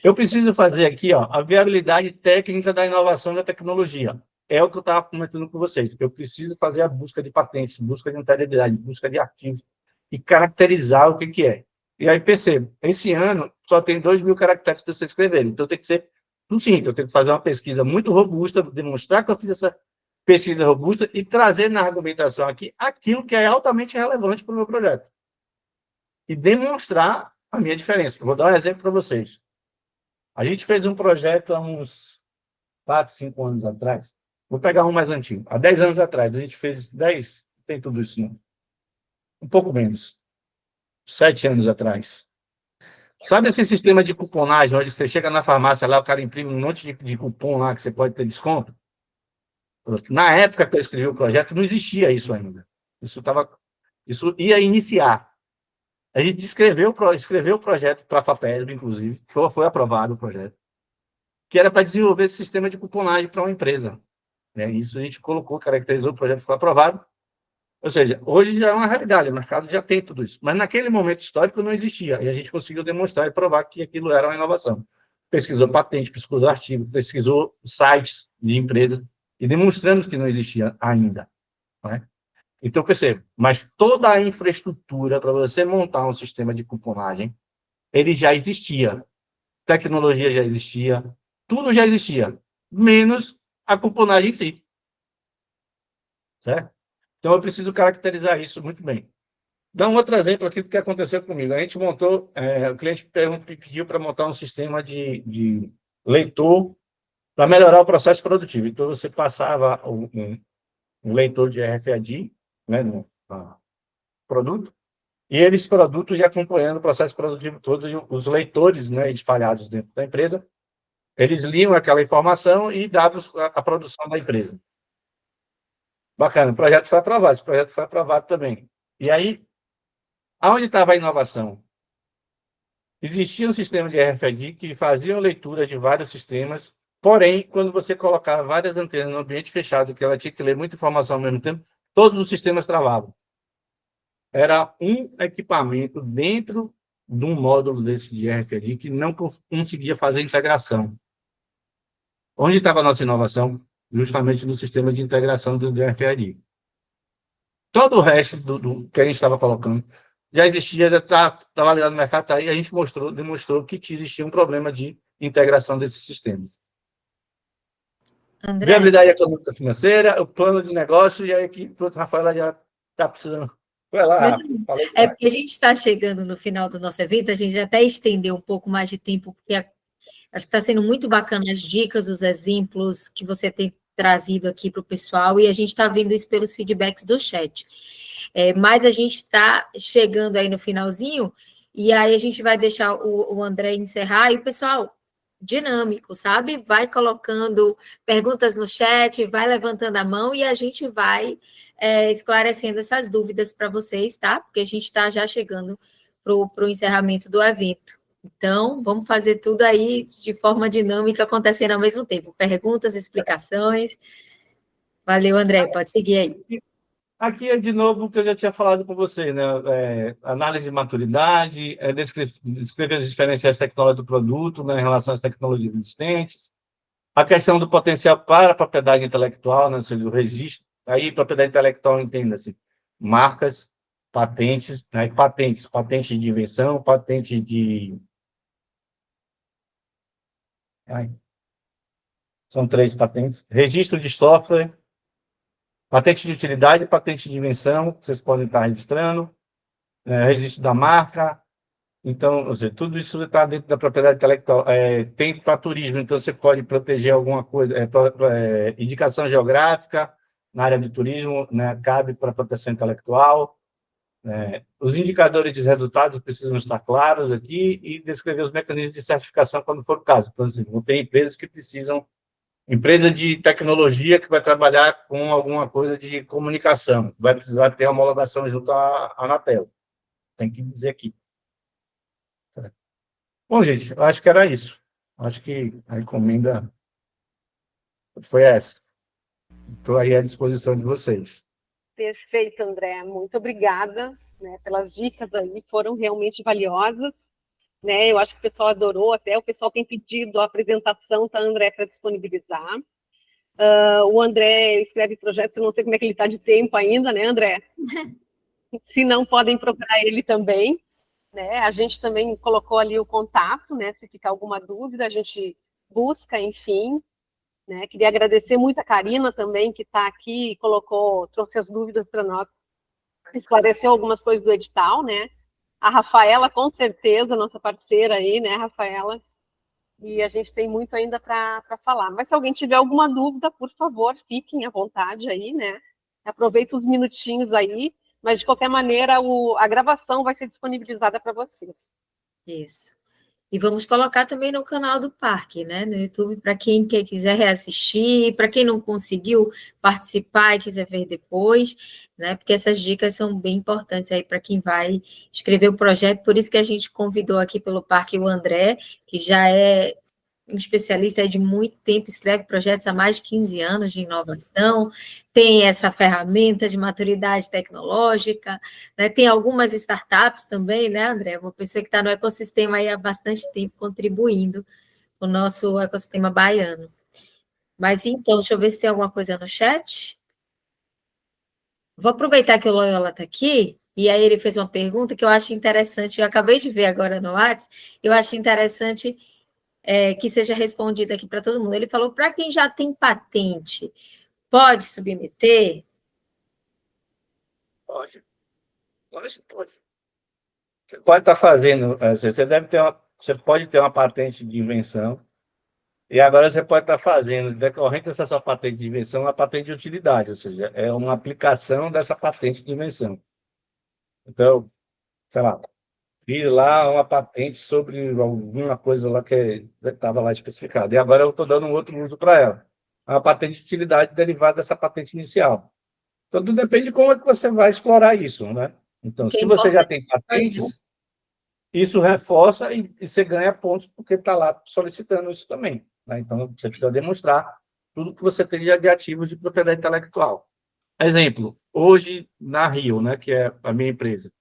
Speaker 7: Eu preciso fazer aqui a viabilidade técnica da inovação da tecnologia. É o que eu estava comentando com vocês. Eu preciso fazer a busca de patentes, busca de notariedade, busca de artigos e caracterizar o que é. E aí percebo, esse ano só tem 2.000 caracteres para você escrever. Então tem que ser sucinto, eu tenho que fazer uma pesquisa muito robusta, demonstrar que eu fiz essa pesquisa robusta e trazer na argumentação aqui aquilo que é altamente relevante para o meu projeto. E demonstrar a minha diferença. Eu vou dar um exemplo para vocês. A gente fez um projeto há uns 4, 5 anos atrás. Vou pegar um mais antigo. Há 10 anos atrás, a gente fez 10, tem tudo isso, não? Um pouco menos. 7 anos atrás. Sabe esse sistema de cuponagem, onde você chega na farmácia lá, o cara imprime um monte de cupom lá que você pode ter desconto? Na época que eu escrevi o projeto, não existia isso ainda. Isso ia iniciar. A gente escreveu o projeto para a FAPESB, inclusive, foi aprovado o projeto, que era para desenvolver esse sistema de cuponagem para uma empresa. Né? Isso a gente colocou, caracterizou, o projeto foi aprovado. Ou seja, hoje já é uma realidade, o mercado já tem tudo isso. Mas naquele momento histórico não existia, e a gente conseguiu demonstrar e provar que aquilo era uma inovação. Pesquisou patente, pesquisou artigo, pesquisou sites de empresa, e demonstramos que não existia ainda. Né? Então, perceba, mas toda a infraestrutura para você montar um sistema de cuponagem, ele já existia. Tecnologia já existia, tudo já existia, menos a cuponagem em si. Certo? Então, eu preciso caracterizar isso muito bem. Dá um outro exemplo aqui do que aconteceu comigo. A gente montou, o cliente pediu para montar um sistema de leitor para melhorar o processo produtivo. Então, você passava um leitor de RFID, né, no produto, e esse produto ia acompanhando o processo produtivo todo, e os leitores, né, espalhados dentro da empresa, eles liam aquela informação e davam a produção da empresa. Bacana, o projeto foi aprovado, esse projeto foi aprovado também. E aí, aonde estava a inovação? Existia um sistema de RFID que fazia a leitura de vários sistemas, porém, quando você colocava várias antenas no ambiente fechado, que ela tinha que ler muita informação ao mesmo tempo, todos os sistemas travavam. Era um equipamento dentro de um módulo desse de RFID que não conseguia fazer integração. Onde estava a nossa inovação? Justamente no sistema de integração do RFID. Todo o resto do que a gente estava colocando já existia, já estava ligado no mercado, tá aí, a gente demonstrou que existia um problema de integração desses sistemas.
Speaker 4: André,
Speaker 7: Viabilidade econômica financeira, o plano de negócio, e aí aqui, pronto, Rafaela já está precisando. Vai lá, Rafa, falei
Speaker 4: é porque a gente está chegando no final do nosso evento, a gente já até estendeu um pouco mais de tempo, porque acho que está sendo muito bacana as dicas, os exemplos que você tem trazido aqui para o pessoal, e a gente está vendo isso pelos feedbacks do chat. Mas a gente está chegando aí no finalzinho, e aí a gente vai deixar o André encerrar, e o pessoal, dinâmico, sabe? Vai colocando perguntas no chat, vai levantando a mão, e a gente vai esclarecendo essas dúvidas para vocês, tá? Porque a gente está já chegando para o encerramento do evento. Então, vamos fazer tudo aí de forma dinâmica, acontecendo ao mesmo tempo. Perguntas, explicações. Valeu, André, pode seguir aí.
Speaker 7: Aqui é de novo o que eu já tinha falado com você, né? Análise de maturidade, descrever os diferenciais tecnológicos do produto, né, em relação às tecnologias existentes, a questão do potencial para a propriedade intelectual, né, ou seja, o registro. Aí, propriedade intelectual, entenda-se, marcas, patentes, né, patente de invenção, patente de... São 3 patentes. Registro de software, patente de utilidade, patente de invenção, vocês podem estar registrando, registro da marca. Então, ou seja, tudo isso está dentro da propriedade intelectual. Tem para turismo, então você pode proteger alguma coisa, indicação geográfica na área de turismo, né, cabe para proteção intelectual. Os indicadores de resultados precisam estar claros aqui e descrever os mecanismos de certificação quando for o caso. Então, assim, não tem empresas que precisam. Empresa de tecnologia que vai trabalhar com alguma coisa de comunicação, vai precisar ter homologação junto à Anatel. Tem que dizer aqui. Bom, gente, eu acho que era isso. Acho que a encomenda foi essa. Estou aí à disposição de vocês.
Speaker 1: Perfeito, André. Muito obrigada, né, pelas dicas aí, foram realmente valiosas. Né, eu acho que o pessoal adorou, até o pessoal tem pedido a apresentação, tá, André, para disponibilizar. O André escreve projetos, eu não sei como é que ele está de tempo ainda, né, André? Se não, podem procurar ele também. Né? A gente também colocou ali o contato, né? Se ficar alguma dúvida, a gente busca, enfim. Né? Queria agradecer muito a Karina também, que está aqui e trouxe as dúvidas para nós, esclareceu algumas coisas do edital, né? A Rafaela, com certeza, nossa parceira aí, né, Rafaela? E a gente tem muito ainda para falar. Mas se alguém tiver alguma dúvida, por favor, fiquem à vontade aí, né? Aproveita os minutinhos aí, mas de qualquer maneira a gravação vai ser disponibilizada para vocês.
Speaker 4: Isso. E vamos colocar também no canal do Parque, né? No YouTube, para quem quiser reassistir, para quem não conseguiu participar e quiser ver depois, né? Porque essas dicas são bem importantes aí para quem vai escrever o projeto. Por isso que a gente convidou aqui pelo Parque o André, que já é um especialista de muito tempo, escreve projetos há mais de 15 anos de inovação, tem essa ferramenta de maturidade tecnológica, né? Tem algumas startups também, né, André? Uma pessoa que está no ecossistema aí há bastante tempo contribuindo com o nosso ecossistema baiano. Mas então, deixa eu ver se tem alguma coisa no chat. Vou aproveitar que o Loyola está aqui, e aí ele fez uma pergunta que eu acho interessante, eu acabei de ver agora no WhatsApp, eu acho interessante que seja respondida aqui para todo mundo. Ele falou, para quem já tem patente, pode submeter?
Speaker 7: Pode. Lógico, pode. Você pode estar fazendo, você pode ter uma patente de invenção, e agora você pode estar fazendo, decorrente dessa sua patente de invenção, uma patente de utilidade, ou seja, é uma aplicação dessa patente de invenção. Então, sei lá, fiz lá uma patente sobre alguma coisa lá que estava lá especificada, e agora eu estou dando um outro uso para ela. É uma patente de utilidade derivada dessa patente inicial. Então, tudo depende de como é que você vai explorar isso, né? Então,
Speaker 4: Que é
Speaker 7: se você já tem
Speaker 4: importante
Speaker 7: patentes, isso reforça e você ganha pontos porque está lá solicitando isso também, né? Então, você precisa demonstrar tudo que você tem de ativos de propriedade intelectual. Exemplo, hoje, na Rio, né, que é a minha empresa,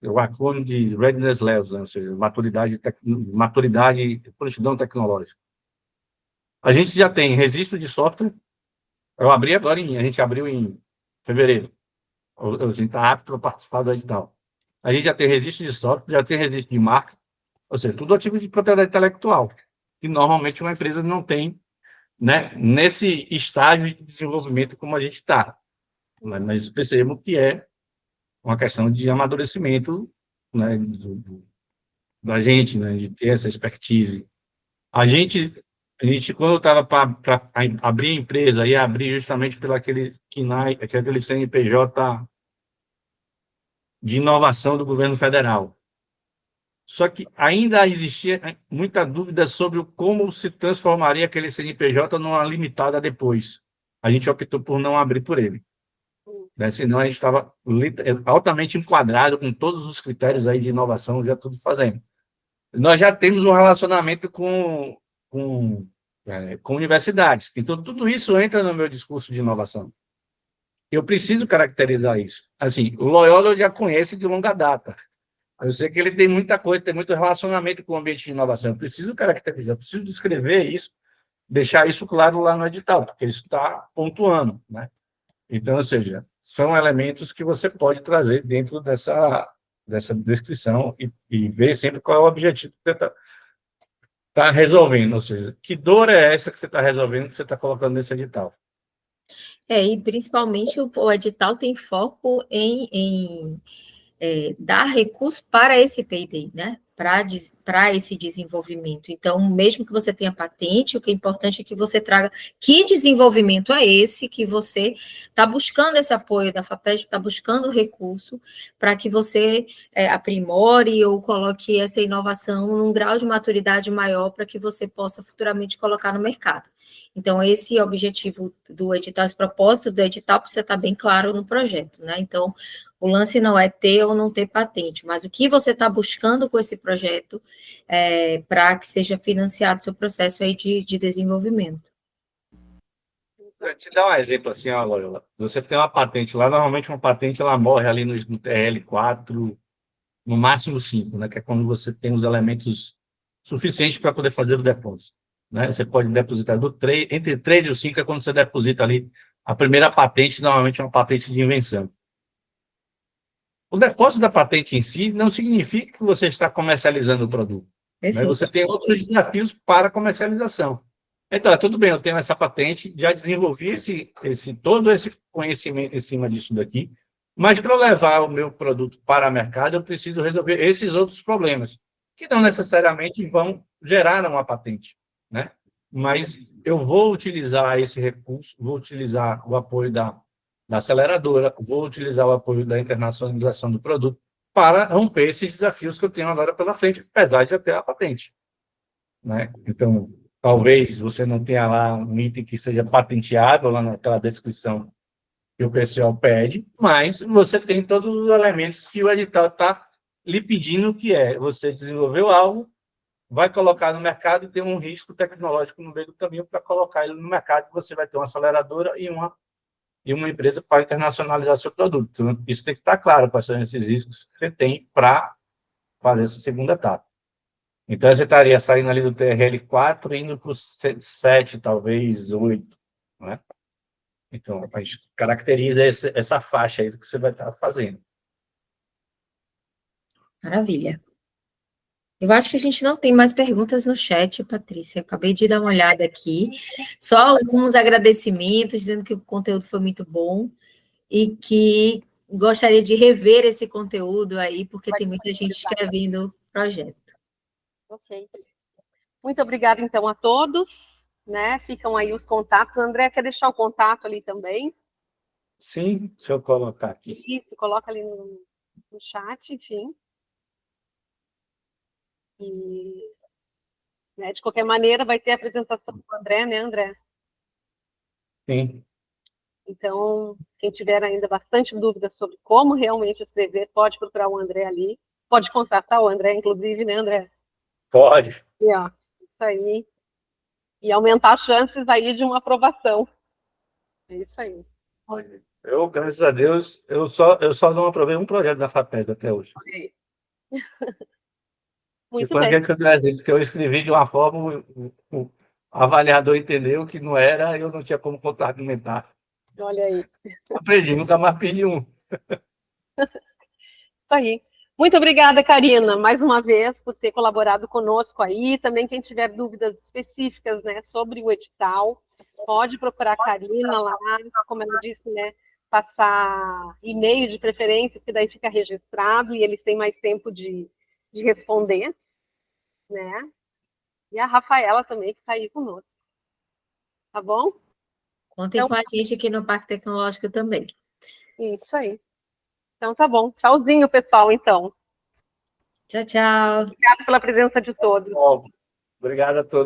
Speaker 7: o acrônimo de Readiness Levels, né, ou seja, maturidade e prontidão tecnológica. A gente já tem registro de software, a gente abriu em fevereiro, a gente está apto para participar do edital. A gente já tem registro de software, já tem registro de marca, ou seja, tudo ativo de propriedade intelectual, que normalmente uma empresa não tem, né, nesse estágio de desenvolvimento como a gente está. Mas percebemos que é uma questão de amadurecimento, né, da gente, né, de ter essa expertise. A gente quando eu estava para abrir a empresa, ia abrir justamente pelo aquele CNPJ de inovação do governo federal. Só que ainda existia muita dúvida sobre como se transformaria aquele CNPJ numa limitada depois. A gente optou por não abrir por ele. Né? Senão a gente estava altamente enquadrado com todos os critérios aí de inovação, já tudo fazendo. Nós já temos um relacionamento com universidades. Então, tudo isso entra no meu discurso de inovação. Eu preciso caracterizar isso. Assim, o Loyola eu já conheço de longa data. Eu sei que ele tem muita coisa, tem muito relacionamento com o ambiente de inovação. Eu preciso caracterizar, eu preciso descrever isso, deixar isso claro lá no edital, porque isso está pontuando, né? Então, ou seja, são elementos que você pode trazer dentro dessa descrição e ver sempre qual é o objetivo que você está resolvendo, ou seja, que dor é essa que você está resolvendo, que você está colocando nesse edital.
Speaker 4: E principalmente o edital tem foco em dar recurso para esse P&D, né? Para esse desenvolvimento. Então, mesmo que você tenha patente, o que é importante é que você traga que desenvolvimento é esse que você está buscando esse apoio da FAPESP, está buscando recurso para que você aprimore ou coloque essa inovação num grau de maturidade maior para que você possa futuramente colocar no mercado. Então, esse objetivo do edital, esse propósito do edital precisa estar bem claro no projeto, né? Então, o lance não é ter ou não ter patente, mas o que você está buscando com esse projeto para que seja financiado o seu processo aí de desenvolvimento.
Speaker 7: Vou te dar um exemplo assim, ó, Loyola. Você tem uma patente lá, normalmente uma patente ela morre ali no TL4, no máximo 5, né? Que é quando você tem os elementos suficientes para poder fazer o depósito. Né? Você pode depositar entre 3 e o 5 é quando você deposita ali a primeira patente, normalmente é uma patente de invenção. O depósito da patente em si não significa que você está comercializando o produto. Né? Você tem outros desafios para a comercialização. Então, tudo bem, eu tenho essa patente, já desenvolvi todo esse conhecimento em cima disso daqui, mas para eu levar o meu produto para o mercado, eu preciso resolver esses outros problemas, que não necessariamente vão gerar uma patente, né? Mas eu vou utilizar esse recurso, vou utilizar o apoio da aceleradora, vou utilizar o apoio da internacionalização do produto para romper esses desafios que eu tenho agora pela frente, apesar de até a patente. Né? Então, talvez você não tenha lá um item que seja patenteável lá naquela descrição que o pessoal pede, mas você tem todos os elementos que o edital está lhe pedindo, que é você desenvolveu algo, vai colocar no mercado e tem um risco tecnológico no meio do caminho para colocar ele no mercado, você vai ter uma aceleradora e uma empresa para internacionalizar seu produto. Então, isso tem que estar claro quais são esses riscos que você tem para fazer essa segunda etapa. Então, você estaria saindo ali do TRL4 e indo para o 7, talvez 8. Né? Então, a gente caracteriza essa faixa aí do que você vai estar fazendo.
Speaker 4: Maravilha. Eu acho que a gente não tem mais perguntas no chat, Patrícia. Acabei de dar uma olhada aqui. Só alguns agradecimentos, dizendo que o conteúdo foi muito bom e que gostaria de rever esse conteúdo aí, porque tem muita gente escrevendo o projeto.
Speaker 1: Ok. Muito obrigada, então, a todos, né? Ficam aí os contatos. O André, quer deixar o contato ali também?
Speaker 7: Sim, deixa eu colocar aqui.
Speaker 1: Isso, coloca ali no chat, enfim. E, né, de qualquer maneira, vai ter a apresentação do André, né, André?
Speaker 7: Sim.
Speaker 1: Então, quem tiver ainda bastante dúvida sobre como realmente escrever, pode procurar o André ali. Pode contratar o André, inclusive, né, André?
Speaker 7: Pode.
Speaker 1: E, ó, isso aí. E aumentar as chances aí de uma aprovação. É isso aí.
Speaker 7: Eu, graças a Deus, eu só não aprovei um projeto da FAPESP até hoje.
Speaker 1: Ok.
Speaker 7: E
Speaker 1: Muito
Speaker 7: foi
Speaker 1: bem.
Speaker 7: aquele que eu dei exemplo, que eu escrevi de uma forma, o avaliador entendeu que não era, eu não tinha como contra-argumentar.
Speaker 1: Olha aí.
Speaker 7: Aprendi, nunca mais pedi um.
Speaker 1: Isso aí. Muito obrigada, Karina, mais uma vez, por ter colaborado conosco aí. Também quem tiver dúvidas específicas, né, sobre o edital, pode procurar a Karina lá, como ela disse, né, passar e-mail de preferência, que daí fica registrado e eles têm mais tempo de responder, né? E a Rafaela também, que está aí conosco. Tá bom?
Speaker 4: Contem
Speaker 1: Então,
Speaker 4: com a gente aqui no Parque Tecnológico também.
Speaker 1: isso aí. Então tá bom. Tchauzinho, pessoal, então.
Speaker 4: Tchau, tchau.
Speaker 1: Obrigada pela presença de todos.
Speaker 7: Bom, obrigado a todos.